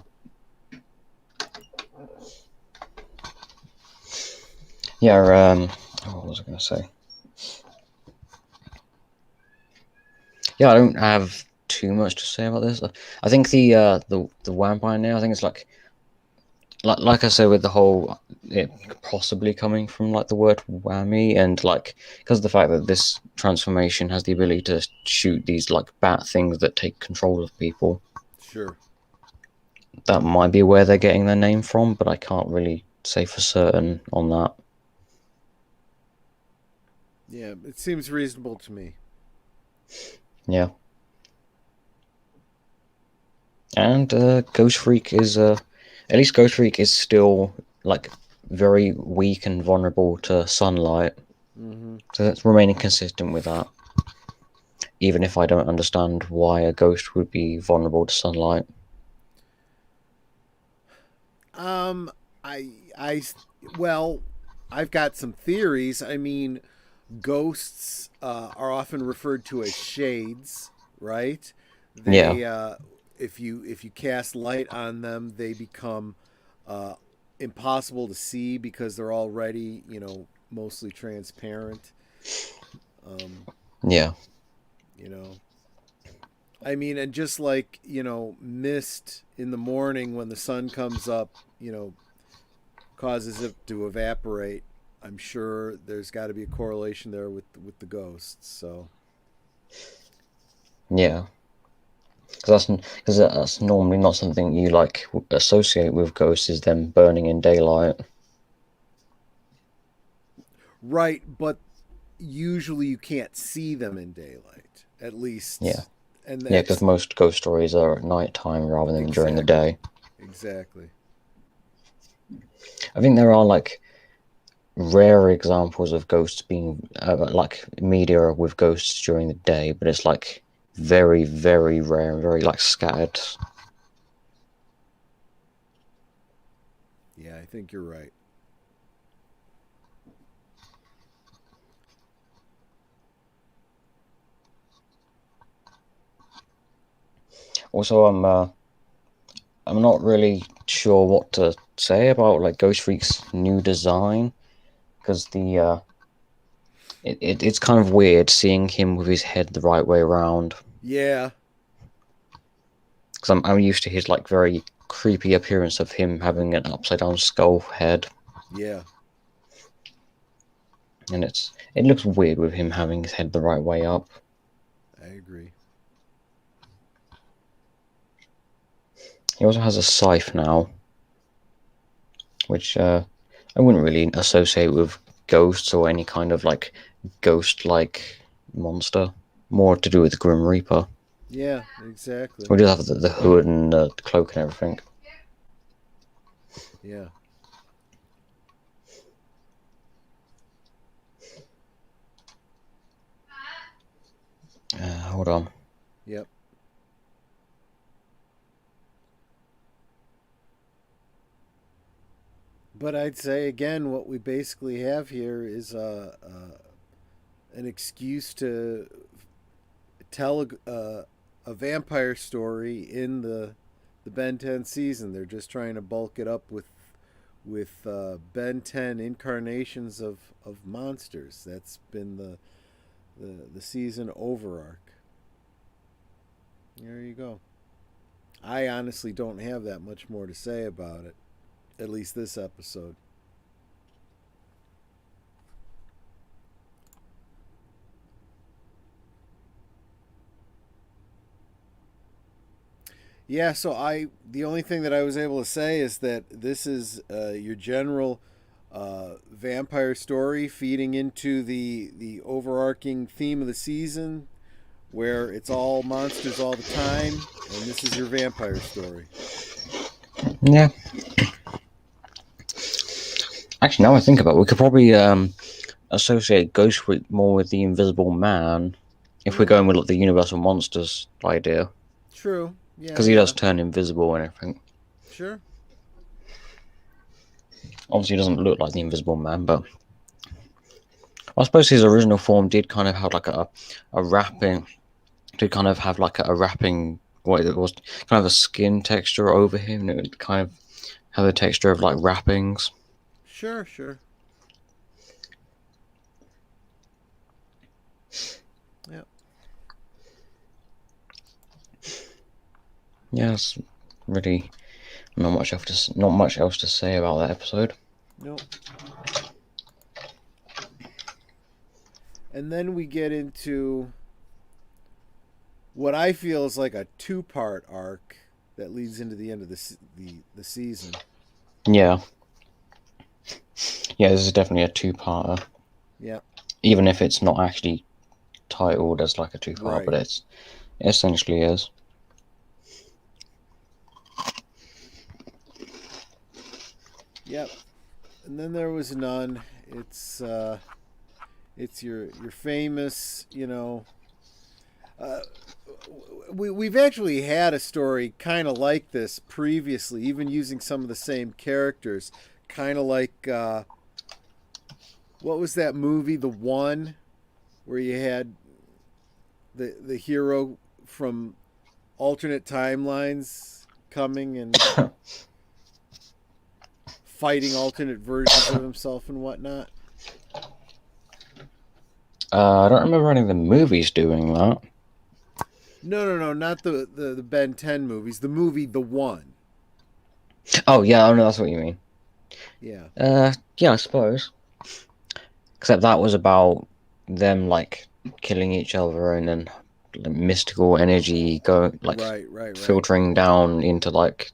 Yeah, what was I going to say? Yeah, I don't have too much to say about this. I think the vampire now. I think it's like I said with the whole it possibly coming from like the word whammy and like because of the fact that this transformation has the ability to shoot these like bat things that take control of people. Sure. That might be where they're getting their name from, but I can't really say for certain on that. Yeah, it seems reasonable to me. Yeah. And Ghost Freak is at least Ghost Freak is still like very weak and vulnerable to sunlight. Mm-hmm. So that's remaining consistent with that. Even if I don't understand why a ghost would be vulnerable to sunlight. Um, I, well, I've got some theories. I mean, ghosts are often referred to as shades, right? Yeah. They, if you cast light on them, they become uh, impossible to see because they're already, mostly transparent. Um, Yeah. you know, I mean, and just like mist in the morning when the sun comes up, causes it to evaporate. I'm sure there's got to be a correlation there with the ghosts. So Yeah. Because that's normally not something you like associate with ghosts is them burning in daylight. right, but usually you can't see them in daylight, at Yeah. least, and Yeah, because that's most ghost stories are at night time rather than during the exactly, day. exactly. I think there are like rare examples of ghosts being like media with ghosts during the day, but it's like very, very rare and very like scattered. Yeah, I think you're right. Also, I'm not really sure what to say about like Ghost Freak's new design because it's kind of weird seeing him with his head the right way around Yeah, because I'm used to his like very creepy appearance of him having an upside down skull head, yeah, and it looks weird with him having his head the right way up. I agree. He also has a scythe now, which I wouldn't really associate with ghosts or any kind of like ghost-like monster. More to do with the Grim Reaper. Yeah, exactly. We just have the hood and the cloak and everything. Yeah. Hold on. Yep. But I'd say again, what we basically have here is an excuse to tell a vampire story in the Ben 10 season. They're just trying to bulk it up with Ben 10 incarnations of monsters. That's been the season over arc. There you go. I honestly don't have that much more to say about it. At least this episode. Yeah, so the only thing that I was able to say is that this is your general vampire story feeding into the overarching theme of the season, where it's all monsters all the time, and this is your vampire story. Yeah. Actually, now I think about it, we could probably associate Ghost with more with the Invisible Man if we're going with like, the Universal Monsters idea. True. Yeah, Because he yeah. does turn invisible and everything. Sure. Obviously, he doesn't look like the Invisible Man, but I suppose his original form did kind of have like a wrapping, did kind of have like a wrapping, what it was, kind of a skin texture over him, and it would kind of have the texture of like wrappings. Sure, sure. Yep. Yeah, it's really not much else to say about that episode. Nope. And then we get into what I feel is like a 2-part arc that leads into the end of the season. Yeah. Yeah, this is definitely a 2-parter. Yeah. Even if it's not actually titled as like a 2-part, Right. but it essentially is. Yep. And then there was none. It's your famous, we've actually had a story kind of like this previously, even using some of the same characters, kind of like what was that movie, The One, where you had the hero from alternate timelines coming and fighting alternate versions of himself and whatnot. I don't remember any of the movies doing that. No, not the Ben 10 movies. The movie The One. Oh yeah, I know that's what you mean. Yeah. Yeah, I suppose. Except that was about them like killing each other and then like, mystical energy Right. filtering down into like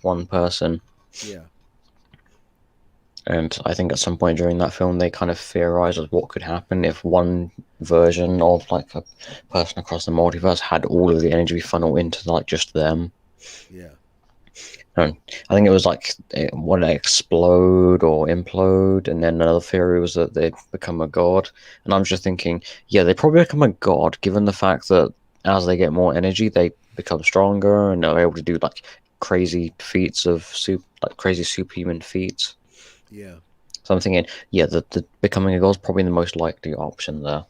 one person. Yeah. And I think at some point during that film, they kind of theorized of what could happen if one version of like a person across the multiverse had all of the energy funnel into like just them. Yeah. And I think it was like would they explode or implode, and then another theory was that they'd become a god. And I'm just thinking, yeah, they probably become a god, given the fact that as they get more energy, they become stronger and are able to do like crazy feats of crazy superhuman feats. Yeah. So I'm thinking, yeah, the becoming a god is probably the most likely option there.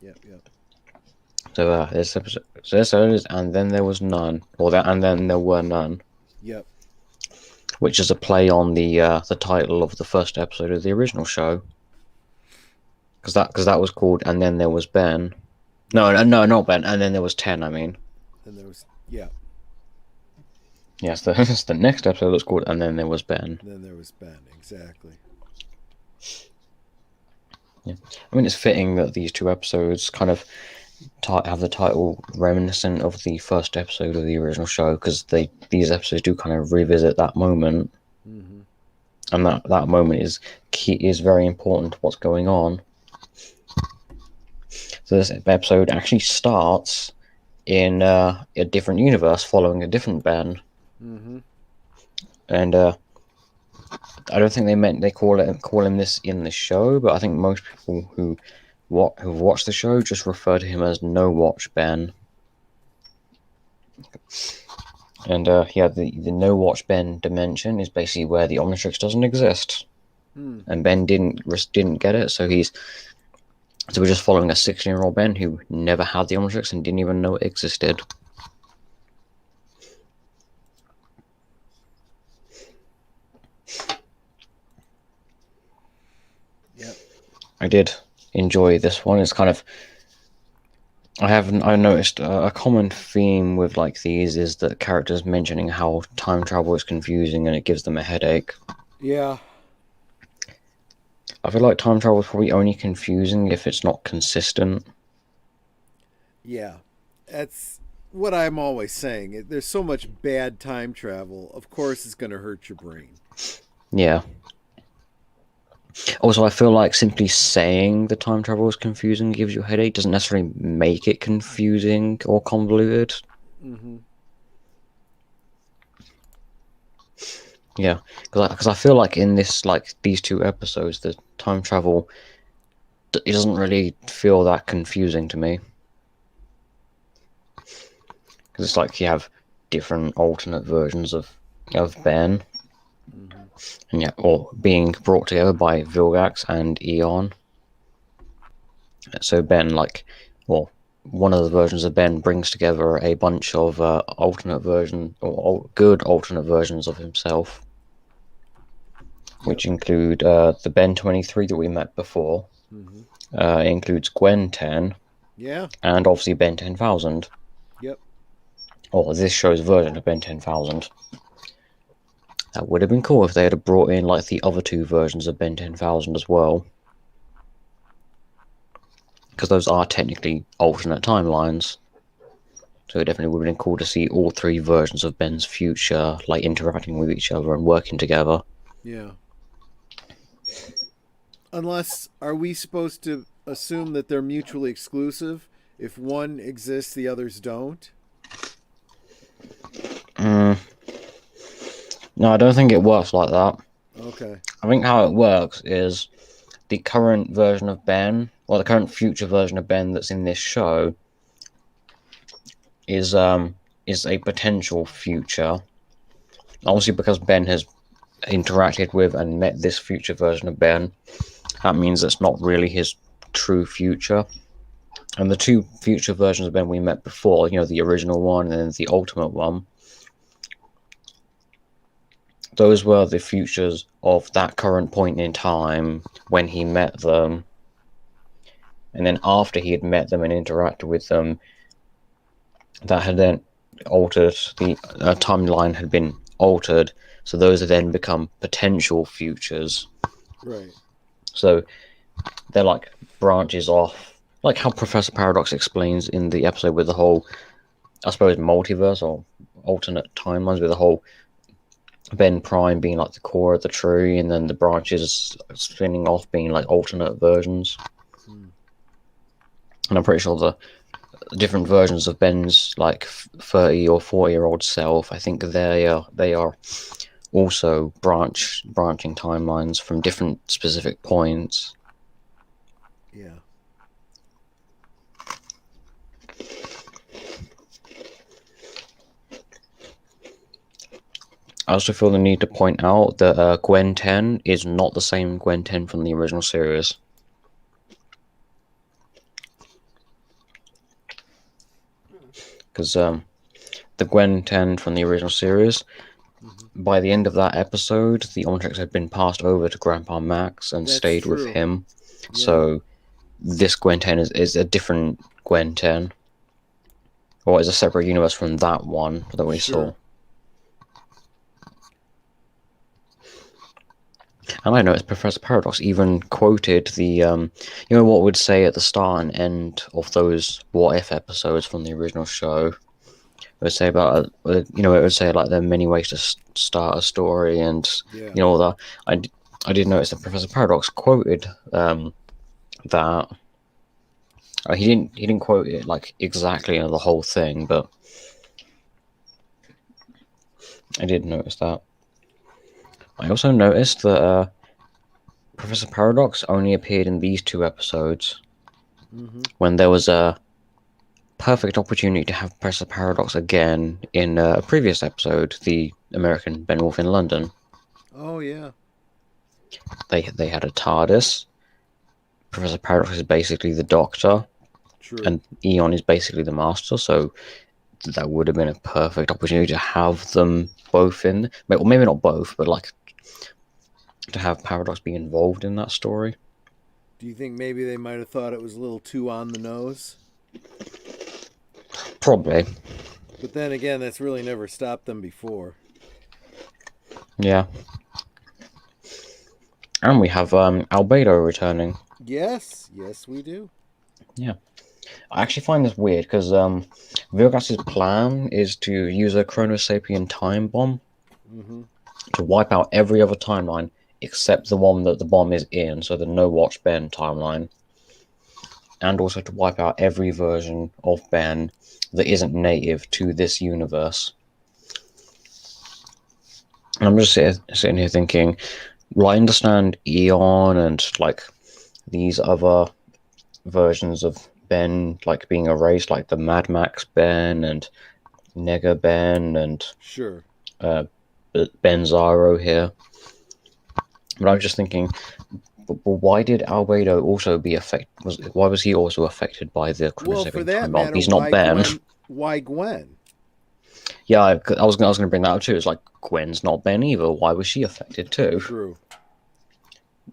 Yep. So this episode is And Then There Was None, or that And Then There Were None. Yep. Which is a play on the title of the first episode of the original show. Because that was called And Then There Was Ben. No, not Ben. And Then There Was 10. I mean. Then there was yeah. Yes, it's the next episode that's called And Then There Was Ben. Then there was Ben. Exactly. Yeah, I mean it's fitting that these two episodes kind of have the title reminiscent of the first episode of the original show, because these episodes do kind of revisit that moment, and that moment is very important to what's going on. So this episode actually starts in a different universe, following a different Ben, and I don't think they call him this in the show, but I think most people who've watched the show just refer to him as No Watch Ben. And the No Watch Ben dimension is basically where the Omnitrix doesn't exist, and Ben didn't get it, so we're just following a 16-year-old Ben who never had the Omnitrix and didn't even know it existed. Yep. I did enjoy this one. It's kind of I noticed a common theme with like these is that characters mentioning how time travel is confusing and it gives them a headache. Yeah. I feel like time travel is probably only confusing if it's not consistent. Yeah. That's what I'm always saying. There's so much bad time travel. Of course it's going to hurt your brain. Yeah. Also, I feel like simply saying the time travel is confusing gives you a headache doesn't necessarily make it confusing or convoluted. Yeah, because I feel like in these two episodes, the time travel, it doesn't really feel that confusing to me. Because it's like you have different alternate versions of Ben. And yeah, or being brought together by Vilgax and Eon. So Ben, one of the versions of Ben brings together a bunch of alternate version or good alternate versions of himself, which include the Ben 23 that we met before. Mm-hmm. It includes Gwen 10. Yeah. And obviously Ben 10,000. Yep. Or this show's version of Ben 10,000. That would have been cool if they had brought in like the other two versions of Ben 10,000 as well. Because those are technically alternate timelines. So it definitely would have been cool to see all three versions of Ben's future like interacting with each other and working together. Yeah. Unless, are we supposed to assume that they're mutually exclusive? If one exists, the others don't? No, I don't think it works like that. Okay. I think how it works is the current version of Ben, or the current future version of Ben that's in this show, is a potential future. Obviously, because Ben has interacted with and met this future version of Ben, that means it's not really his true future. And the two future versions of Ben we met before, the original one and then the ultimate one, those were the futures of that current point in time when he met them. And then after he had met them and interacted with them, that had then altered, the timeline had been altered, so those have then become potential futures. Right. So they're like branches off, like how Professor Paradox explains in the episode with the whole, I suppose, multiverse or alternate timelines, with the whole Ben Prime being like the core of the tree, and then the branches spinning off being like alternate versions. And I'm pretty sure the different versions of Ben's like 30 or 40-year-old self, I think they are also branching timelines from different specific points. Yeah. I also feel the need to point out that Gwen 10 is not the same Gwen 10 from the original series. Because the Gwen 10 from the original series, by the end of that episode, the Omnitrix had been passed over to Grandpa Max and That's stayed true. with him. Yeah. So this Gwen 10 is a different Gwen 10. Or is a separate universe from that one that we saw. And I noticed Professor Paradox even quoted the, what would say at the start and end of those What If episodes from the original show. It would say about, it would say like there are many ways to start a story and, all that. I did notice that Professor Paradox quoted that. He didn't quote it like exactly the whole thing, but I did notice that. I also noticed that Professor Paradox only appeared in these two episodes when there was a perfect opportunity to have Professor Paradox again in a previous episode, the American Ben Wolf in London. Oh, yeah. They had a TARDIS. Professor Paradox is basically the Doctor. True. And Eon is basically the Master, so that would have been a perfect opportunity to have them both in. Well, maybe not both, but like to have Paradox be involved in that story. Do you think maybe they might have thought it was a little too on the nose? Probably. But then again, that's really never stopped them before. Yeah. And we have Albedo returning. Yes, we do. Yeah. I actually find this weird because Vilgas's plan is to use a Chronosapien time bomb to wipe out every other timeline except the one that the bomb is in, so the No Watch Ben timeline. And also to wipe out every version of Ben that isn't native to this universe. And I'm just sitting here thinking, well, I understand Eon and like these other versions of Ben like being erased, like the Mad Max Ben and Nega Ben and Ben Zaro here. But I was just thinking, But why did Albedo also be affected? Why was he also affected by the Well, for chronosecond that time bomb? matter, He's not Ben. Why Gwen? Yeah, I was going to bring that up too. It's like Gwen's not Ben either. Why was she affected too? True.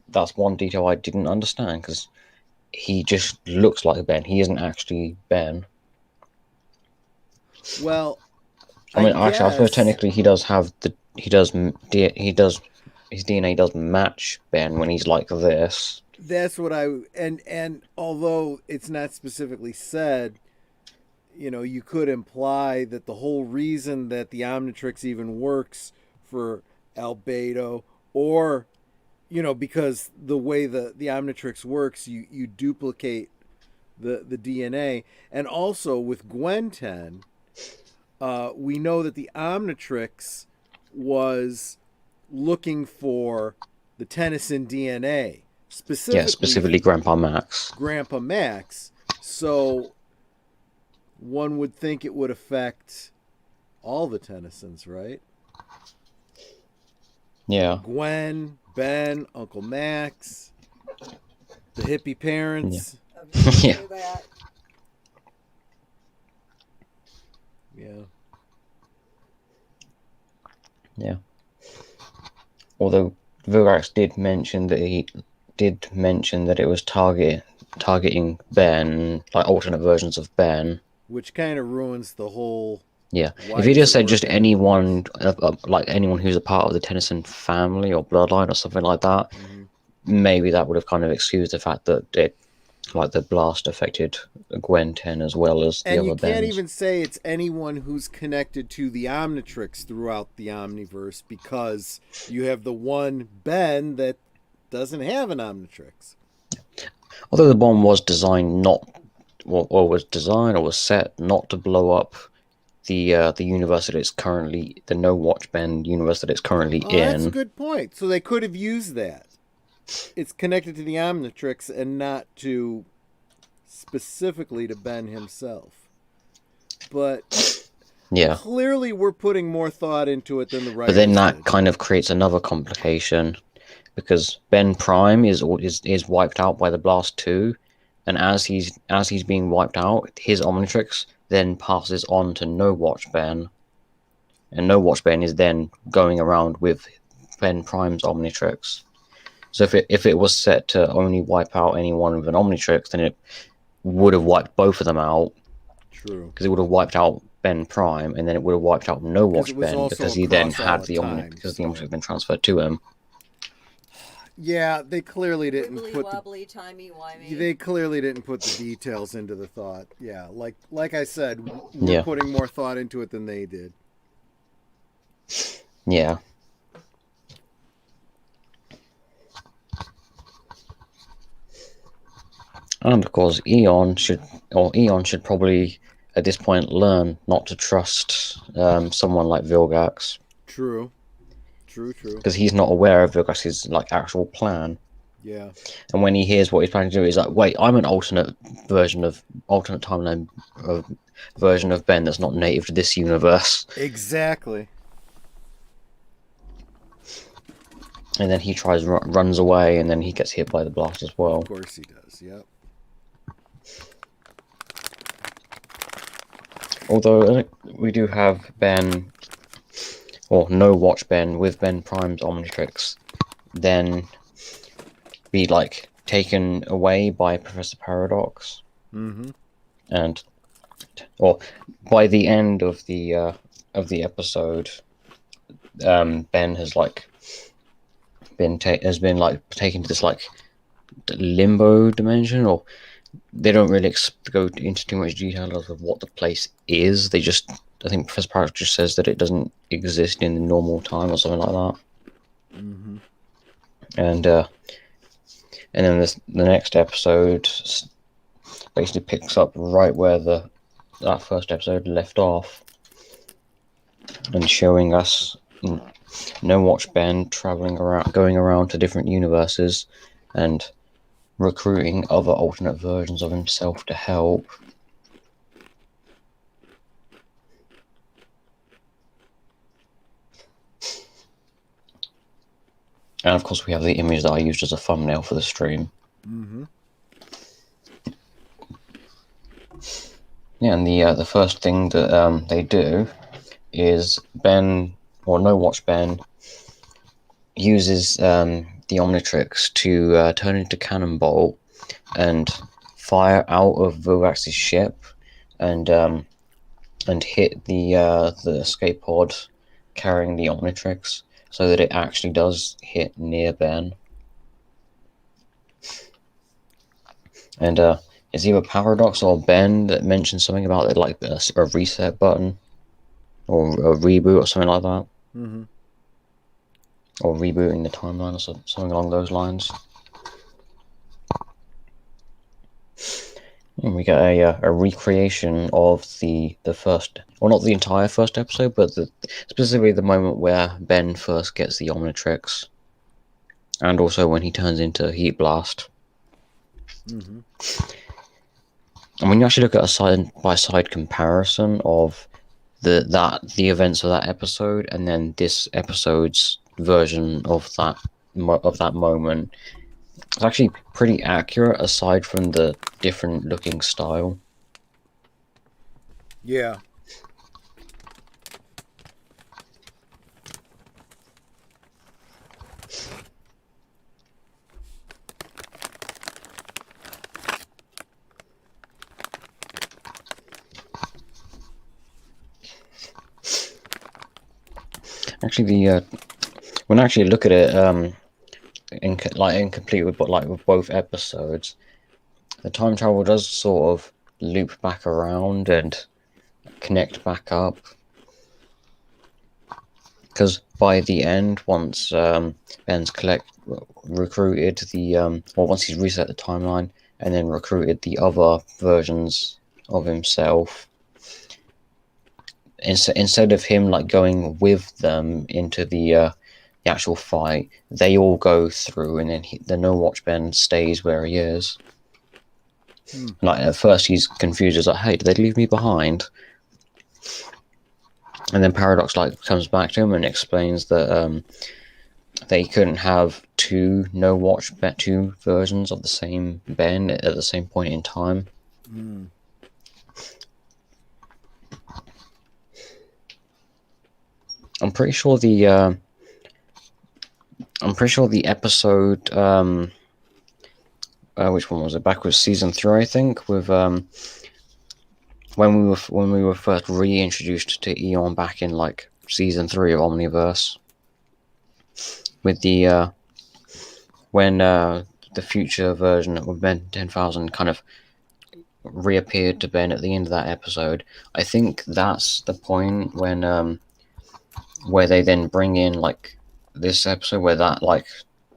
That's one detail I didn't understand because he just looks like Ben. He isn't actually Ben. Well, I mean, actually, I suppose technically he does have his DNA does match Ben when he's like this. That's what and although it's not specifically said, you could imply that the whole reason that the Omnitrix even works for Albedo, or because the way the Omnitrix works, you duplicate the DNA, and also with Gwen 10, we know that the Omnitrix was looking for the Tennyson DNA, specifically Grandpa Max. Grandpa Max. So one would think it would affect all the Tennysons, right? Yeah. Gwen, Ben, Uncle Max, the hippie parents. Yeah. Yeah. Yeah. Although Vilgax did mention that it was targeting Ben, like alternate versions of Ben. Which kind of ruins the whole. Yeah. If he just said just anyone, like anyone who's a part of the Tennyson family or bloodline or something like that, maybe that would have kind of excused the fact that the blast affected Gwen 10 as well as the other Bens. And you can't even say it's anyone who's connected to the Omnitrix throughout the Omniverse, because you have the one Ben that doesn't have an Omnitrix. Although the bomb was designed was set not to blow up the universe that it's currently, the No Watch Ben universe that it's currently in. That's a good point. So they could have used that. It's connected to the Omnitrix and not to specifically to Ben himself. But yeah, clearly we're putting more thought into it than the writers But then that did. kind of creates another complication, because Ben Prime is wiped out by the blast too, and as he's being wiped out, his Omnitrix then passes on to No Watch Ben, and No Watch Ben is then going around with Ben Prime's Omnitrix. So if it was set to only wipe out anyone with an Omnitrix, then it would have wiped both of them out. True. Because it would have wiped out Ben Prime, and then it would have wiped out No Watch Ben, because he then had the Omnitrix, because the Omnitrix had been transferred to him. Yeah, they clearly didn't They clearly didn't put the details into the thought. Yeah, like I said, we're putting more thought into it than they did. Yeah. And of course, Eon should probably at this point learn not to trust someone like Vilgax. True. Because he's not aware of Vilgax's actual plan. Yeah. And when he hears what he's planning to do, he's like, "Wait, I'm an alternate timeline version of Ben that's not native to this universe." Exactly. And then he runs away, and then he gets hit by the blast as well. Of course he does. Yep. Although we do have Ben, or No Watch Ben, with Ben Prime's Omnitrix, then be taken away by Professor Paradox. Mm-hmm. Or by the end of the episode, Ben has been taken to this limbo dimension, or they don't really go into too much detail of what the place is. I think Professor Paradox just says that it doesn't exist in the normal time or something like that. Mm-hmm. And then the next episode basically picks up right where that first episode left off, and showing us No Watch Ben going around to different universes and recruiting other alternate versions of himself to help. And of course, we have the image that I used as a thumbnail for the stream. Mm-hmm. Yeah, and the first thing that they do is Ben, or No Watch Ben, uses the Omnitrix to turn into Cannonball and fire out of Vorax's ship and hit the escape pod carrying the Omnitrix, so that it actually does hit near Ben. And it's either Paradox or Ben that mentions something about it, like a reset button or a reboot or something like that. Mm-hmm. Or rebooting the timeline or something along those lines. And we get a recreation of the first, well, not the entire first episode, but specifically the moment where Ben first gets the Omnitrix, and also when he turns into Heat Blast. Mm-hmm. And when you actually look at a side-by-side comparison of the events of that episode and then this episode's version of that moment, it's actually pretty accurate aside from the different looking style. Yeah. Actually, when I actually look at it, incomplete with both episodes, the time travel does sort of loop back around and connect back up. Because by the end, once Ben's recruited once he's reset the timeline and then recruited the other versions of himself, instead of him like going with them into the actual fight, they all go through, and then the No Watch Ben stays where he is. Like at first he's confused, he's like, "Hey, did they leave me behind?" And then Paradox like comes back to him and explains that they couldn't have two versions of the same Ben at the same point in time. I'm pretty sure the episode, which one was it? Back with season 3, I think, with when we were first reintroduced to Eon back in like season 3 of Omniverse, with the when the future version of Ben 10,000 kind of reappeared to Ben at the end of that episode. I think that's the point when where they then bring in like this episode where that like,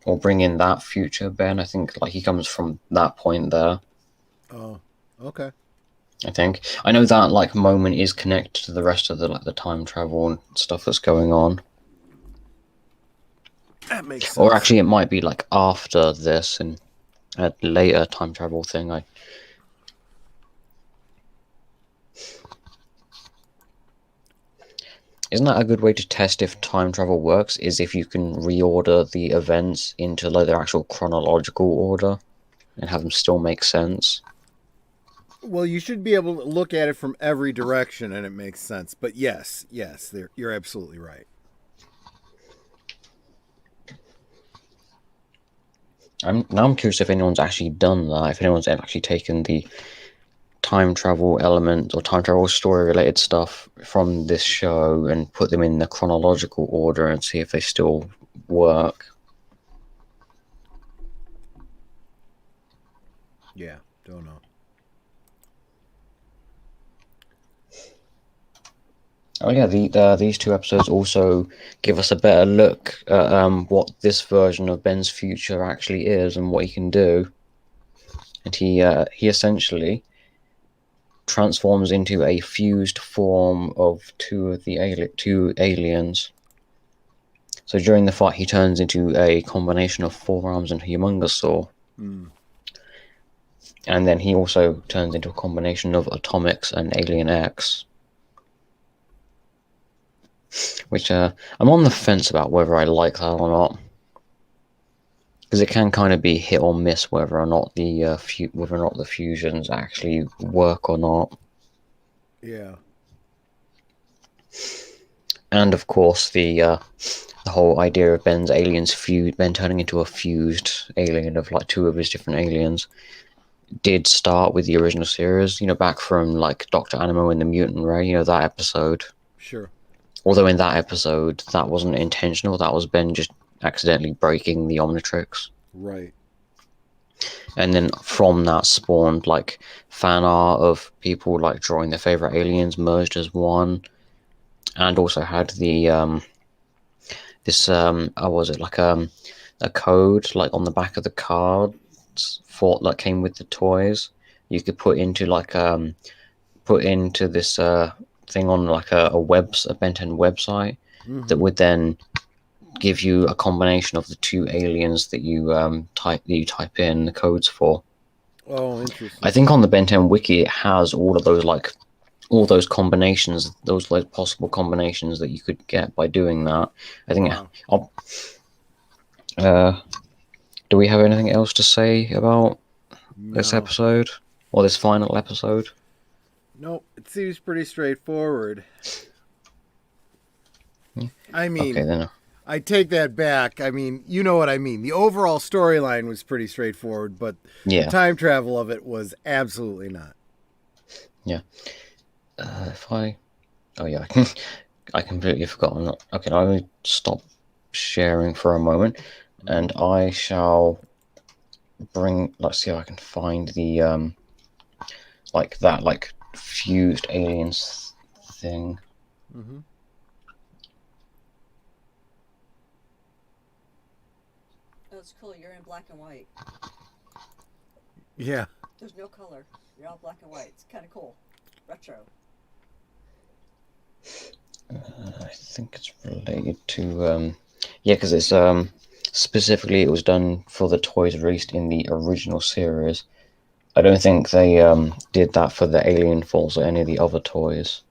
or bring in that future Ben. I think like he comes from that point there. Oh, okay. I think I know that like moment is connected to the rest of the time travel and stuff that's going on. That makes sense. Or actually, it might be like after this and a later time travel thing. Isn't that a good way to test if time travel works? Is if you can reorder the events into like their actual chronological order and have them still make sense. Well, you should be able to look at it from every direction and it makes sense. But yes, you're absolutely right. I'm curious if anyone's actually done that, if anyone's actually taken the time travel element or time travel story related stuff from this show and put them in the chronological order and see if they still work. Yeah, don't know. Oh yeah, these two episodes also give us a better look at what this version of Ben's future actually is and what he can do. And he essentially transforms into a fused form of two aliens. So during the fight, he turns into a combination of Four Arms and Humongousaur. And then he also turns into a combination of Atomics and Alien X. Which I'm on the fence about whether I like that or not. because it can kind of be hit or miss whether or not the fusions actually work or not. Yeah. And of course, the whole idea of Ben turning into a fused alien of like two of his different aliens, did start with the original series. Back from like Dr. Animo and the Mutant Ray. That episode. Sure. Although in that episode, that wasn't intentional. That was Ben just accidentally breaking the Omnitrix. Right. And then from that spawned like fan art of people like drawing their favorite aliens merged as one, and also had the was it like a code like on the back of the cards for that came with the toys. You could put into this thing on like a Ben 10 website that would then give you a combination of the two aliens that you type in the codes for. Oh, interesting. I think on the Ben 10 wiki it has all those combinations, those like possible combinations that you could get by doing that. I think. Wow. Do we have anything else to say about this No. episode or this final episode? Nope. It seems pretty straightforward. I mean, Okay, then. I take that back. I mean, you know what I mean. The overall storyline was pretty straightforward, but Yeah. the time travel of it was absolutely not. Yeah. I completely forgot. Okay, I will stop sharing for a moment, and I shall let's see if I can find the fused aliens thing. Mm-hmm. Oh, it's cool. You're in black and white. Yeah. There's no color. You're all black and white. It's kind of cool. Retro. I think it's related to because it's specifically it was done for the toys released in the original series. I don't think they did that for the Alien Force or any of the other toys.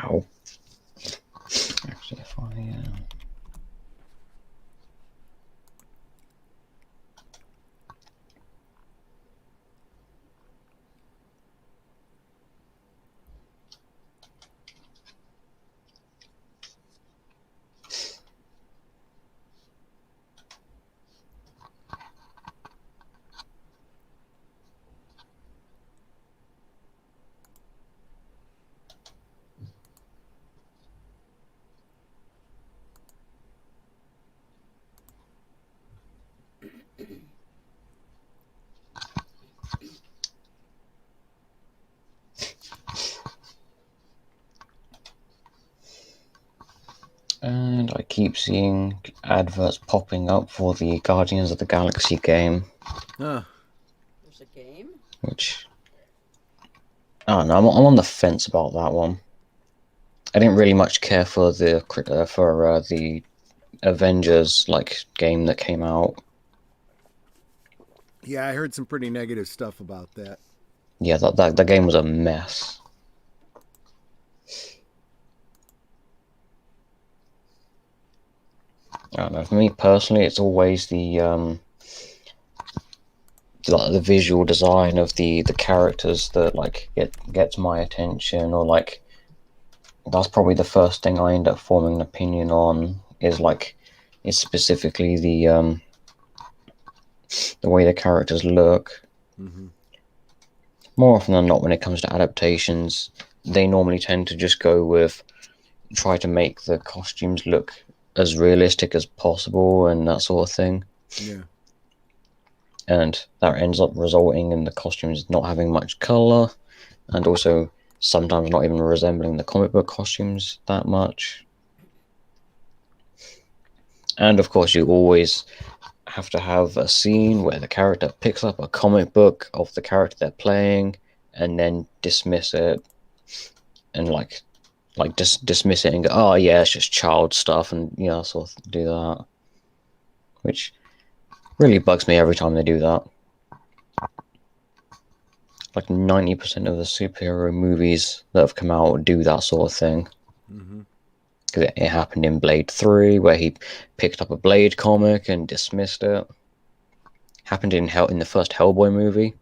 Ow. Actually, if I And I keep seeing adverts popping up for the Guardians of the Galaxy game. Huh. There's a game? Which, I don't know, I'm on the fence about that one. I didn't really much care for the Avengers game that came out. Yeah, I heard some pretty negative stuff about that. Yeah, that game was a mess. I don't know. For me personally, it's always the visual design of the characters that gets my attention, or that's probably the first thing I end up forming an opinion on. Is specifically the way the characters look. Mm-hmm. More often than not, when it comes to adaptations, they normally tend to just try to make the costumes look as realistic as possible and that sort of thing. Yeah. And that ends up resulting in the costumes not having much color, and also sometimes not even resembling the comic book costumes that much. And of course, you always have to have a scene where the character picks up a comic book of the character they're playing and then dismiss it and just dismiss it and go, oh yeah, it's just child stuff, and sort of do that, which really bugs me every time they do that. like 90% of the superhero movies that have come out do that sort of thing. Mm-hmm. It happened in Blade 3, where he picked up a Blade comic and dismissed it. Happened in the first Hellboy movie.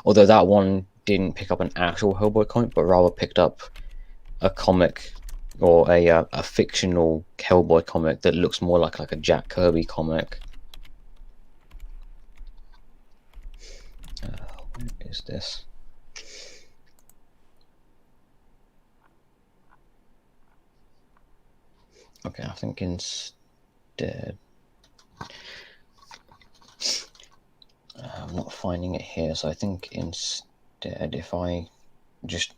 Although that one didn't pick up an actual Hellboy comic, but rather picked up a comic or a fictional Hellboy comic that looks more like a Jack Kirby comic. Where is this? Okay, I think instead... I'm not finding it here, so I think instead if I just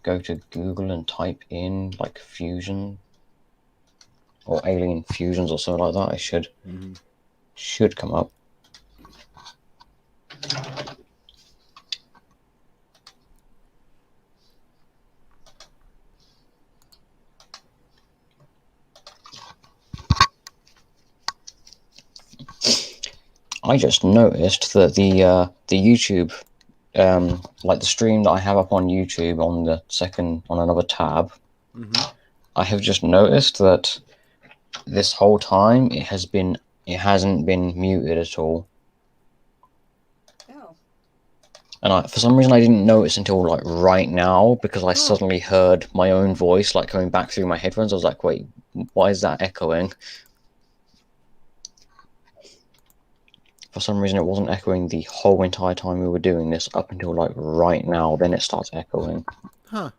go to Google and type in like fusion or alien fusions or something like that, I should come up. I just noticed that the YouTube, like the stream that I have up on YouTube on another tab, I have just noticed that this whole time it hasn't been muted at all. Oh. And for some reason I didn't notice until like right now, because I suddenly heard my own voice like coming back through my headphones. I was like, wait, why is that echoing? For some reason it wasn't echoing the whole entire time we were doing this up until like right now, then it starts echoing. Huh.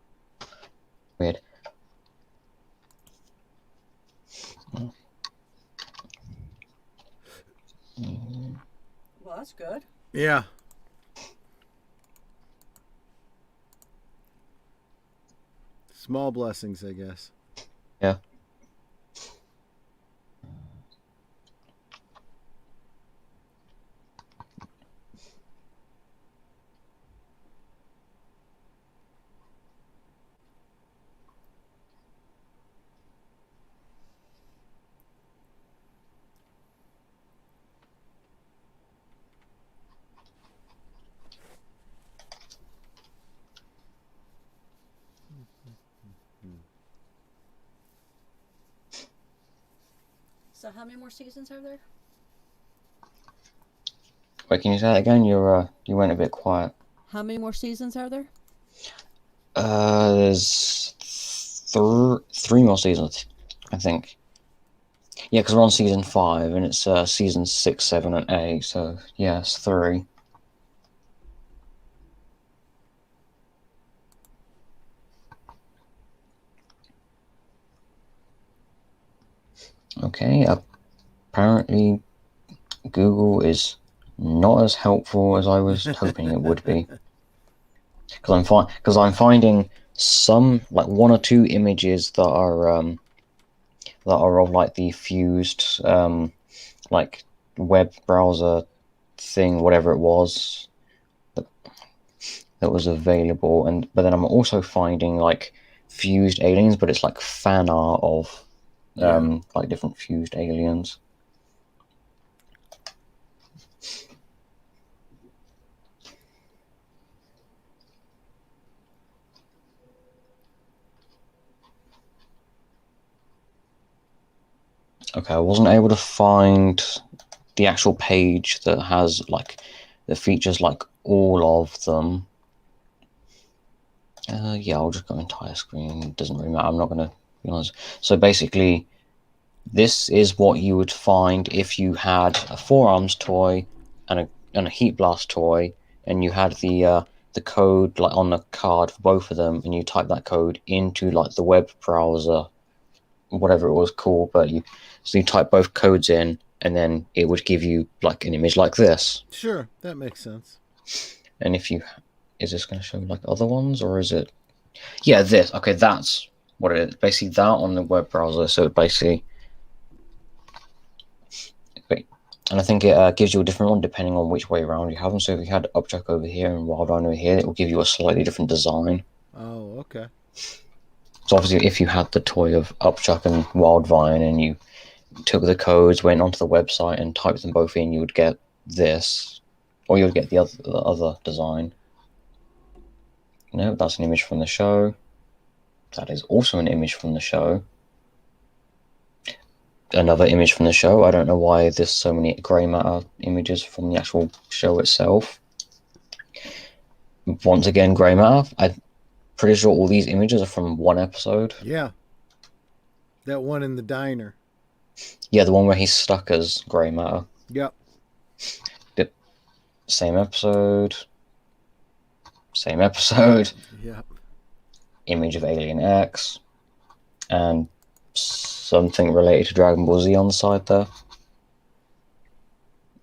Weird. Well, that's good. Yeah. Small blessings, I guess. Yeah. So how many more seasons are there? Wait, can you say that again? You went a bit quiet. How many more seasons are there? There's three more seasons, I think. Yeah, because we're on season 5, and it's seasons 6, 7, and 8. So yes, 3. Okay. Apparently, Google is not as helpful as I was hoping it would be. Because I'm finding some, like 1 or 2 images that are of like the fused like web browser thing, whatever it was that was available, but then I'm also finding like fused aliens, but it's like fan art of like different fused aliens. Okay, I wasn't able to find the actual page that has like that features like all of them. Yeah, I'll just go entire screen. It doesn't really matter. I'm not gonna be honest. So basically, this is what you would find if you had a 4-arms toy and a heat blast toy, and you had the code like on the card for both of them, and you type that code into like the web browser, whatever it was called, but you type both codes in, and then it would give you like an image like this. Sure, that makes sense. And is this going to show like other ones, or is it? Yeah, this. Okay, that's what it is. Basically, that on the web browser. So basically, and I think it gives you a different one depending on which way around you have them. So if you had Upchuck over here and Wildvine over here, it will give you a slightly different design. Oh, okay. So obviously, if you had the toy of Upchuck and Wildvine, and you took the codes, went onto the website, and typed them both in, you would get this, or you would get the other design. No, that's an image from the show. That is also an image from the show. Another image from the show. I don't know why there's so many grey matter images from the actual show itself. Once again, grey matter. I'm pretty sure all these images are from one episode. Yeah. That one in the diner. Yeah, the one where he's stuck as grey matter. Yep. Same episode. Same episode. Yep. Image of Alien X. And something related to Dragon Ball Z on the side there.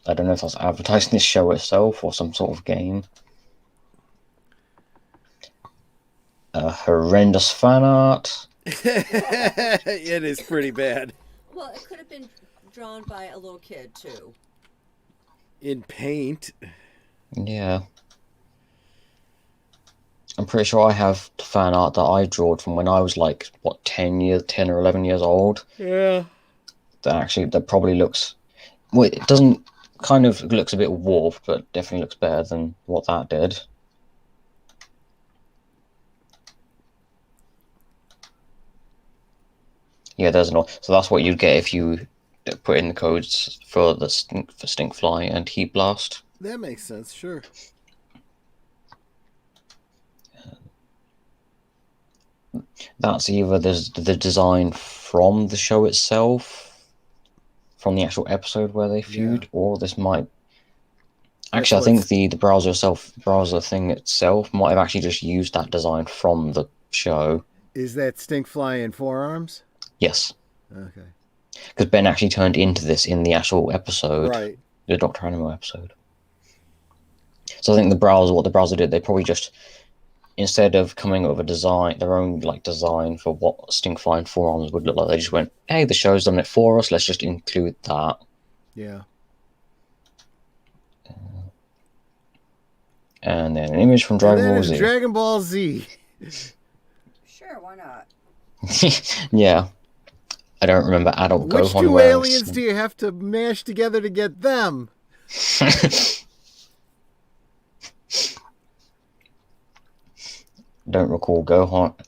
I don't know if that's advertising this show itself or some sort of game. Horrendous fan art. It is pretty bad. Well, it could have been drawn by a little kid too. In paint. Yeah. I'm pretty sure I have fan art that I drawed from when I was like, what, 10 or 11 years old? Yeah. That probably looks... Well, it doesn't... Kind of looks a bit warped, but definitely looks better than what that did. Yeah, there's an... So that's what you'd get if you put in the codes for the Stinkfly and Heat Blast. That makes sense, sure. That's either the design from the show itself, from the actual episode where they feud, or this might... Actually, I think the browser thing itself might have actually just used that design from the show. Is that Stinkfly in forearms? Yes. Okay. Because Ben actually turned into this in the actual episode. Right. The Dr. Animal episode. So I think what the browser did, they probably just, instead of coming up with a design, their own like design for what Stinkfly and forearms would look like, they just went, hey, the show's done it for us, let's just include that. Yeah. And then an image from Dragon Ball Z. Dragon Ball Z. Sure, why not? Yeah. I don't remember adult Which Gohan two wearing... aliens do you have to mash together to get them? Don't recall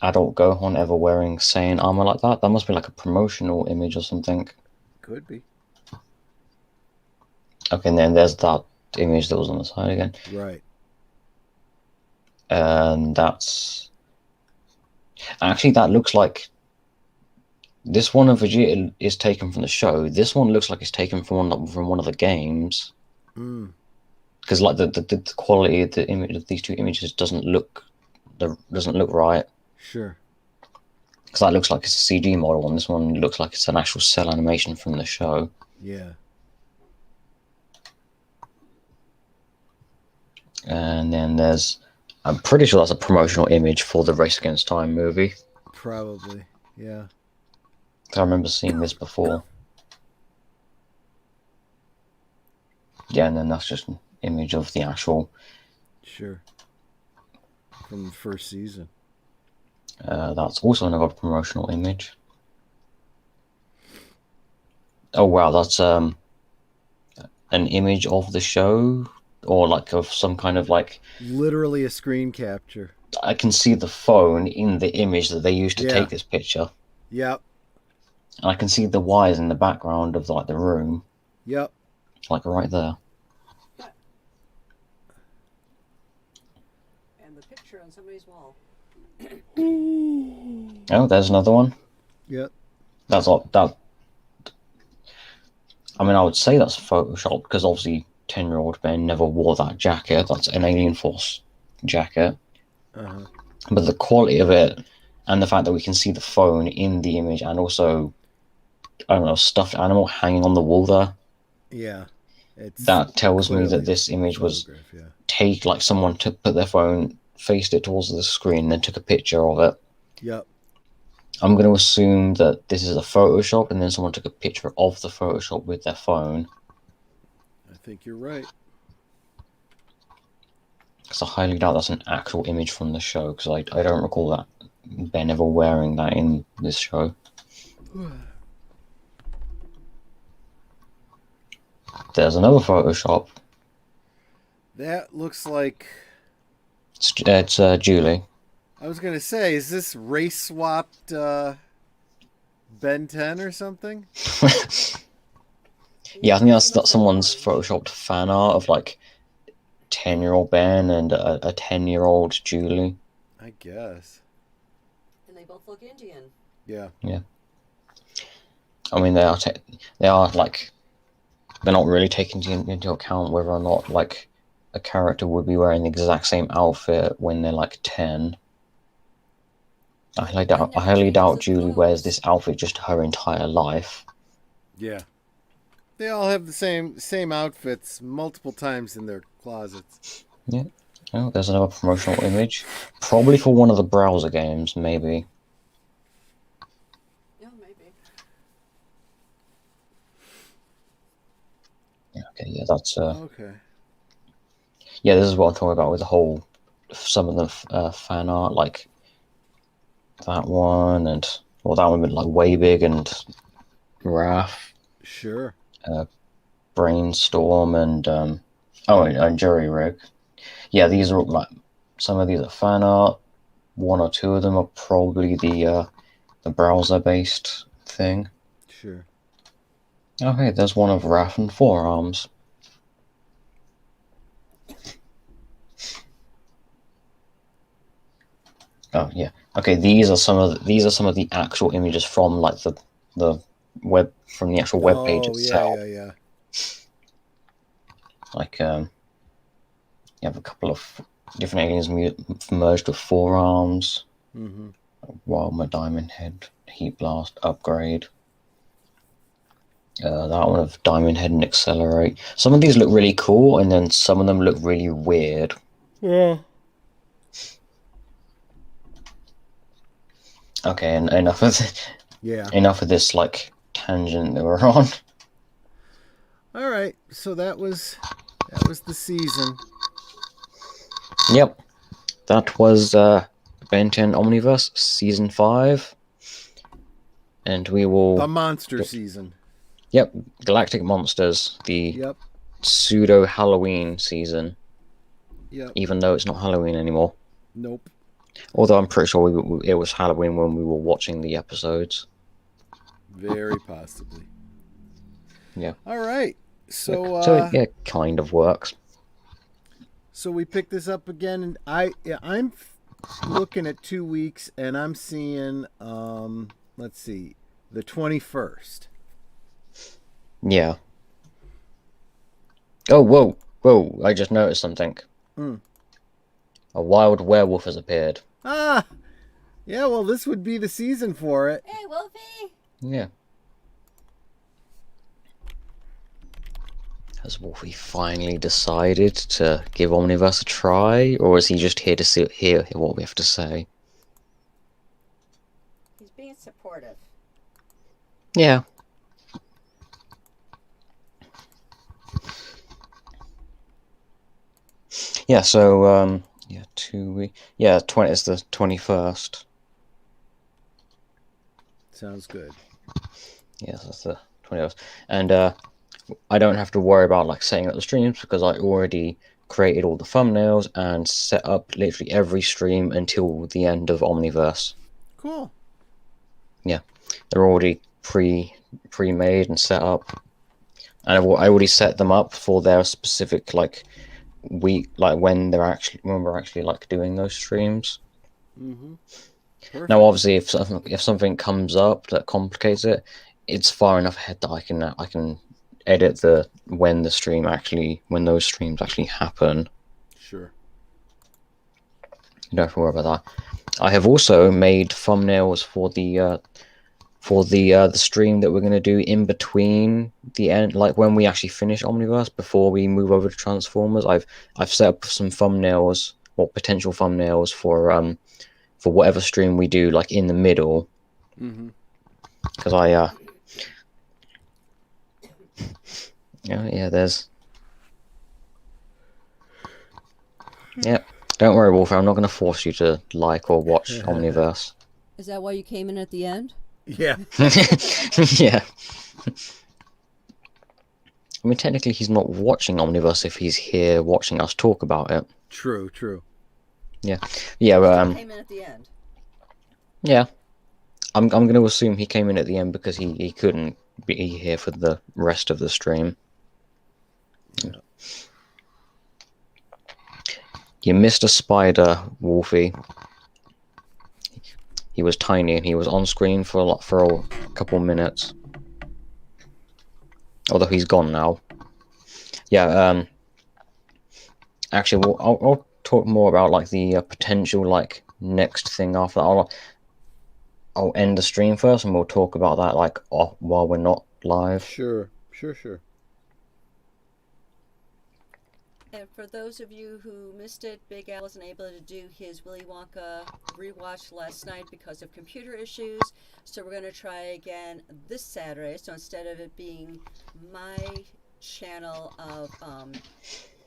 adult Gohan ever wearing Saiyan armor like that. That must be like a promotional image or something. Could be. Okay, and then there's that image that was on the side again. Right. And that's... Actually, that looks like... This one of Vegeta is taken from the show. This one looks like it's taken from one of the games. Because like the quality of the image of these two images doesn't look right. Sure. Because that looks like it's a CG model, and this one looks like it's an actual cell animation from the show. Yeah. And then there's... I'm pretty sure that's a promotional image for the Race Against Time movie. Probably, yeah. I remember seeing this before. Yeah, and then that's just an image of the actual... Sure. From the first season. That's also another promotional image. Oh wow, that's an image of the show, or like of some kind of like... Literally a screen capture. I can see the phone in the image that they used to take this picture. Yep. And I can see the wires in the background of like the room. Yep. Like right there. And the picture on somebody's wall. Oh, there's another one. Yep. That's all that. I mean, I would say that's Photoshop because obviously 10-year-old Ben never wore that jacket. That's an Alien Force jacket. Uh-huh. But the quality of it and the fact that we can see the phone in the image and also, I don't know, stuffed animal hanging on the wall there. Yeah. That tells me that this image was like someone put their phone, faced it towards the screen, then took a picture of it. Yep. I'm going to assume that this is a Photoshop and then someone took a picture of the Photoshop with their phone. I think you're right. Because I highly doubt that's an actual image from the show, because I don't recall that Ben ever wearing that in this show. There's another Photoshop. That looks like... It's Julie. I was gonna say, is this race swapped Ben 10 or something? Yeah, I think that's someone's photoshopped fan art of like 10-year-old Ben and a 10-year-old Julie. I guess. And they both look Indian. Yeah. Yeah. I mean, they are like, they're not really taking into account whether or not like a character would be wearing the exact same outfit when they're like 10. I highly doubt Julie wears this outfit just her entire life. Yeah. They all have the same outfits multiple times in their closets. Yeah. Oh, there's another promotional image. Probably for one of the browser games, maybe. Yeah, maybe. Okay, yeah, that's Okay. yeah, this is what I'm talking about with the whole some of the fan art, like that one, and well, that one been like Way Big and Raph, Sure. Brainstorm, and and Jury Rig. Yeah, these are like some of these are fan art. One or two of them are probably the browser based thing. Sure. Okay, there's one of Raph and Forearms. Oh yeah. Okay, these are some of the actual images from like the web from the actual web page itself. Yeah. Like you have a couple of different aliens merged with Forearms. Mm-hmm. Wildmer Diamond Head, Heat Blast, Upgrade. That one of Diamond Head and Accelerate. Some of these look really cool, and then some of them look really weird. Yeah. Okay, and enough of this like tangent that we're on. All right. So that was the season. Yep, that was Ben 10 Omniverse Season 5, and we will The monster season. Yep, Galactic Monsters, the pseudo Halloween season. Yep. Even though it's not Halloween anymore. Nope. Although I'm pretty sure it was Halloween when we were watching the episodes. Very possibly. Yeah. All right. So yeah, kind of works. So we picked this up again, and I'm looking at 2 weeks, and I'm seeing let's see, the 21st. Yeah. Oh, whoa! I just noticed something. A wild werewolf has appeared. Ah, yeah. Well, this would be the season for it. Hey, Wolfie. Yeah. Has Wolfie finally decided to give Omniverse a try, or is he just here to hear what we have to say? He's being supportive. Yeah. Yeah, so, yeah, 2 weeks. Yeah, it's the 21st. Sounds good. Yes, that's the 21st. And, I don't have to worry about, like, setting up the streams because I already created all the thumbnails and set up literally every stream until the end of Omniverse. Cool. Yeah, they're already pre-made and set up. And I already set them up for their specific, like, week, like when we're actually like doing those streams. Perfect. Now, obviously, if something comes up that complicates it, it's far enough ahead that I can edit when those streams actually happen. Sure. You don't have to worry about that. I have also made thumbnails for the stream that we're going to do in between the end, like when we actually finish Omniverse, before we move over to Transformers. I've set up some thumbnails, or potential thumbnails, for whatever stream we do, like in the middle. Because there's don't worry, Wolf, I'm not going to force you to like or watch Omniverse. Is that why you came in at the end? Yeah. Yeah. I mean, technically, he's not watching Omniverse if he's here watching us talk about it. True. Yeah, He but came in at the end. yeah, I'm going to assume he came in at the end because he couldn't be here for the rest of the stream. Yeah. You missed a spider, Wolfie. He was tiny and he was on screen for a couple minutes. Although he's gone now. Yeah. Actually, I'll talk more about like the potential like next thing after that. I'll end the stream first, and we'll talk about that like while we're not live. Sure. And for those of you who missed it, Big Al wasn't able to do his Willy Wonka rewatch last night because of computer issues. So we're going to try again this Saturday. So instead of it being my channel of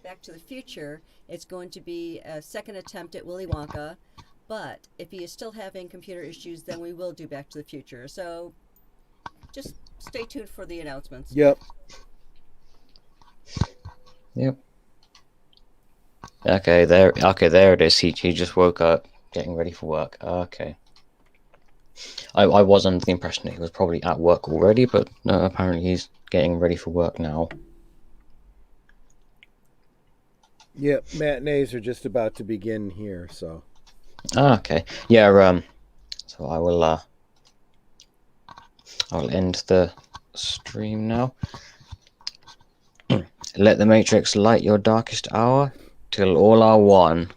Back to the Future, it's going to be a second attempt at Willy Wonka. But if he is still having computer issues, then we will do Back to the Future. So just stay tuned for the announcements. Yep. Okay, there it is. He just woke up, getting ready for work. Okay. I was under the impression that he was probably at work already, but no, apparently he's getting ready for work now. Yep, matinees are just about to begin here, so. Okay. Yeah, so I'll end the stream now. Let the Matrix light your darkest hour till all are one.